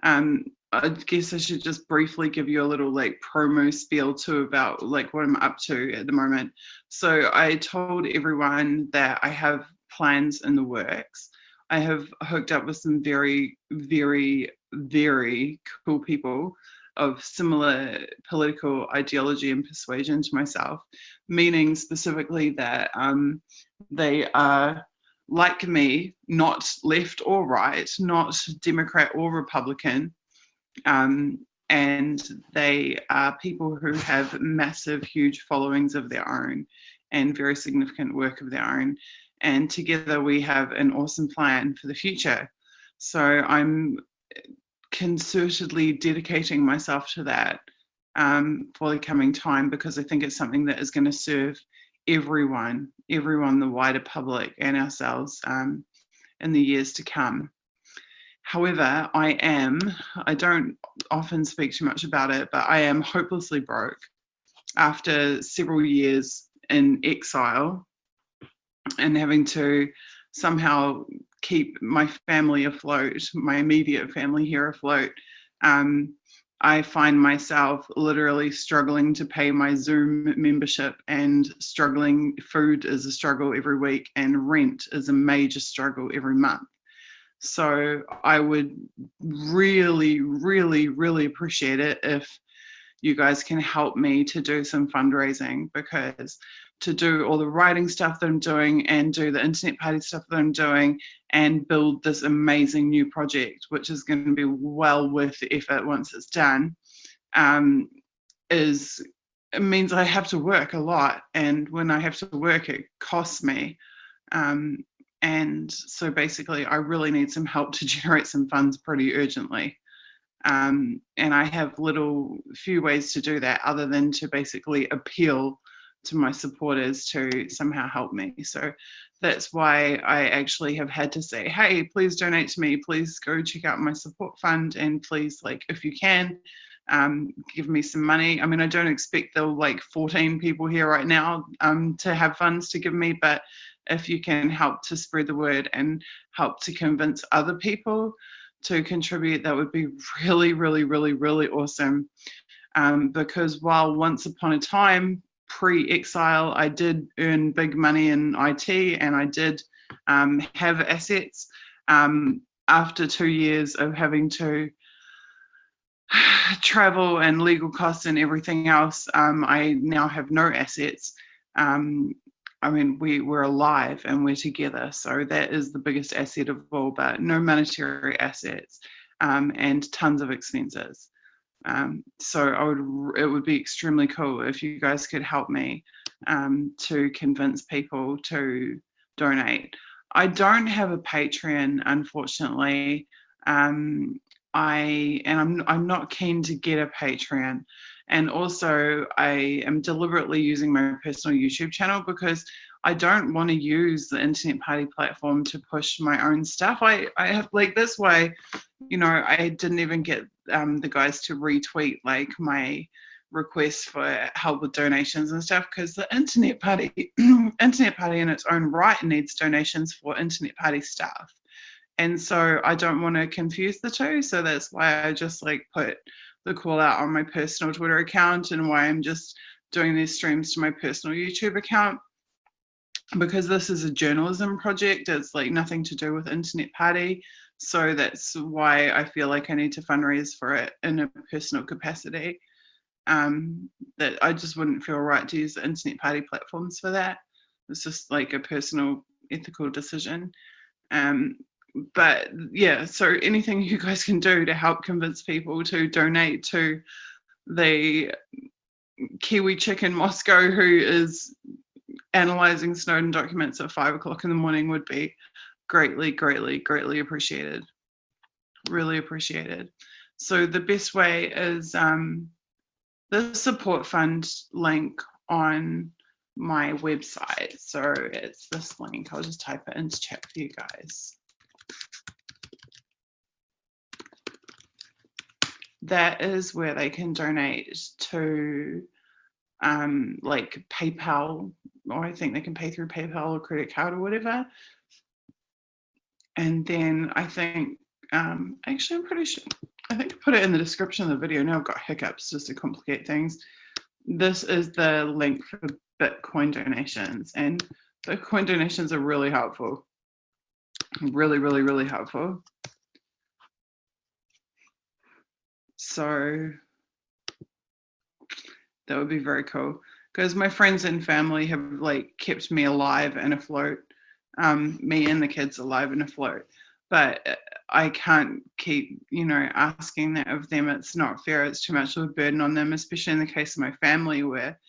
I guess I should just briefly give you a little like promo spiel too about like what I'm up to at the moment. So I told everyone that I have plans in the works. I have hooked up with some very, very, very cool people of similar political ideology and persuasion to myself, meaning specifically that they are like me, not left or right, not Democrat or Republican, and they are people who have massive, huge followings of their own and very significant work of their own. And together we have an awesome plan for the future. So I'm concertedly dedicating myself to that for the coming time, because I think it's something that is going to serve everyone, the wider public and ourselves in the years to come. However, I don't often speak too much about it, but I am hopelessly broke after several years in exile and having to somehow keep my family afloat, my immediate family here afloat. I find myself literally struggling to pay my Zoom membership, and struggling. Food is a struggle every week, and rent is a major struggle every month. So I would really, really, really appreciate it if you guys can help me to do some fundraising, because to do all the writing stuff that I'm doing and do the internet party stuff that I'm doing and build this amazing new project, which is going to be well worth the effort once it's done, it means I have to work a lot. And when I have to work, it costs me. And so basically, I really need some help to generate some funds pretty urgently. And I have few ways to do that other than to basically appeal to my supporters to somehow help me. So that's why I actually have had to say, hey, please donate to me. Please go check out my support fund, and please, like, if you can, give me some money. I mean, I don't expect the 14 people here right now to have funds to give me, but if you can help to spread the word and help to convince other people to contribute, that would be really, really, really, really awesome. Because while once upon a time, pre-exile, I did earn big money in IT, and I did have assets, after 2 years of having to travel and legal costs and everything else, I now have no assets. I mean, we're alive and we're together, so that is the biggest asset of all, but no monetary assets, and tons of expenses. So it would be extremely cool if you guys could help me to convince people to donate. I don't have a Patreon, unfortunately. I'm not keen to get a Patreon. And also I am deliberately using my personal YouTube channel because I don't want to use the Internet Party platform to push my own stuff. I have, like, that's why, you know, I didn't even get the guys to retweet like my requests for help with donations and stuff, because the Internet Party Internet Party in its own right needs donations for Internet Party stuff. And so I don't want to confuse the two. So that's why I just like put the call out on my personal Twitter account, and why I'm just doing these streams to my personal YouTube account, because this is a journalism project. It's like nothing to do with Internet Party. So that's why I feel like I need to fundraise for it in a personal capacity. That I just wouldn't feel right to use the Internet Party platforms for that. It's just like a personal ethical decision. But yeah, so anything you guys can do to help convince people to donate to the Kiwi chick in Moscow who is analysing Snowden documents at 5 o'clock in the morning would be greatly, greatly, greatly appreciated. Really appreciated. So the best way is the support fund link on my website. So it's this link. I'll just type it into chat for you guys. That is where they can donate to like PayPal, or I think they can pay through PayPal or credit card or whatever. And then I think, actually I'm pretty sure, I think I put it in the description of the video. Now I've got hiccups just to complicate things. This is the link for Bitcoin donations, and Bitcoin donations are really helpful. Really, really, really helpful. So that would be very cool, because my friends and family have like kept me alive and afloat, me and the kids alive and afloat. But I can't keep, you know, asking that of them. It's not fair. It's too much of a burden on them, especially in the case of my family, where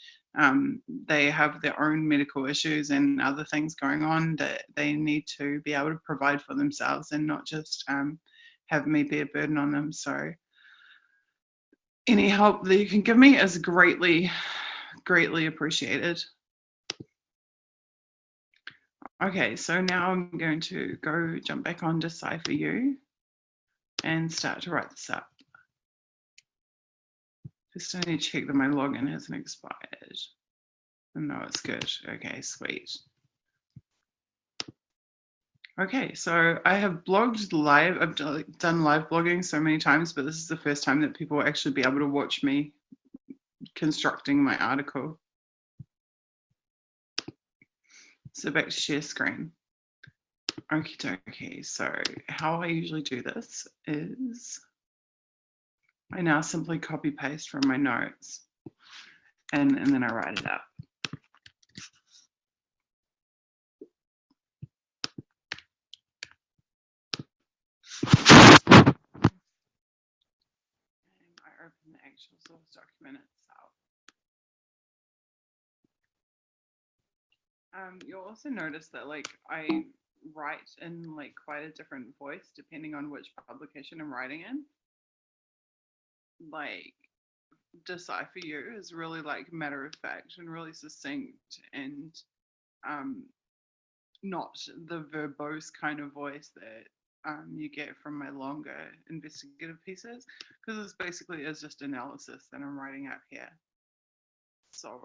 they have their own medical issues and other things going on that they need to be able to provide for themselves, and not just have me be a burden on them. So any help that you can give me is greatly, greatly appreciated. Okay, so now I'm going to go jump back on Decipher.U and start to write this up. Just I need to check that my login hasn't expired. No, it's good. Okay, sweet. Okay, so I have blogged live. I've done live blogging so many times, but this is the first time that people will actually be able to watch me constructing my article. So back to share screen. Okie dokie. So how I usually do this is I now simply copy paste from my notes, and then I write it up. And I open the actual source document itself. You'll also notice that like I write in like quite a different voice depending on which publication I'm writing in. Like Decipher.U is really like matter of fact and really succinct, and not the verbose kind of voice that you get from my longer investigative pieces, because it's basically is just analysis that I'm writing out here. So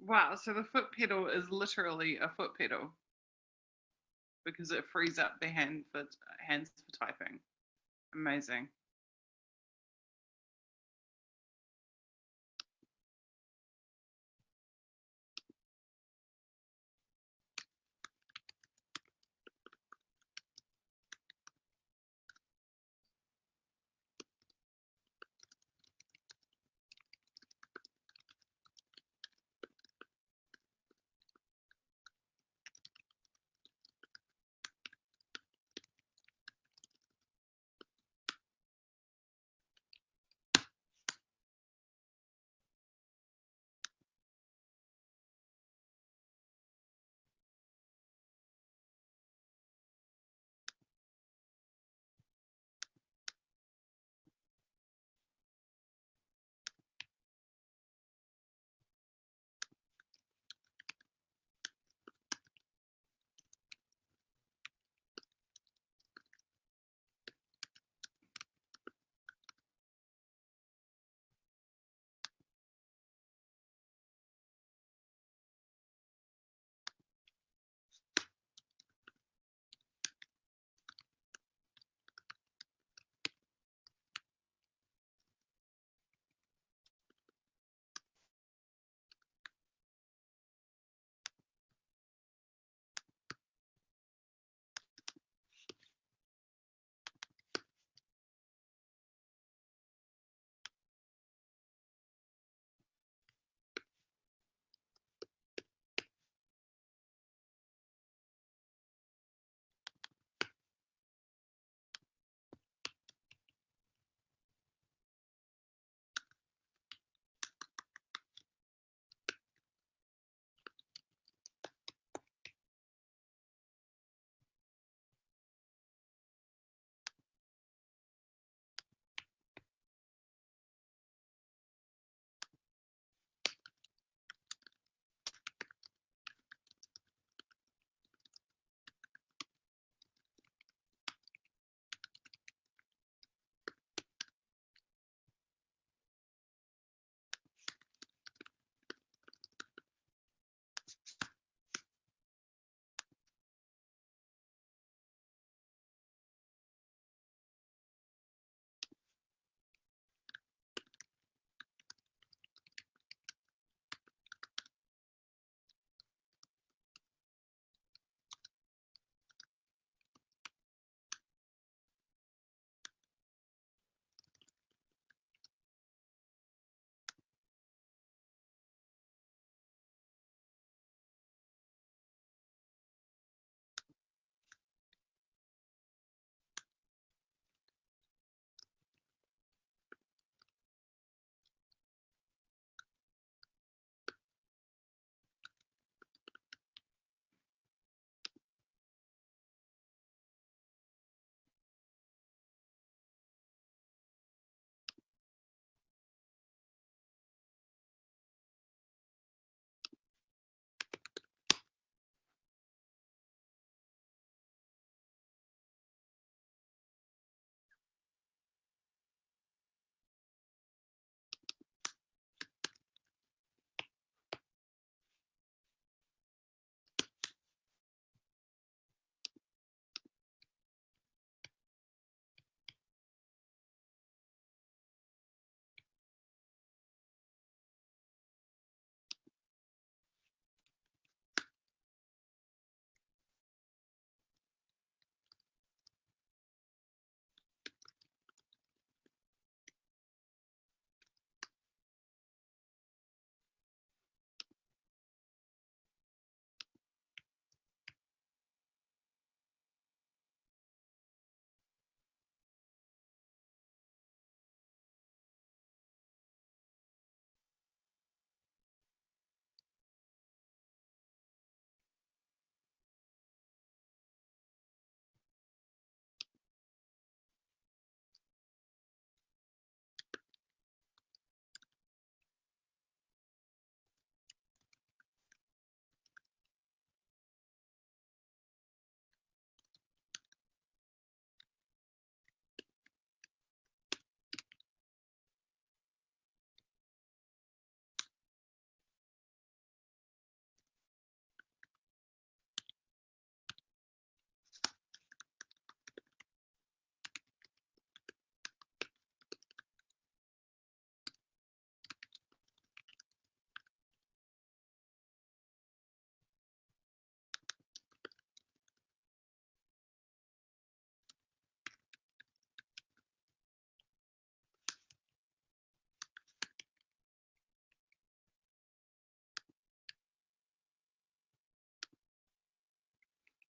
Wow, so the foot pedal is literally a foot pedal because it frees up the hands for typing. Amazing.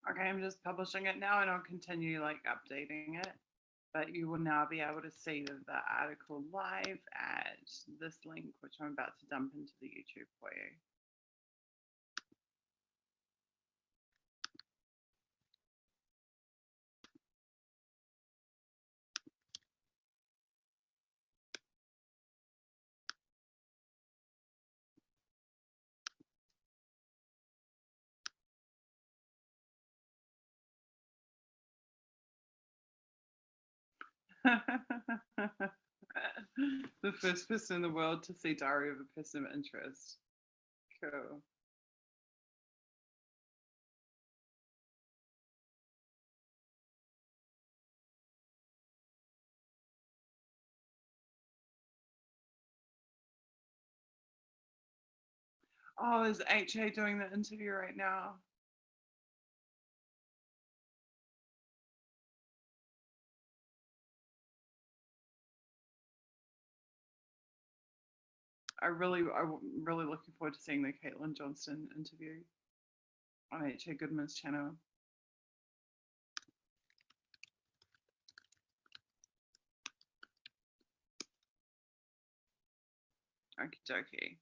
Okay, I'm just publishing it now and I'll continue like updating it. But you will now be able to see the article live at this link, which I'm about to dump into the YouTube for you. The first person in the world to see Diary of a Person of Interest. Cool. Oh, is HA doing the interview right now? I'm really looking forward to seeing the Caitlin Johnston interview on HA Goodman's channel. Okie dokie.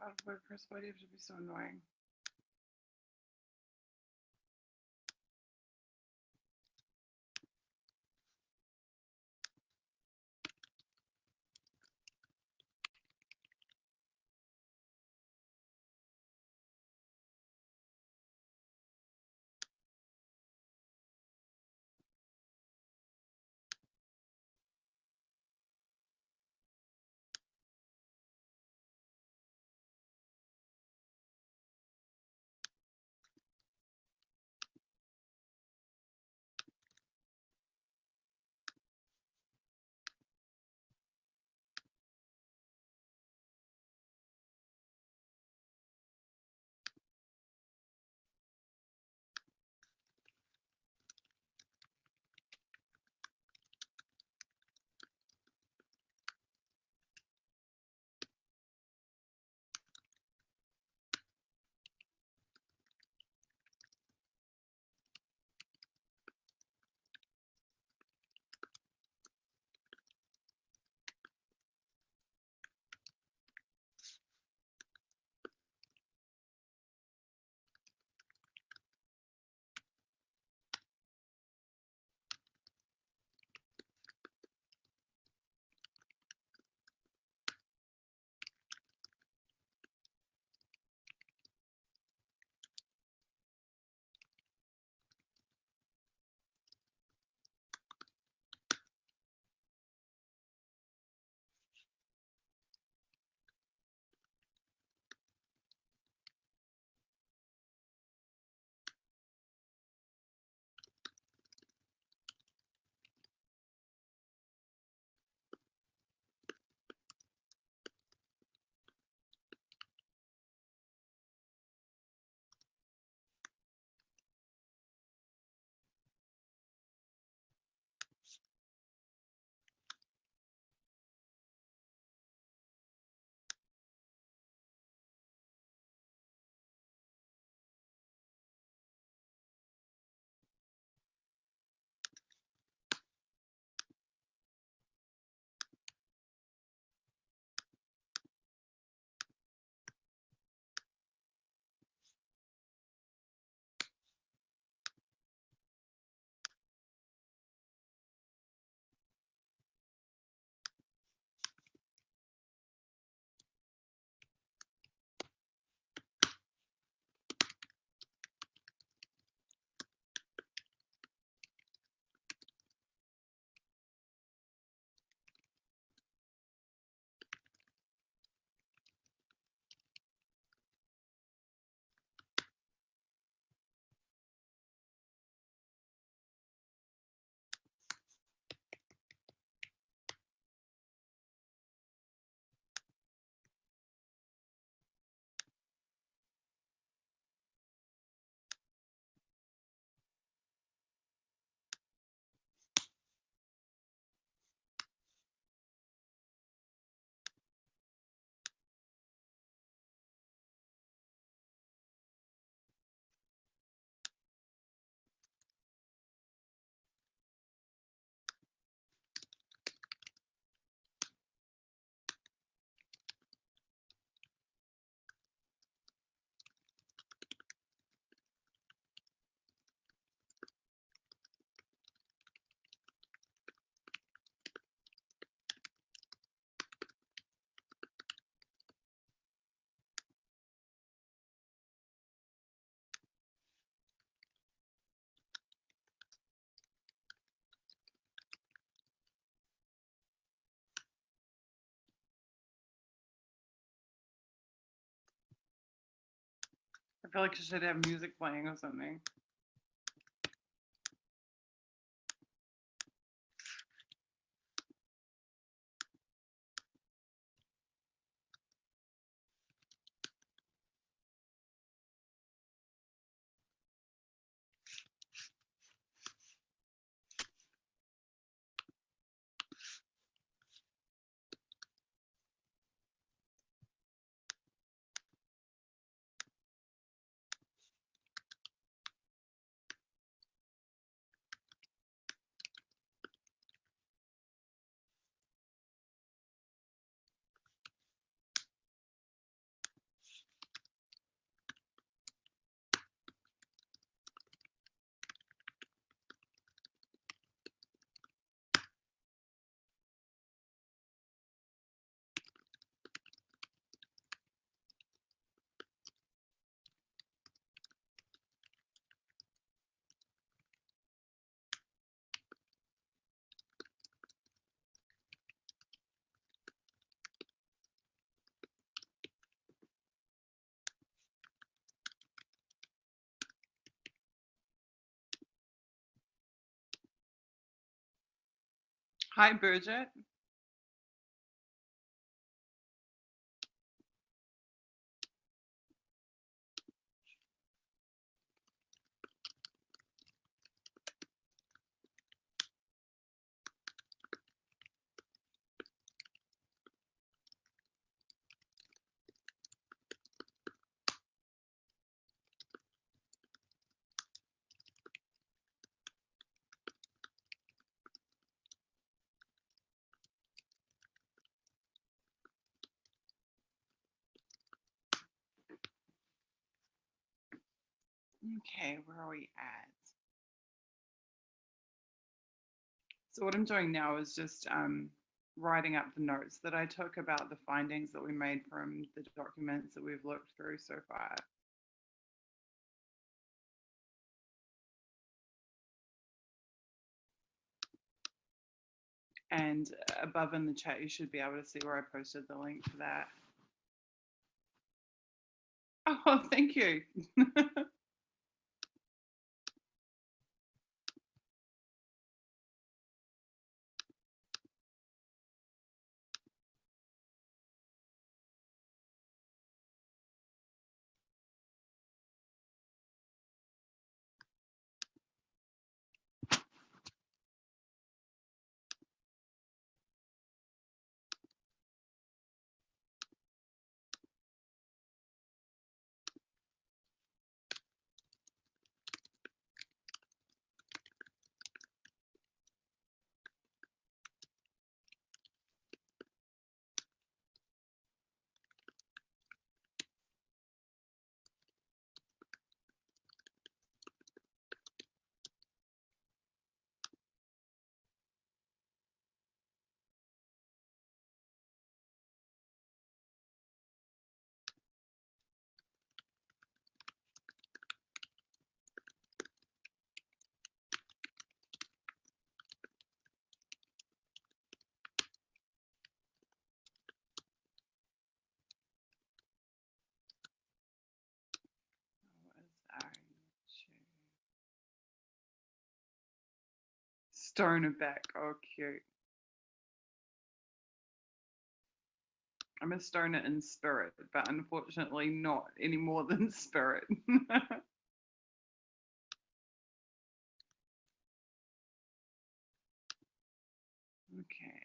God, WordPress, why do you have to be so annoying? feel like I should have music playing or something. Hi, Bridget. Okay, where are we at? So what I'm doing now is just writing up the notes that I took about the findings that we made from the documents that we've looked through so far. And above in the chat, you should be able to see where I posted the link for that. Oh, thank you. Stoner back. Oh, cute. I'm a stoner in spirit, but unfortunately not any more than spirit. Okay.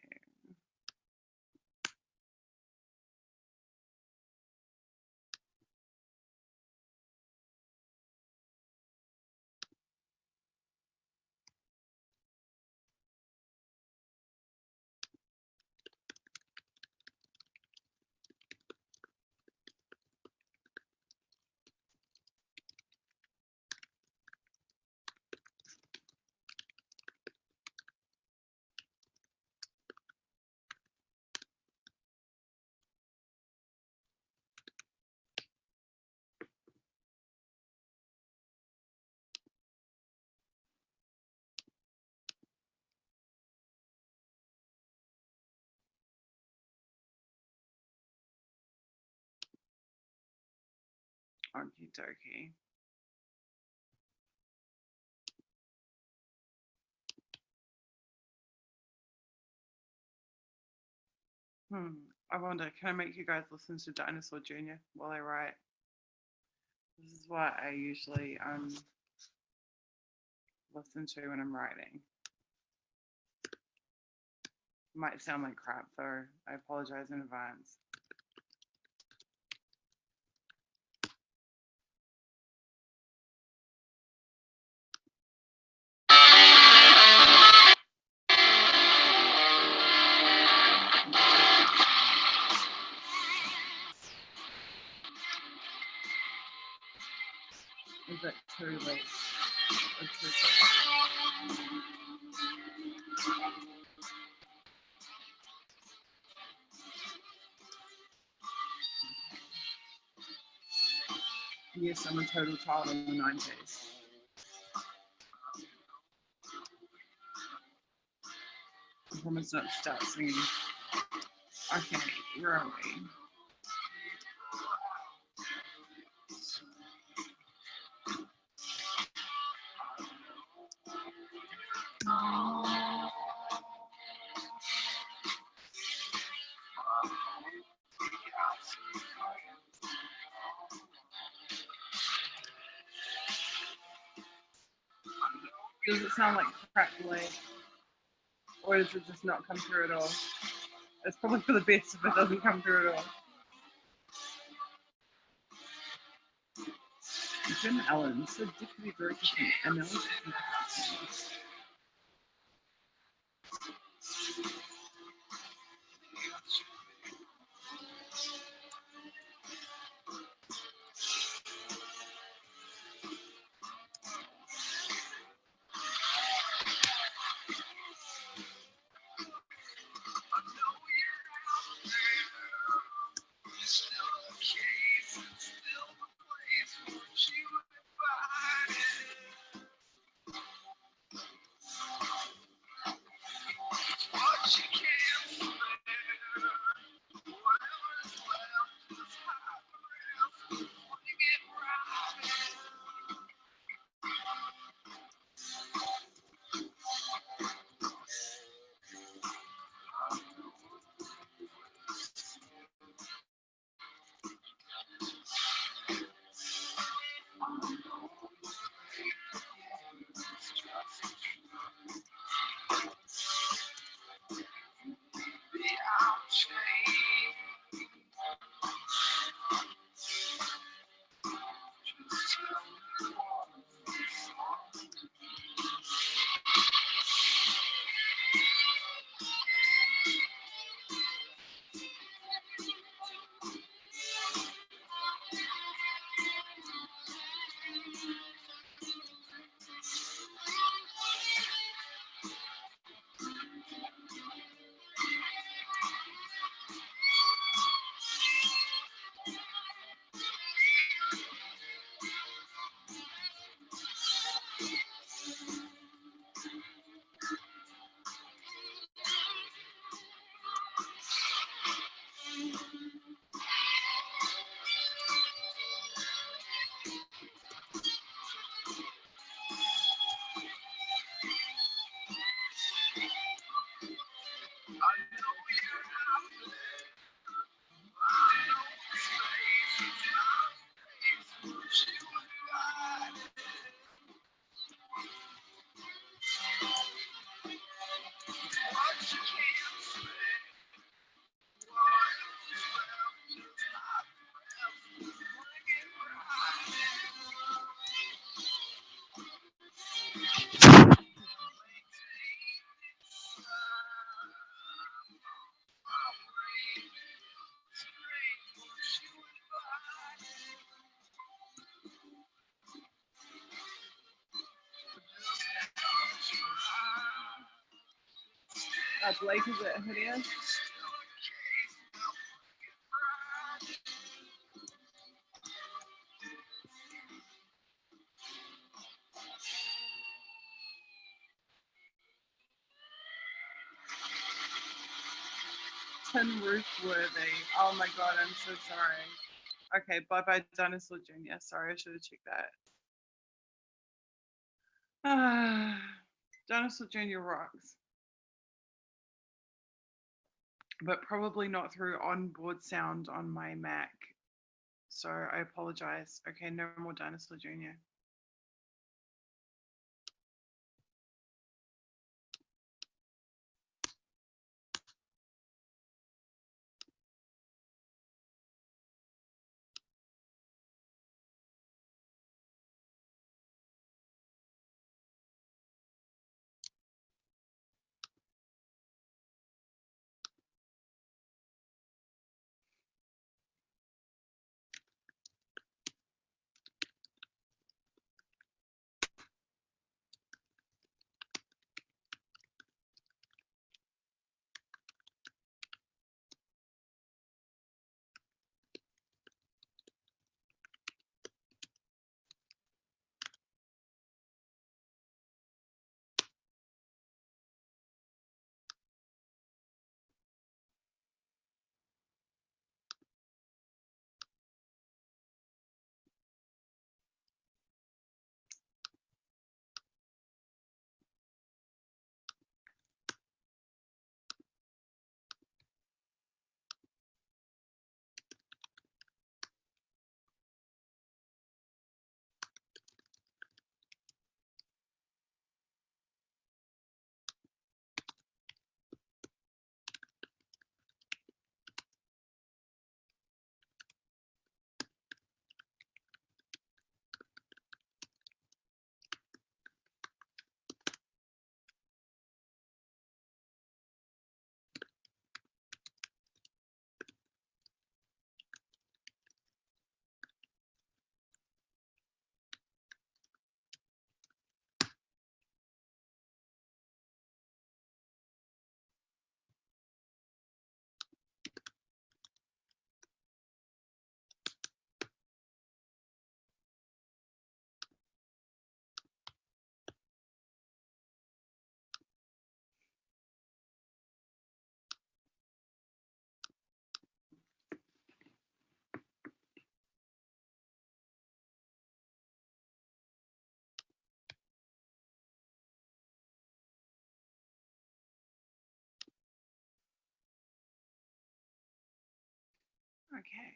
Okie dokie. I wonder, can I make you guys listen to Dinosaur Jr. while I write? This is what I usually listen to when I'm writing. Might sound like crap though. I apologize in advance. Is it too late? Or too late? Yes, I'm a total child of the 90s. I promise not to start singing. Okay, where are we? Does it sound like crackly? Or does it just not come through at all? It's probably for the best if it doesn't come through at all. Jim Allen, so deeply very different analysis and capacity. Blake, is it hideous? Tin Roof Worthy. Oh my god, I'm so sorry. Okay, bye-bye Dinosaur Jr. Sorry, I should have checked that. Dinosaur Jr. rocks. But probably not through onboard sound on my Mac. So I apologize. Okay, no more Dinosaur Jr. Okay.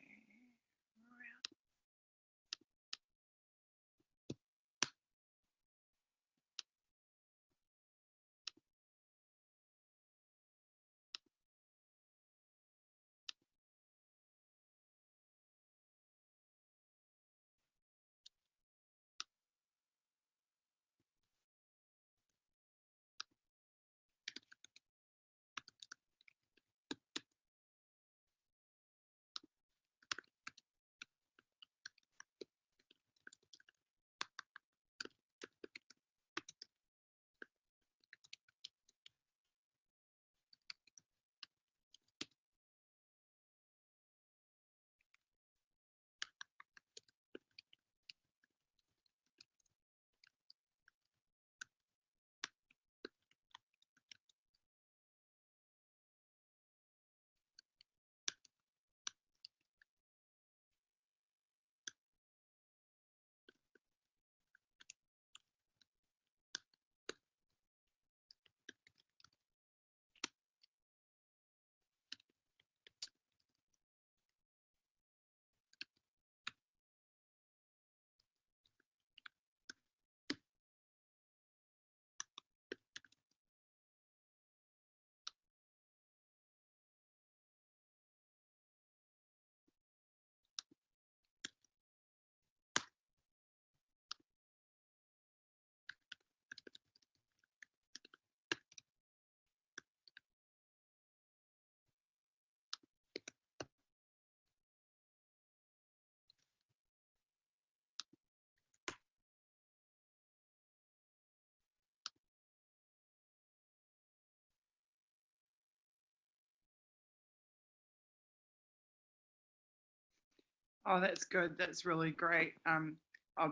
Oh, that's good. That's really great.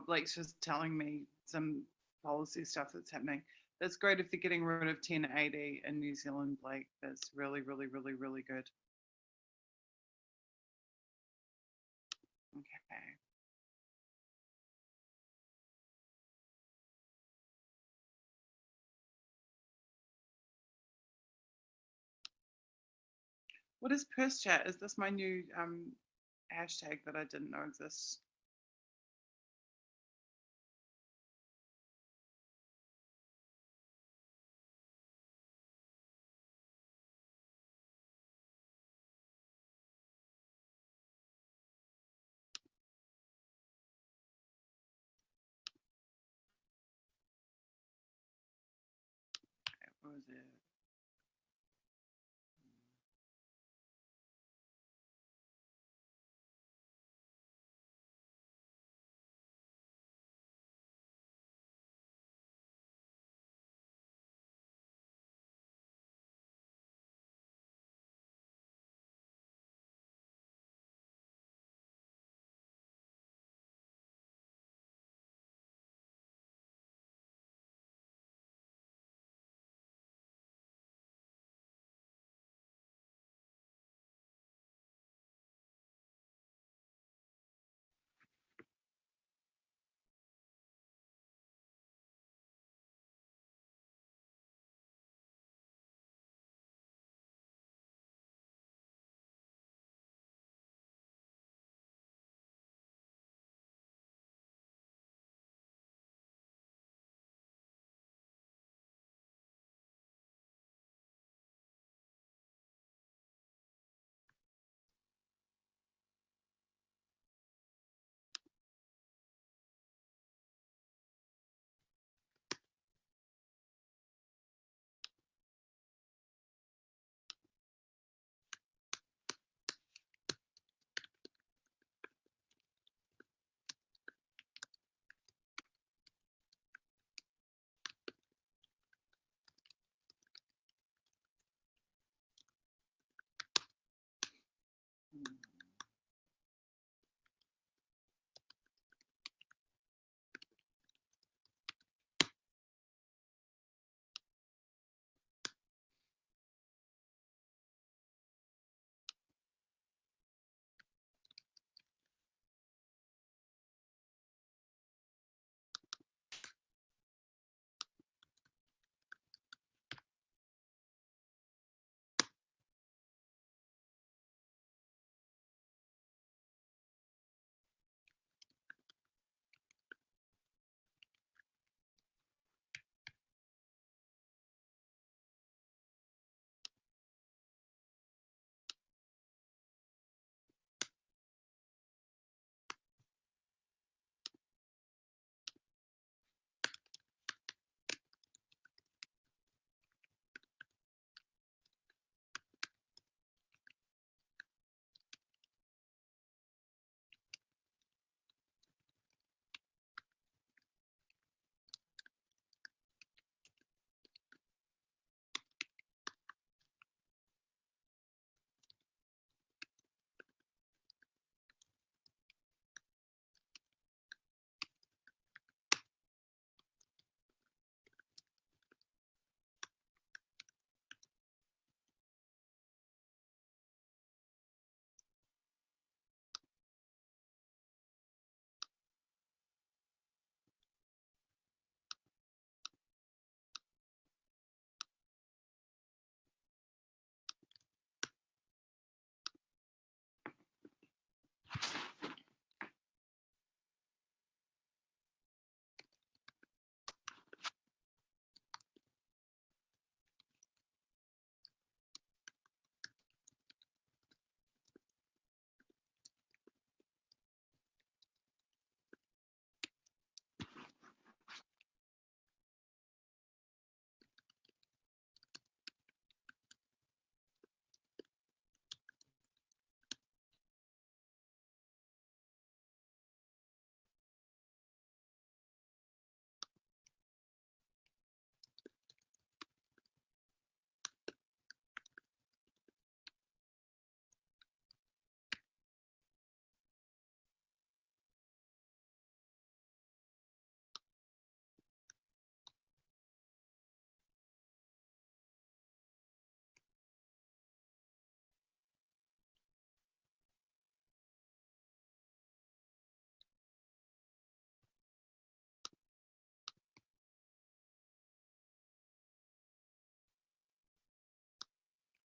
Blake's just telling me some policy stuff that's happening. That's great if they're getting rid of 1080 in New Zealand, Blake. That's really, really, really, really good. What is Purse Chat? Is this my new hashtag that I didn't know exists? What was it?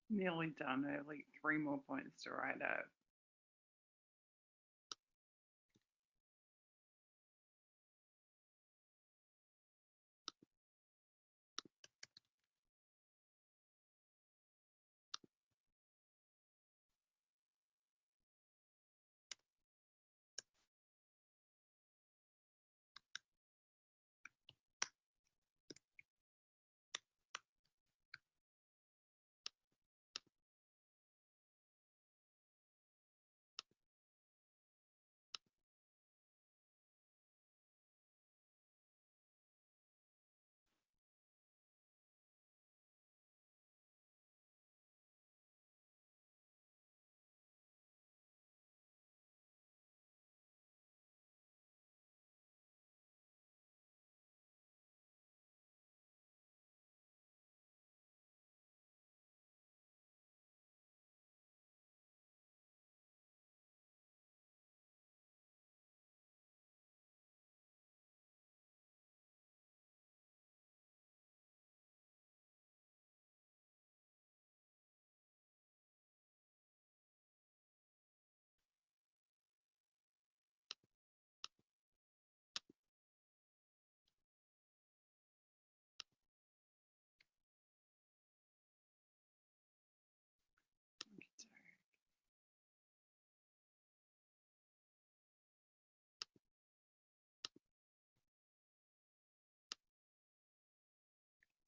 Nearly done. I have like 3 more points to write out.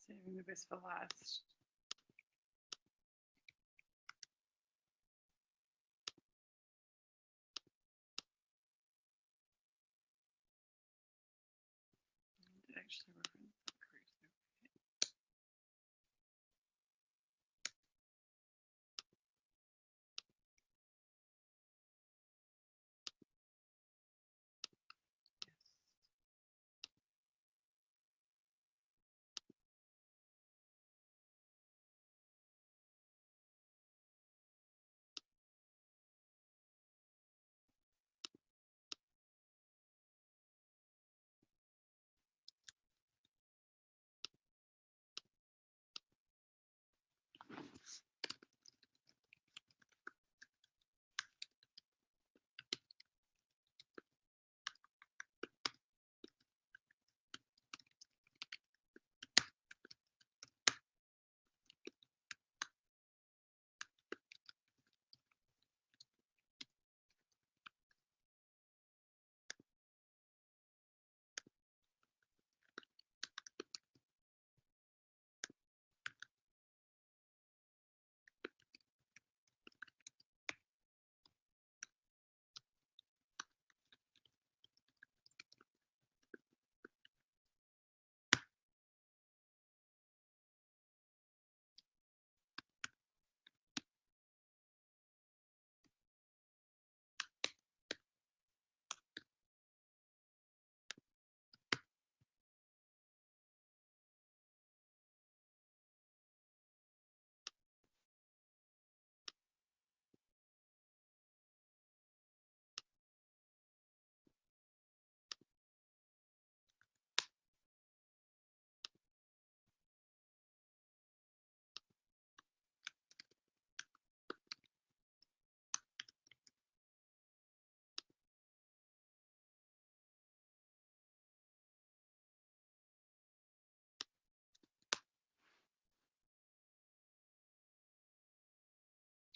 Saving the best for last. Actually reference that correctly.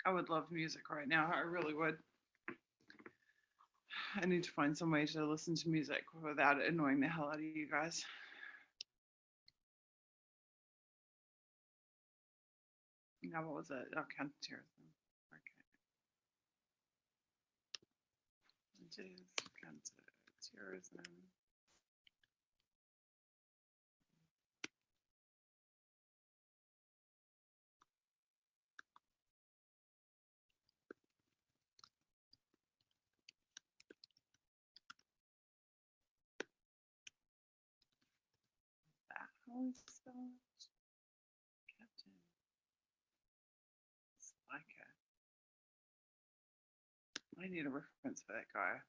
I would love music right now. I really would. I need to find some way to listen to music without it annoying the hell out of you guys. Now, what was it? Oh, counterterrorism. Okay. It is counterterrorism. That how is spelled? Captain Spiker. I need a reference for that guy.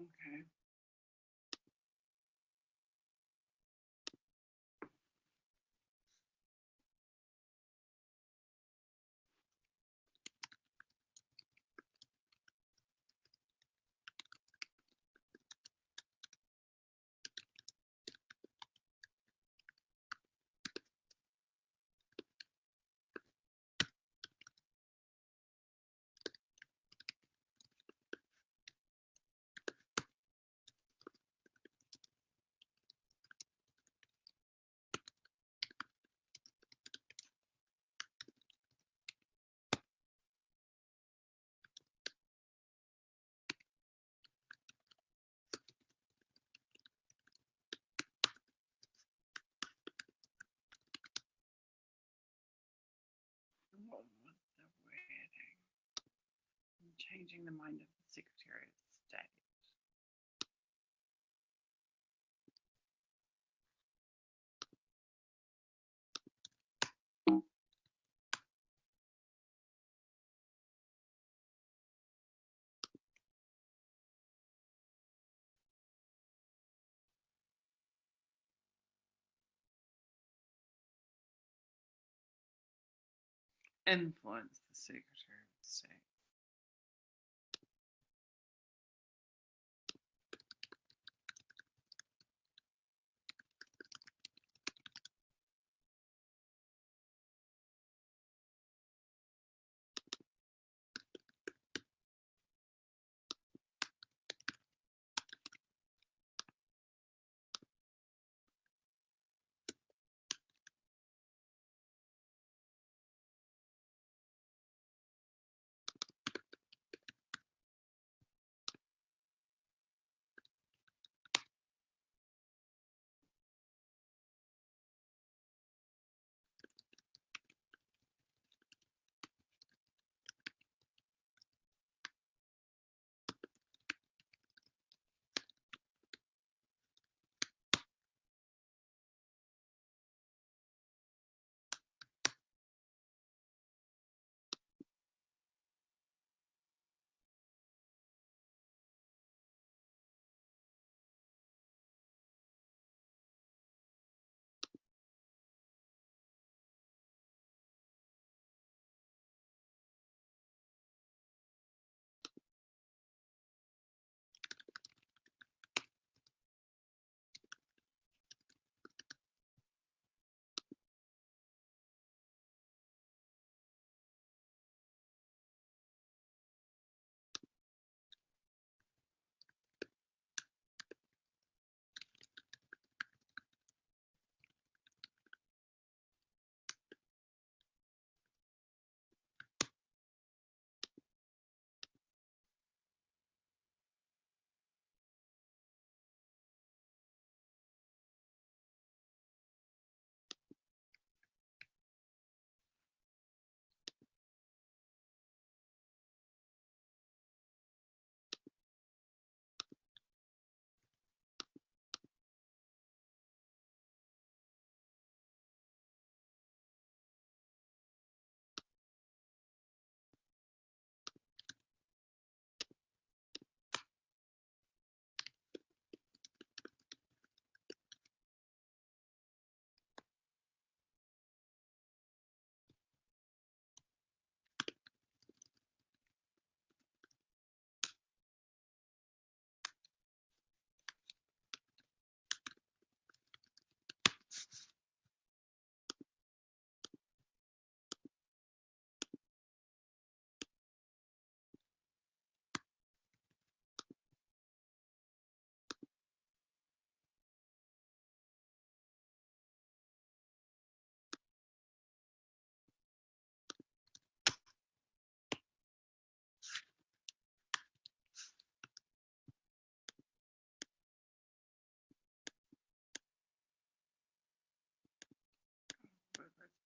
Okay. What was the wording? Changing the mind of the Secretary of State. Influence the Secretary of State.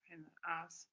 Pain in the ass.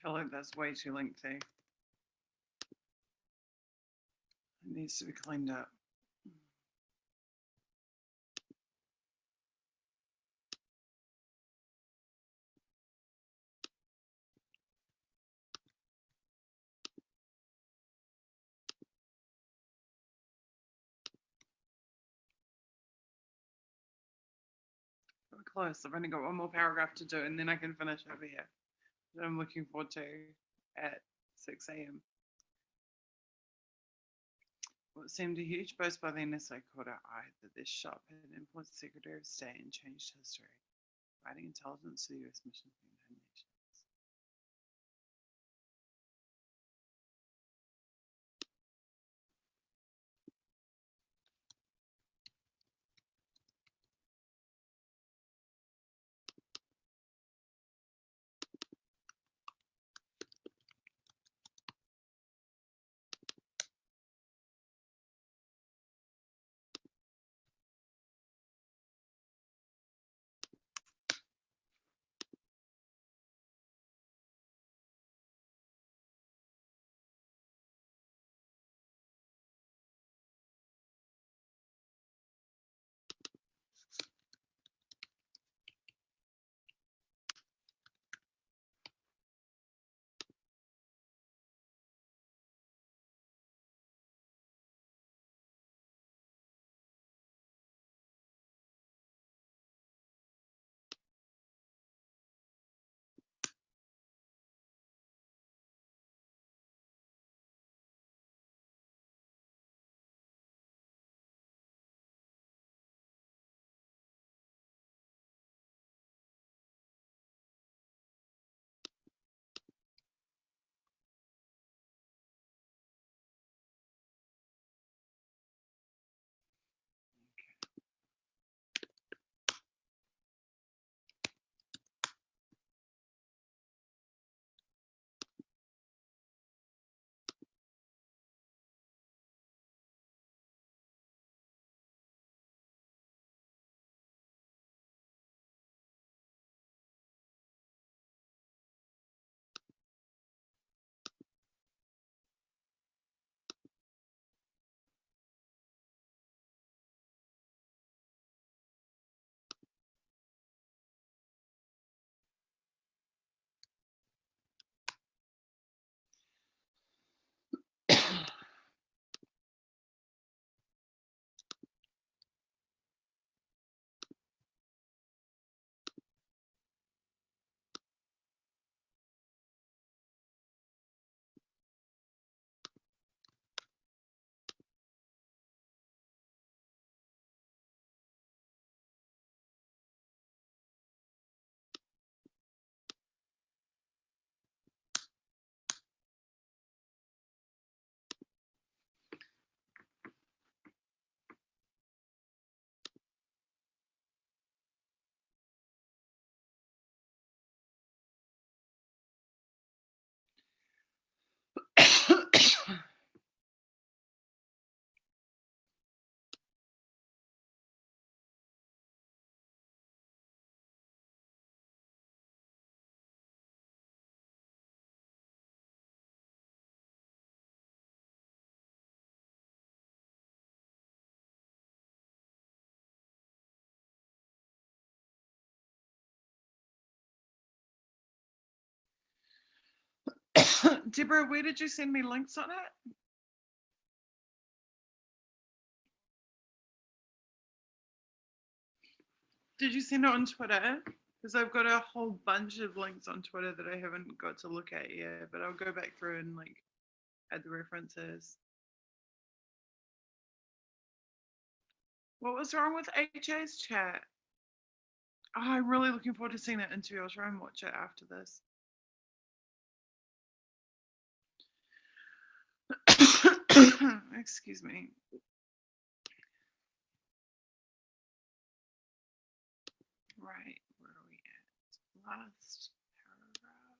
feel like that's way too lengthy. It needs to be cleaned up. We're close. I've only got one more paragraph to do and then I can finish over here. That I'm looking forward to at 6 a.m. What seemed a huge boast by the NSA caught our eye that this shop had influenced the Secretary of State and changed history, providing intelligence to the US mission of the United Nations. Deborah, where did you send me links on it? Did you send it on Twitter? Because I've got a whole bunch of links on Twitter that I haven't got to look at yet, but I'll go back through and like add the references. What was wrong with HA's chat? Oh, I'm really looking forward to seeing that interview. I'll try and watch it after this. Excuse me. Right, where are we at? Last paragraph.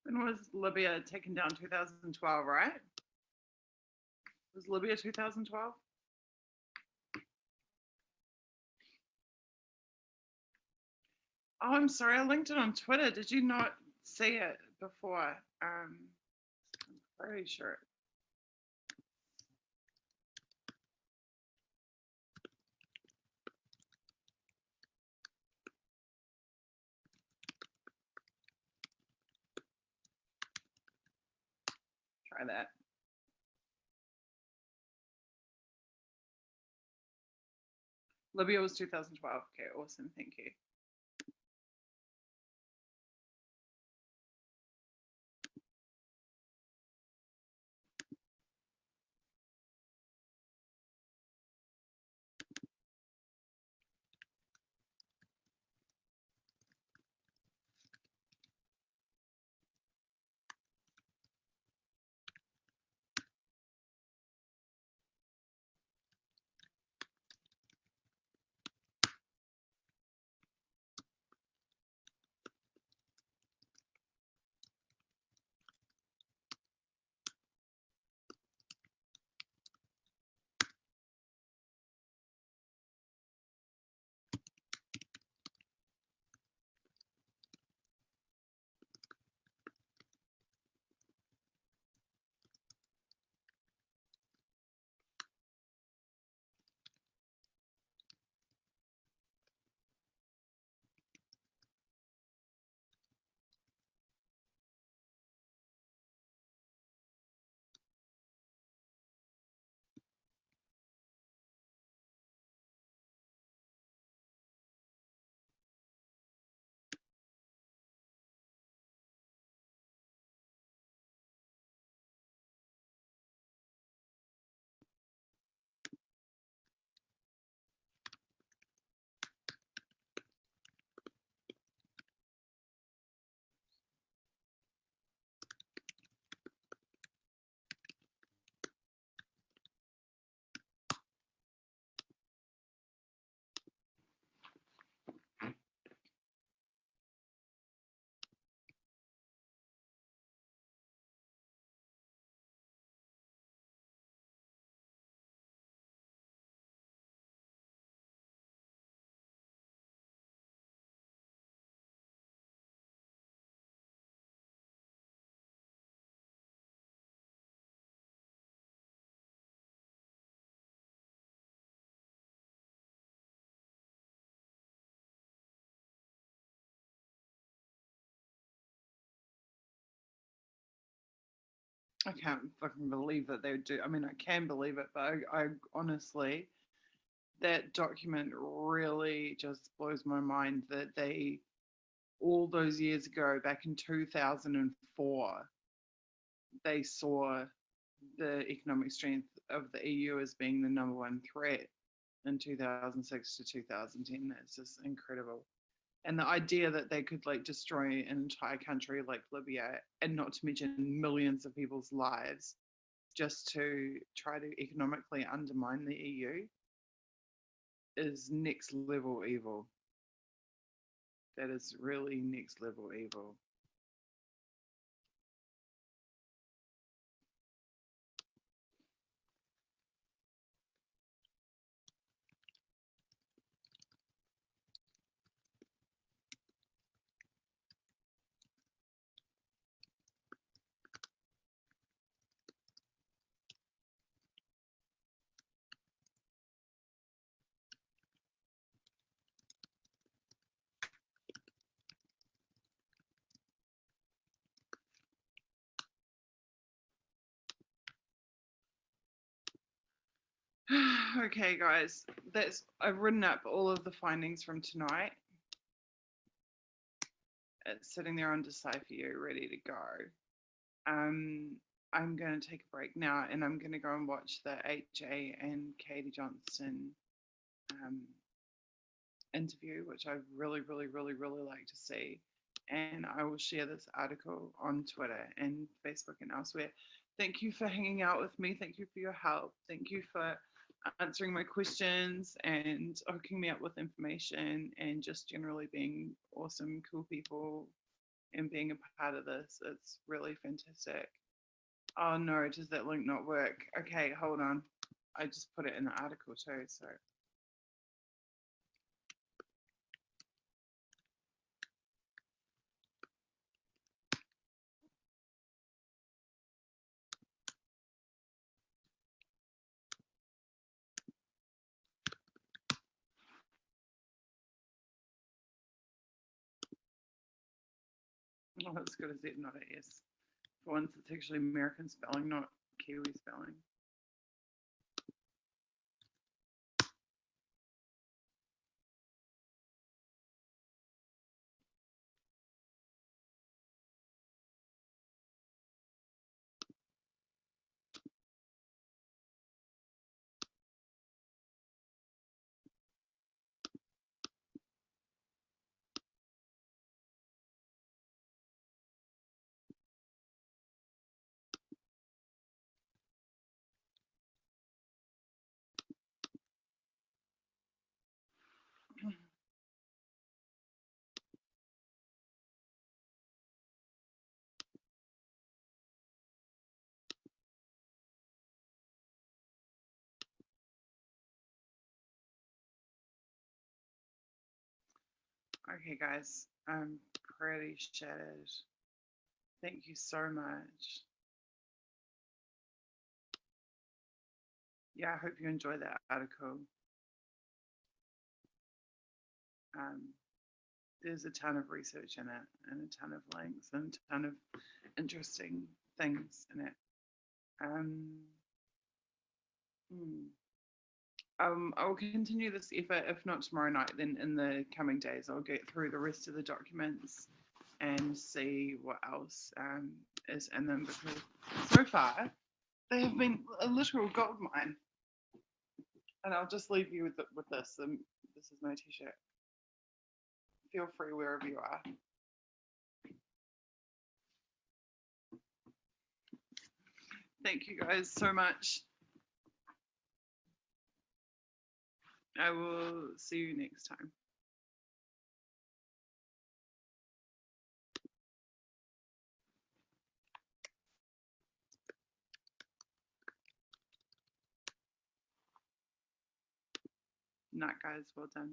When was Libya taken down? 2012, right? Was Libya 2012? Oh, I'm sorry. I linked it on Twitter. Did you not see it before? I'm pretty sure. Try that. Libya was 2012. Okay, awesome. Thank you. I can't fucking believe that they would do. I mean, I can believe it, but I honestly, that document really just blows my mind that they, all those years ago, back in 2004, they saw the economic strength of the EU as being the number one threat in 2006 to 2010. That's just incredible. And the idea that they could like destroy an entire country like Libya, and not to mention millions of people's lives, just to try to economically undermine the EU is next level evil. That is really next level evil. Okay, guys, that's I've written up all of the findings from tonight. It's sitting there on Decipher, ready to go. I'm going to take a break now, and I'm going to go and watch the HA and Katie Johnston interview, which I really, really, really, really like to see. And I will share this article on Twitter and Facebook and elsewhere. Thank you for hanging out with me. Thank you for your help. Thank you for answering my questions and hooking me up with information and just generally being awesome, cool people and being a part of this. It's really fantastic. Oh no, does that link not work? Okay, hold on. I just put it in the article too, so. Oh, that's good as Z, not a S. For once, it's actually American spelling, not Kiwi spelling. Okay, guys, I'm pretty shattered. Thank you so much. Yeah, I hope you enjoy that article. There's a ton of research in it and a ton of links and a ton of interesting things in it. I'll continue this effort, if not tomorrow night, then in the coming days. I'll get through the rest of the documents and see what else is in them, because so far they have been a literal gold mine. And I'll just leave you with this. This is my t-shirt. Feel free wherever you are. Thank you guys so much. I will see you next time. Night, guys. Well done.